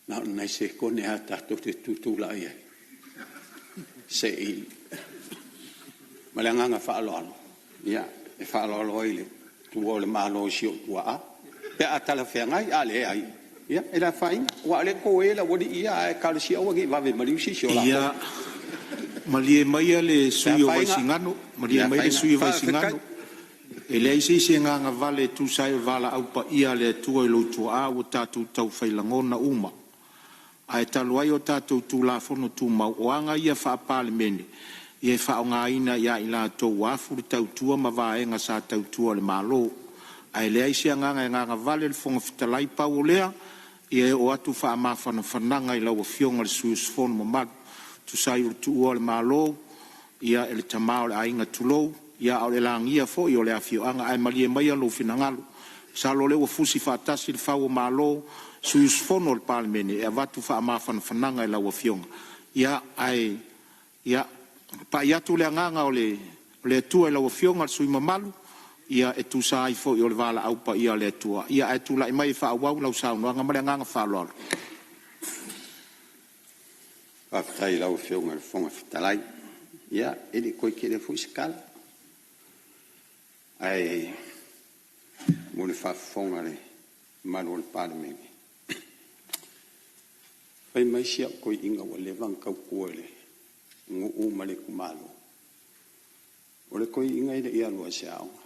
Nā nei se kone a tato te tutula ia. Se i male nganga whaaloalo. Ia. E whaalolo ile, tu o le malo si o tua a. Pe a tala whengai, a le ai. Ia, e la whain, wa le ko e la wadi ia e kala si au agi wawe mariusi si o la. Ia, malie maia le sui o waisingano, malie maia le sui o waisingano. E le isi se nganga vale tu sai vala au pa ia le tua i lo tua a o tatu tau whailangona uma. A e taluai o tatu tu la fono tu mau oanga ia whaapale mene. Ia wha o ngā ina ia i la tō wafuru tautua ma vaenga sa tautua le malo. Ai lea isi a nganga e nganga vale le whonga whitalai pau o lea, ia e o atu wha a mawhana whananga i lau a whionga le suius whono mamadu. Tu sai o tu ua le malo, ia e le tamao le ainga tulou, ia o le langia fo i o le a whioanga, ai malie mai alo whinangalo. Sa lo le ua fusi whaatasi le whau o malo, suius whono le palemene, e a watu wha a mawhana whananga i lau a whionga. Ia ai, ia, pa ia tu le nganga o le tua i lau whionga le sui mamalu, ia e tu sa i fo i o le vala au pa ia le tua. Ia e tu lai mai wha awau lau sauno, anga mare nganga wha aloalo. Whaftai lau whionga le whonga whitalai. Ia, e le koe ke le fui skala. Ai, mo le whawhonga le malu le palemene. Whai mai sia koe inga wa le vankau kua le. Ngu u male kumalo. O le koi inga ina ia lua se aonga.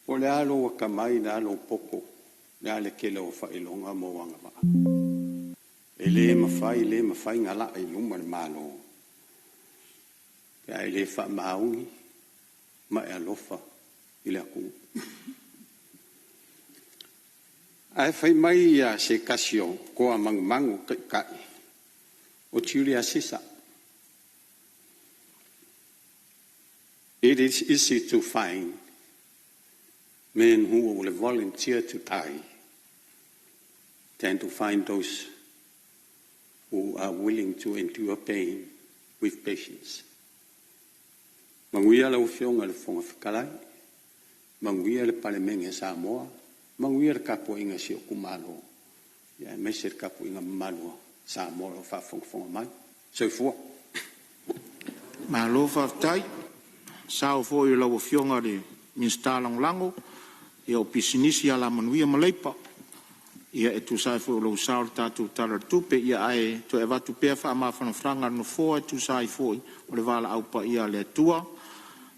O le alo wa kamai na alo poko. Le ale kele o whailonga mo wanga maa. E le mawhai ngala i luma le malo. Pea e le wha maungi. Ma e alofa i le aku. Ai fai mai ia se kasio ko a mangu kai o Julia Sisa. It is easy to find men who will volunteer to die than to find those who are willing to endure pain with patience. Manguia la ufionga le fonga fikalai, manguia le palemenge Samoa, manguia le kapo inga si o kumalo, ya meser kapo inga malo Samoa o fa fonga mai, so fua. Malo whaftai, sao fo i lau fionga re minsta lango, ia o pisinisi ala manuia maleipa, ia e tu sai fo lau sao tatu talar tupe, ia ai to e watu pea wha mawhana franga no fo e tu sai fo i, o le wala aupa ia le tua,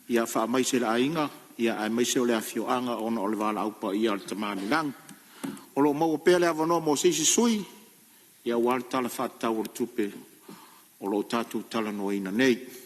ia wha maise la ainga, ia ai maise o le afio anga ona o le wala aupa ia le tamani lang. O lo mau pea le avano mo seisi sui, ia wala tala whatau o le tupe, o lo tatu tala no ina nei.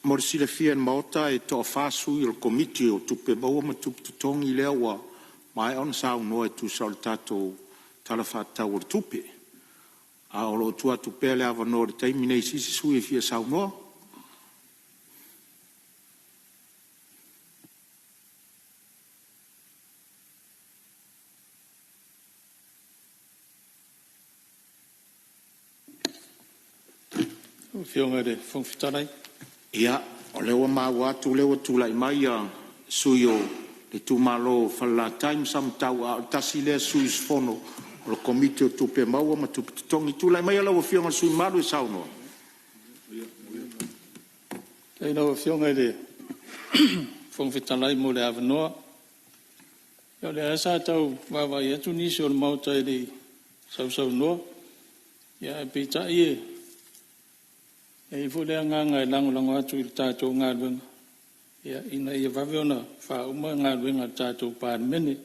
Morisi le fia maota e to fasu il komiti o tupe maua ma tupe tutongi lea wa mai on sa no e tu sol tato talafata o tupe a o lo tua tupe le ava no te mine si sui fia sa no Fionga de fonfitanai. Ia, o lewa maua tu lewa tu lai mai a suyo le tu malo falla time sam tau a tasi le sui sfono o le komite o tupe maua ma tupe tongi tu lai mai a lewa fionga sui malu e saunoa. Ei no fionga de fonfitanai mo le avanoa. Ia le asa tau wawa ia tu nisi o le mauta e de sau noa. Ia e pita ie. E fule nganga e lango atu i tātou ngā luenga. Ia ina ia wawe ona wha uma ngā luenga tātou pār mene.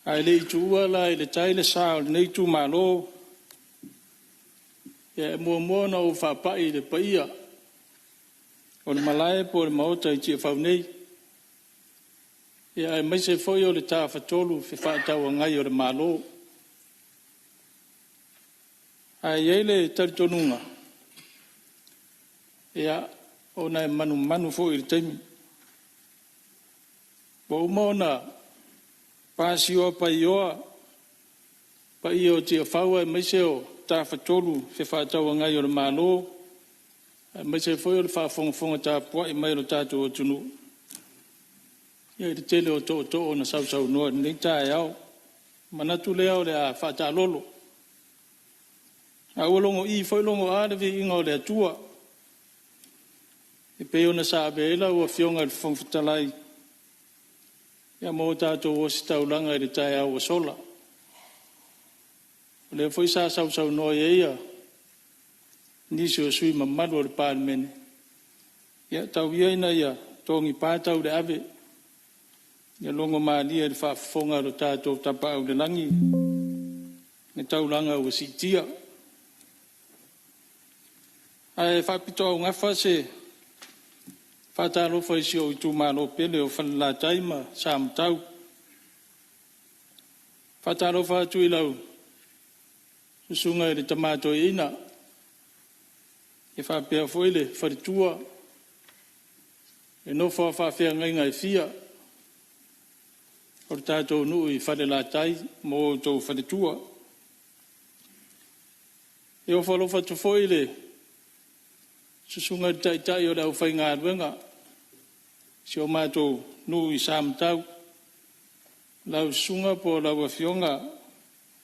Ai le i tu uala i le taile sāo le nei tu malo. Ia e mua na o wha pai le paia. O le malae po le maota i tia whau nei. Ia e maise foi o le tā whatolu whi whaatau a ngai o le malo. Ai ei le taritonunga. Ia o na manu fo i taimi. Bo umona pasi o pa o tia whaua e maise o tā whatolu whi whaatau a ngai o le malo. Maise foi o le whaafonga tā pua i mai o tātou o tunu. Ia i te tele o to o na sau noa nei tā e au. Manatu lea o le a whaata lolo. A ualongo i foi longo ārevi inga o le atua. E pe ona sa beela ua fionga le fonfitalai. Ia mo tātou o si taulanga i le tae au o sola. O le foi sa sau noa ia. Nisi o sui mamadu o le pārmene. Ia tau iaina ia tongi pātau le ave. Ia longo maalia le whaafonga o tātou tapa au le langi. Ne taulanga o si tia. Ai whapito au ngafa se whatalo whaisi o i tū malo pele o whanala taima sa mtau. Whatalo whatu i lau susunga i le tamato i ina. E whapea foile wharitua. E no whawhawhia ngainga i fia. O le tātou nuu i whanala tai mo tō wharitua. E o whalofa tu foile susunga i tai o lau whainga aruenga. Si o mātou nuu i sāmtau. Lau sunga po lau a fionga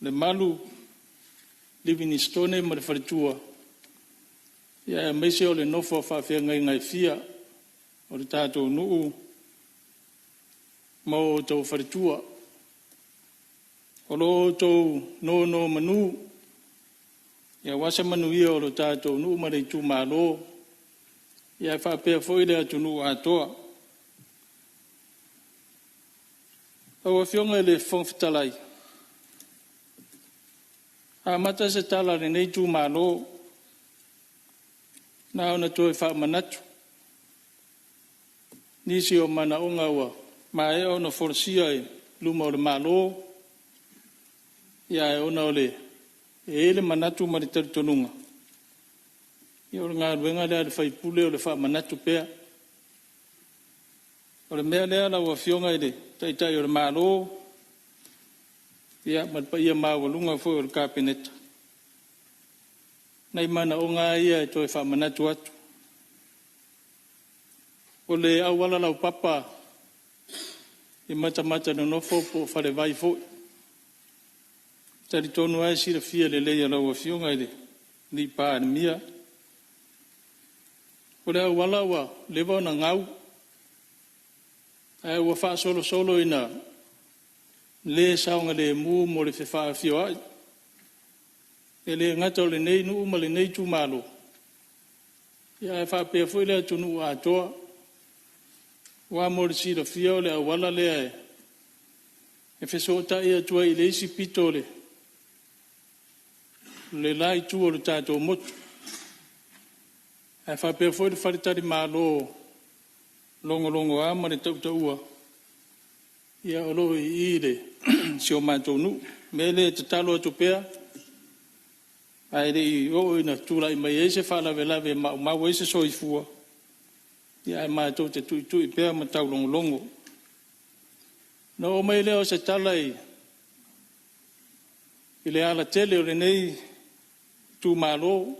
le malu Livingstone ma le wharitua. Ia e meise o le nofo whawhia ngai fia o le tātou nuu ma o tau wharitua. O lo tau no manu. Ia wasa manu ia o lo tātou nuu ma le tū malo. Ia whapea foile atu nuu atoa. Au a fionga le fonfitalai. A mata se tala le nei tū malo. Na ona toi wha manatu. Nisi o mana onga ua. Ma e ona forsia e luma o le malo. Ia e ona o le. E ele manatu ma le taritonunga. Ia o le ngā ruenga lea le whaipule o le wha manatu pea. O le mea lea la ua fionga i le taitai o le malo. Ia malpa ia mawalunga fo o le kāpeneta. Nei mana o ngā ia e toi wha manatu atu. o le awala lau papa i mata no nofo po whare vai fo. Tari tonu ai sira fia le leia lau a fionga i le ni pā ni mia. O le awala wa lewa na ngau. Ai ua wha solo ina le saunga le mu mo le whewha fio ai. E le ngata o le nei nu uma le nei tu malo. Ia e wha pia fui le atunu a toa. Wa mo le sira fia o le awala le ai. E whesota ia tua i le isi pito le. Le lai tu o le tātou motu. E wha pia fui le wharitari malo longo a ma le tau ua. Ia olo i le si o mātou nu. Me le te talo atu pia. Ai le i o ina tūla i mai eise whalawe mau eise soifua. Ia e mātou te tui pia ma tau longo. No o mai leo se tala i le ala tele o le nei tū malo.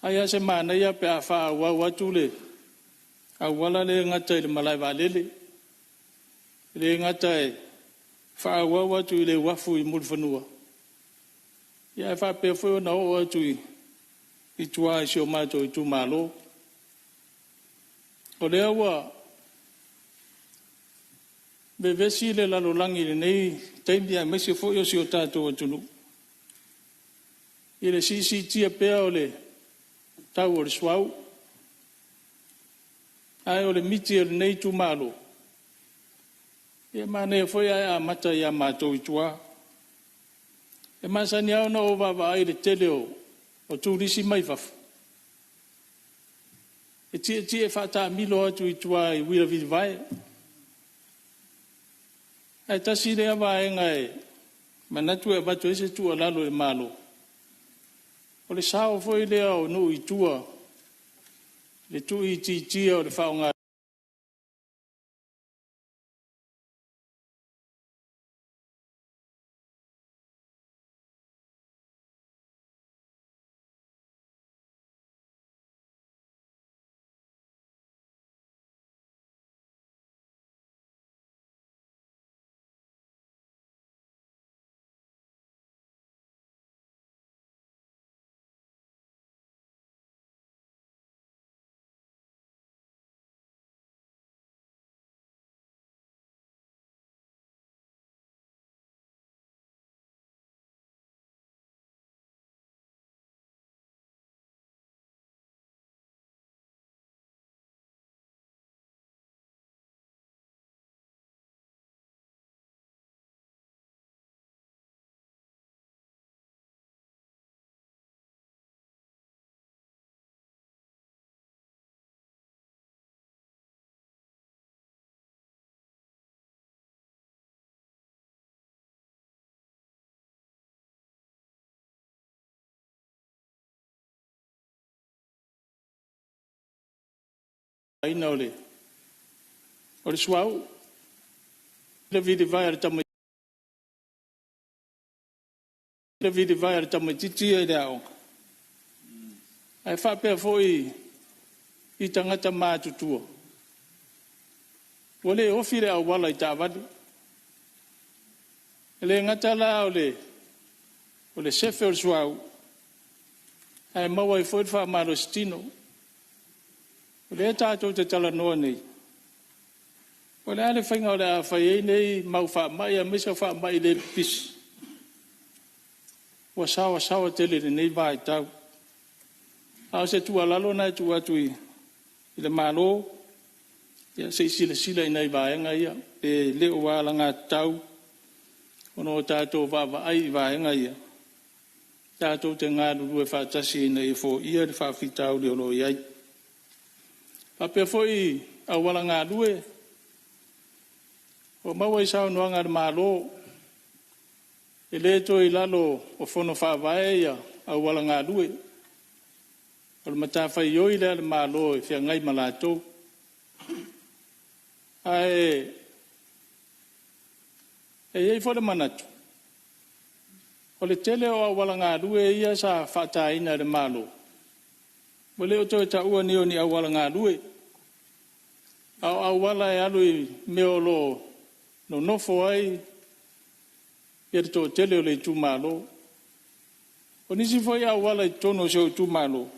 Ai a se mana ia pe a wha au atu le. A wala le ngata i le malai walele. Le ngata e wha au atu i le wafu i mulwhanua. Ia e wha pe fweo na o atu i tua i si o mātou i tū malo. O lea wa bevesi le lalo langi le nei taimbia mesi fo yo si o tātou atunu. I le sisi tia pea o le tau o le swau. Ai o le miti o le nei tu malo. Ia mane foi a mata ia mātou i tua. E masani au na o wawa ai le tele o tūrisi mai fafu. E tia whata milo atu i tua i wira vidi vai. Ai tasi le awa e ngai. Manatu e batu ese tua lalo e malo. O le sao foi lea o no i tua. Le tu i tia o le whaonga. Ina ole. Ole suau. Le vidi vai ar tamai. Le vidi vai ar tamai titi e dao. Ai fa pe foi I tangata mātutua. Ole ofire au wala I tāwadi. Le ngata la ole sefe o suau. Ai maua I foi wha maro stino. Ole tātou te tala noa nei. Ole ale whainga ole a whai nei mau wha mai a mesa wha mai le pis. Wa sawa tele nei vai tau. Au se tua lalo nai tua tui. I le malo. Ia se sila I nei vaenga ia. E leo wala ngā tau. Ono tātou wa ai vaenga ia. Tātou te ngā ruru e whātasi nei e fo ia le whawhitau leo lo iai. Papea foi a wala ngā rue. O maua I sao noanga le malo. E le to I lalo o fono whāwae ia a wala ngā rue. O le matawhai ioi le malo e whia ngai malatou. Ai ei fo le manatu. O le tele o a wala ngā rue ia sa whataina le malo. Mo le o toi ta ua ni o ni awala ngā lue. Au awala e alui me o lo no nofo ai ia te tō tele o le tū mālo. O nisi foi awala i tono se o tū mālo.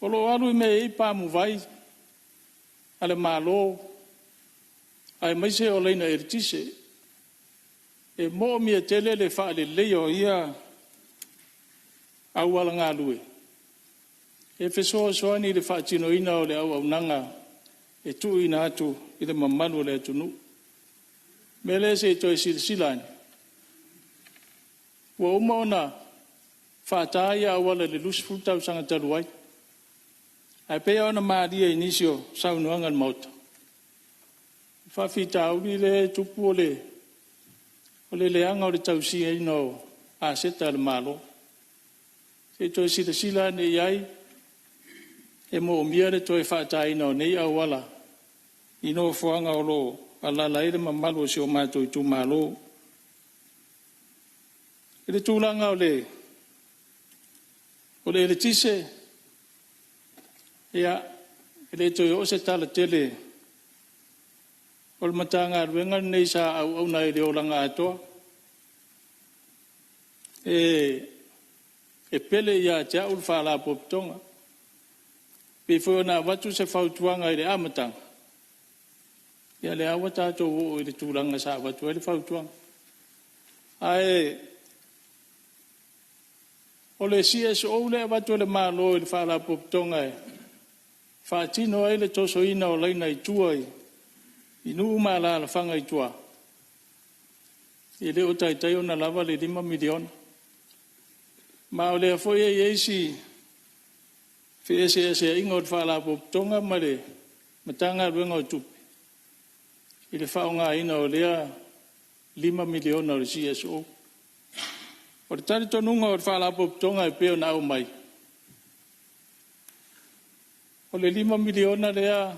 O lo alui me i pāmu vai ale mālo ai maise o leina e ritise. E mo mia tele le wha le leo ia awala ngā lue. E fesoa soani le wha tino ina o le au nanga e tu ina atu i le mamanu le atunu. Mele se toi silani. Wa uma ona whātāia awala le lusi fultau sanga taluai. Ai pea ona maaria inisio saunuanga mauta. Whawhita auri le tupu o le leanga o le tausia ino a seta le malo. Se toi silani iai e mo mia le toi whātāina o nei awala. Ino fuanga o lo alala ele mamalu si o mātou i tū malo. Ele tūlanga o le tise. Ia, ele toi o se tala tele. O le matanga ruenga nei sa au na ele o langa atoa. E pele ia tia ul whala poptonga. Pe foi na watu se fautuanga i le amatanga. Ia le awa tātou o i le tūranga sa watu e le fautuanga. Ai, o le CSO le watu le malo i le whala poptonga e. Whaatino e le toso ina o leina i tua i. I nuu mala la whanga i tua. I le o taitai o na lava le 5 miliona. Ma o le a foi e eisi FSS e ingo whala poptonga ma le matanga ruenga o tupi. I le whaonga ina o lea 5 miliona o le CSO. O le tari tonunga o le whala poptonga e peo na au mai. O le 5 miliona lea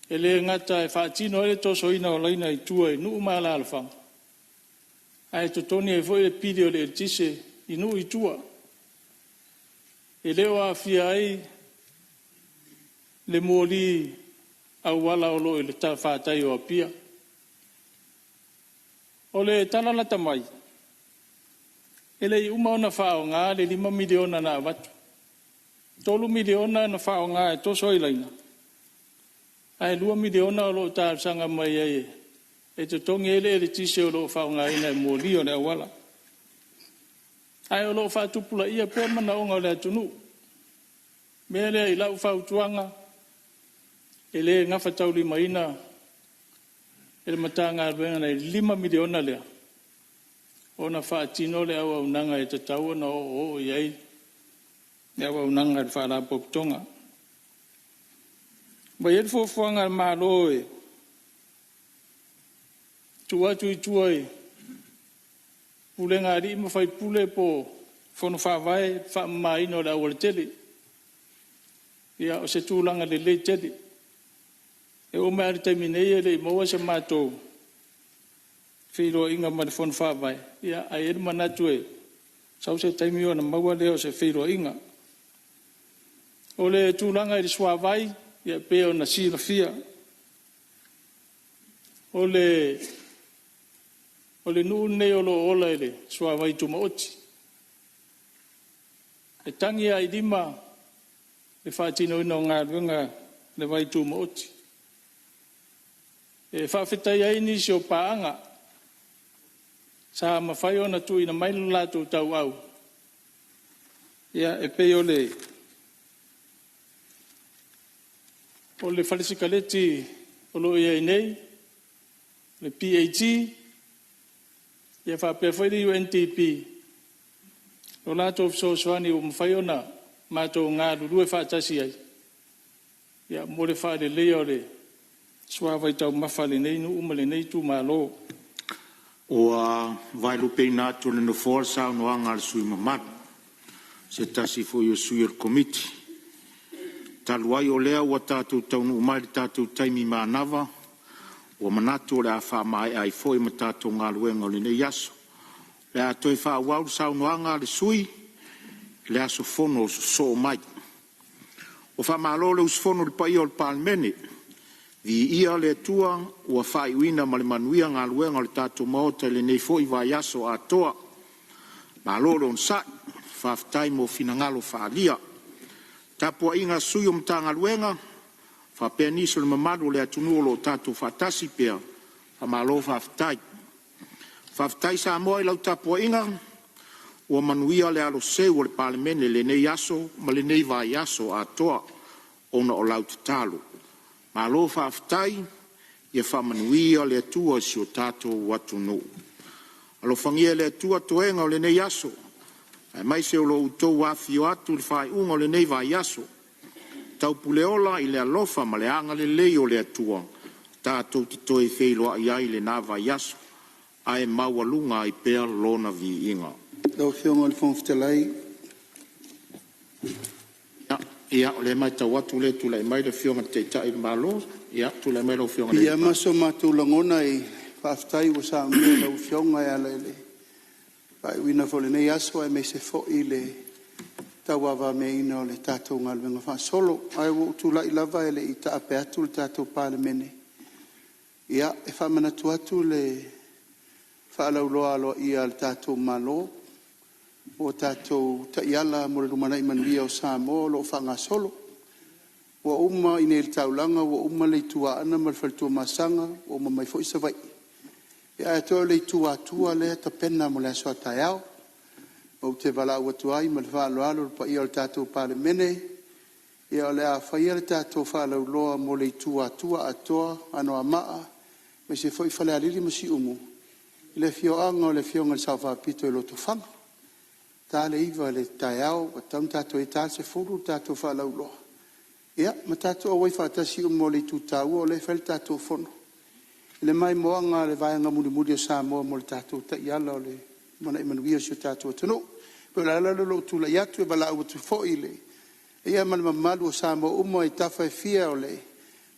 e le ngata e whaatino e le toso ina o leina i tua i nuu maala ala whanga. Ai totoni e foi le pidi o le tise i nuu i tua. E leo a fia ai le mōli au wala o lo i le ta whātai o apia. O le talalata mai. E le uma ona whao ngā le 5 miliona na watu. 3 miliona na whao ngā e toso i laina. Ai 2 miliona o lo ta sanga mai ai. E te tongi ele le tise o lo whao ngā ina e mōli o le awala. Ai o lo whaatupula ia pēr mana o ngā le atunu. Mele i lau whautuanga. E le ngafa tauli maina. E le matanga arwenga nei 5 miliona lea. O na whaatino le awa unanga e te tau na o iai. E awa unanga e whaala poptonga. Mai e fuafuanga malo e. Tuatu i tuai. Pule ngari ima fai pule po fono whawai whaamaino le awale tele. Ia o se tūlanga le le tele. E o mea taimi nei e le maua se mātou. Whiro inga ma le fono whawai. Ia ai e manatu e. Sau se taimi o na maua leo se whiro inga. O le tūlanga i le swawai. Ia peo na sila fia. O le nuu nei o lo ola ele, sua vai tuma oti. E tangi ai 5, le whaatino ina o ngā ruenga, le vai tuma oti. E whawhetai ai nisi o paanga, sa mawhai ona tu ina mailu lātou tau au. Ia e peo le whalesikaleti o lo ia nei, le PAT, ia whapewhairi UNTP. O lātou fsoswani o mwhai ona mātou ngā rurue whaatasi ai. Ia more whaare leo le suawai tau mawhale nei nu umale nei tu malo. O vai lupe nātou le no forsa no anga le sui mamatu. Se tasi fo yo sui el komiti. Taluai o lea ua tātou taunu umari tātou taimi mānawa. O manatu o le a wha mai ai foi ma tātou ngā luenga o le nei aso. Le a toi wha wau sau noanga le sui. le aso fono so mai. O whamalo le usfono le pai o le palmene, vi ia le tua ua whai uina ma le manuia ngā luenga le tātou maota le nei fo i vai aso a toa. Malo le on sa, whaftai mo finangalo whaalia. Tapua inga sui o mtanga luenga, whapea niso le mamadu le atunu o lo tātou whatasi pia, whamalo whaftai. Whaftai sa moa i lau tapua inga, ua manuia le alo seu o le palemene le nei aso, ma le nei vai aso a toa, ona o lau te talo. Malo whaftai, ia whamanuia le atua si o tātou watunu. Alo whangia le atua toenga o le nei aso, ai mai se o lo utou wafio atu le whai unga o le nei vai aso, tau puleola i le alofa ma le anga le lei o le atua, tātou te toe wheiloa i ai le nā vai aso, ai maualunga i pēr lona vi inga. Lau whionga le whongwhitelai. Ia, o le mai tau atu le tu lai mai le whionga te tai malo, ia, tu lai mai le whionga le. Ia maso matu langona i whaftai wa sa mea lau whionga e ala ele. Pai wina fo le nei aso e me se fo i le tau awa me ina o le tātou ngalwenga wha solo. Ai wo tu lai lava ele i ta ape atu le tātou pāle mene. Ia, e whamanatu atu le whaalau loa alo ia le tātou malo. O tātou taiala mo le rumana i manuia o Samoa lo whanga solo. Wa uma i nei taulanga, wa uma le tua ana ma le whaltua masanga, wa uma mai fo isa vai. Ia e toa le tua le ta pena mo le asoa tai au. O te wala ua tuai ma le whaalo alo pa ia le tātou pāle mene. Ia le a whaia le tātou whaalau loa mo le tua atoa ano a maa. Me se fo i whale alili ma si umu. Le fioanga o le fionga le sauwha pito e loto whanga. Tale iwa le taiao, wa taun tātou e tāse furu tātou whalau loa. Ia, ma tātou awai whaatasi mo le tūtau o le whale tātou whono. Le mai moanga le vaianga muri o Samoa mo le tātou ta iala o le mana i manuia si o tātou atano. Pero la lalo lo tula iatu e bala ua tu fo i le. Ia mana mamalu o Samoa umo e tafa e fia o le.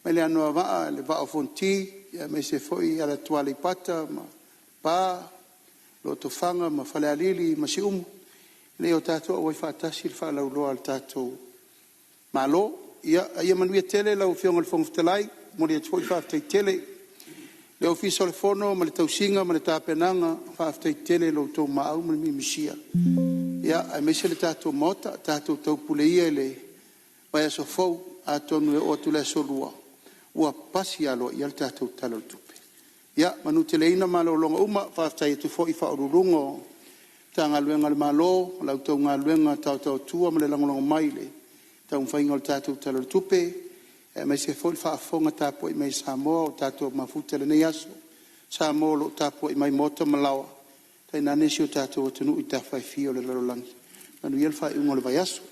Mai le anoa waa, le waa o fonti, ia me se fo i ala tuale i pata, ma pa, lo to whanga, ma whale alili, ma si umo. Le o tātou awai whaatasi le whaalau loa al tātou malo. Ia manuia tele lau whionga le whongwhitelai, mo le atoi whaatai tele. Le ofisa le whono, ma le tausinga, ma le tāpenanga, whaatai tele lau tau maau, ma le mimisia. Ia, ai meise le tātou mota, tātou tau puleia le vai aso fau, a tonu e o tu le aso lua. Ua pasi alo, ia le tātou talo le tupe. Ia, manu tele ina malo longa uma, whaatai tu fo i whaururungo, tanga luenga le malo, lau tau ngā luenga tau tua ma le langolongo maile. Tau mwhainga o tātou talo le tupe, mai se fōi whaafonga tāpua i mai Samoa o tātou mafuta le nei aso. Samoa lo tāpua i mai mota malawa. Tai nānesi o tātou atunu i tāwhai fio le larolangi. Nanu iel whai ungo le vai aso.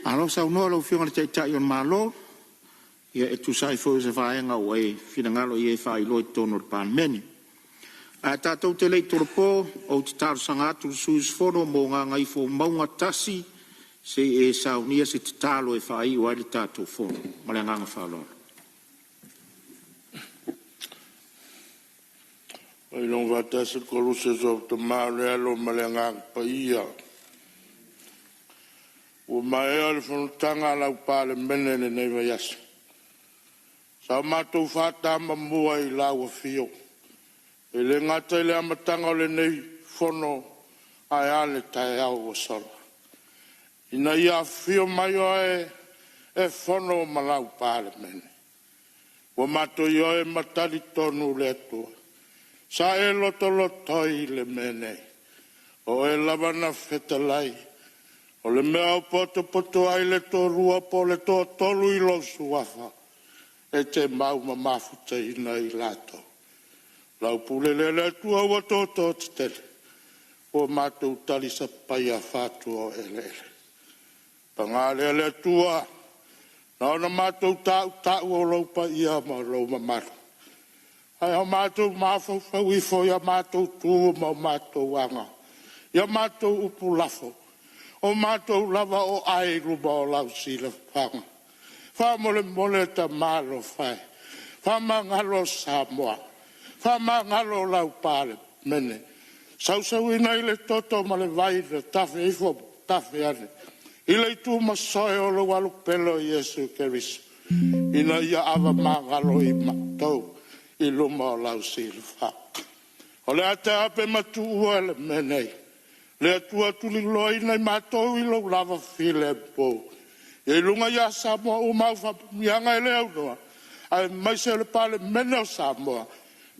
Alo sa unoa lau whionga le teitai o malo, ia e tu sai fōi se whaenga o e whingalo i e whai loi tono le pāmeni. A tātou te lei toropo o te tāru sanga atu le suis whono mō ngā ngai fō maunga tasi se e saunia se te tālo e whai o aile tātou whono. Male nganga whaloa. Ai long vatasi kolu se so te maale alo male nganga pa ia. O mai ale whono tanga lau pāle mene ne nei vai asa. Sa mātou whātama mua i lau a whio. E le ngata le amatanga le nei whono ai ale tae au o sora. Ina ia whio mai o e whono malau pāle mene. Wa mato i o e matari tonu le atua. Sa e loto i le mene. O e lavana whetalai. O le mea o poto ai le tō rua po le tō tolu i lo suafa. E te mau mafuta ina i lato. Lau pule le tua ua tōtō te tele. O mātou tali sa pai a whātua o ele. Pangāle le tua. Na ona mātou tāu o laupa ia ma lau mamaru. Ai o mātou māwhau whau i fo ia mātou tūu ma mātou wanga. Ia mātou upu lafo. O mātou lava o ai ruba o lau sila whanga. Whamole ta mālo whai. Whamangalo Samoa. Whamangalo lau pāle mene. Sau ina i le toto ma le vai le tafe i fo tafe ane. I le tu ma soe o lo walu pelo Yesu Keriso. Ina ia ava magalo i matou i luma o lau silu whaka. O le ate ape matu ua le menei. Le atua tuli loi nei matou i lo lava file po. E lunga ia Samoa o mau whapumianga e leo noa. Ai mai se le pale mene o Samoa.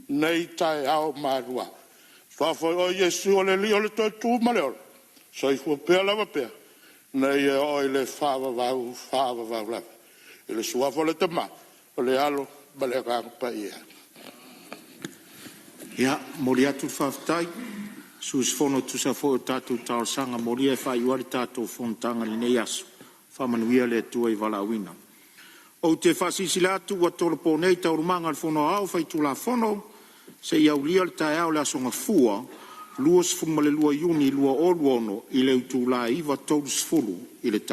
Nei tai ao marua. Whawhoi o Yesu o le li o le toi tū ma leo. So i fua pēr lava pēr. Nei e oi le whawa vau lava. I le suafo le tama. O le alo ma le rang pa ia. Ia, mori atu whawhtai. Sus fono tu sa fo tātou tāo sanga mori e whai uari tātou fontanga ni nei asu. Whamanuia le tua i wala wina. O te whasisi le atu wa tolopo nei tau rumanga al fono au whai tu la fono. Se iau lia le tae au le asonga fua. Luas fuma le lua iuni lua olu ono i le utu la iwa tolu sfulu i le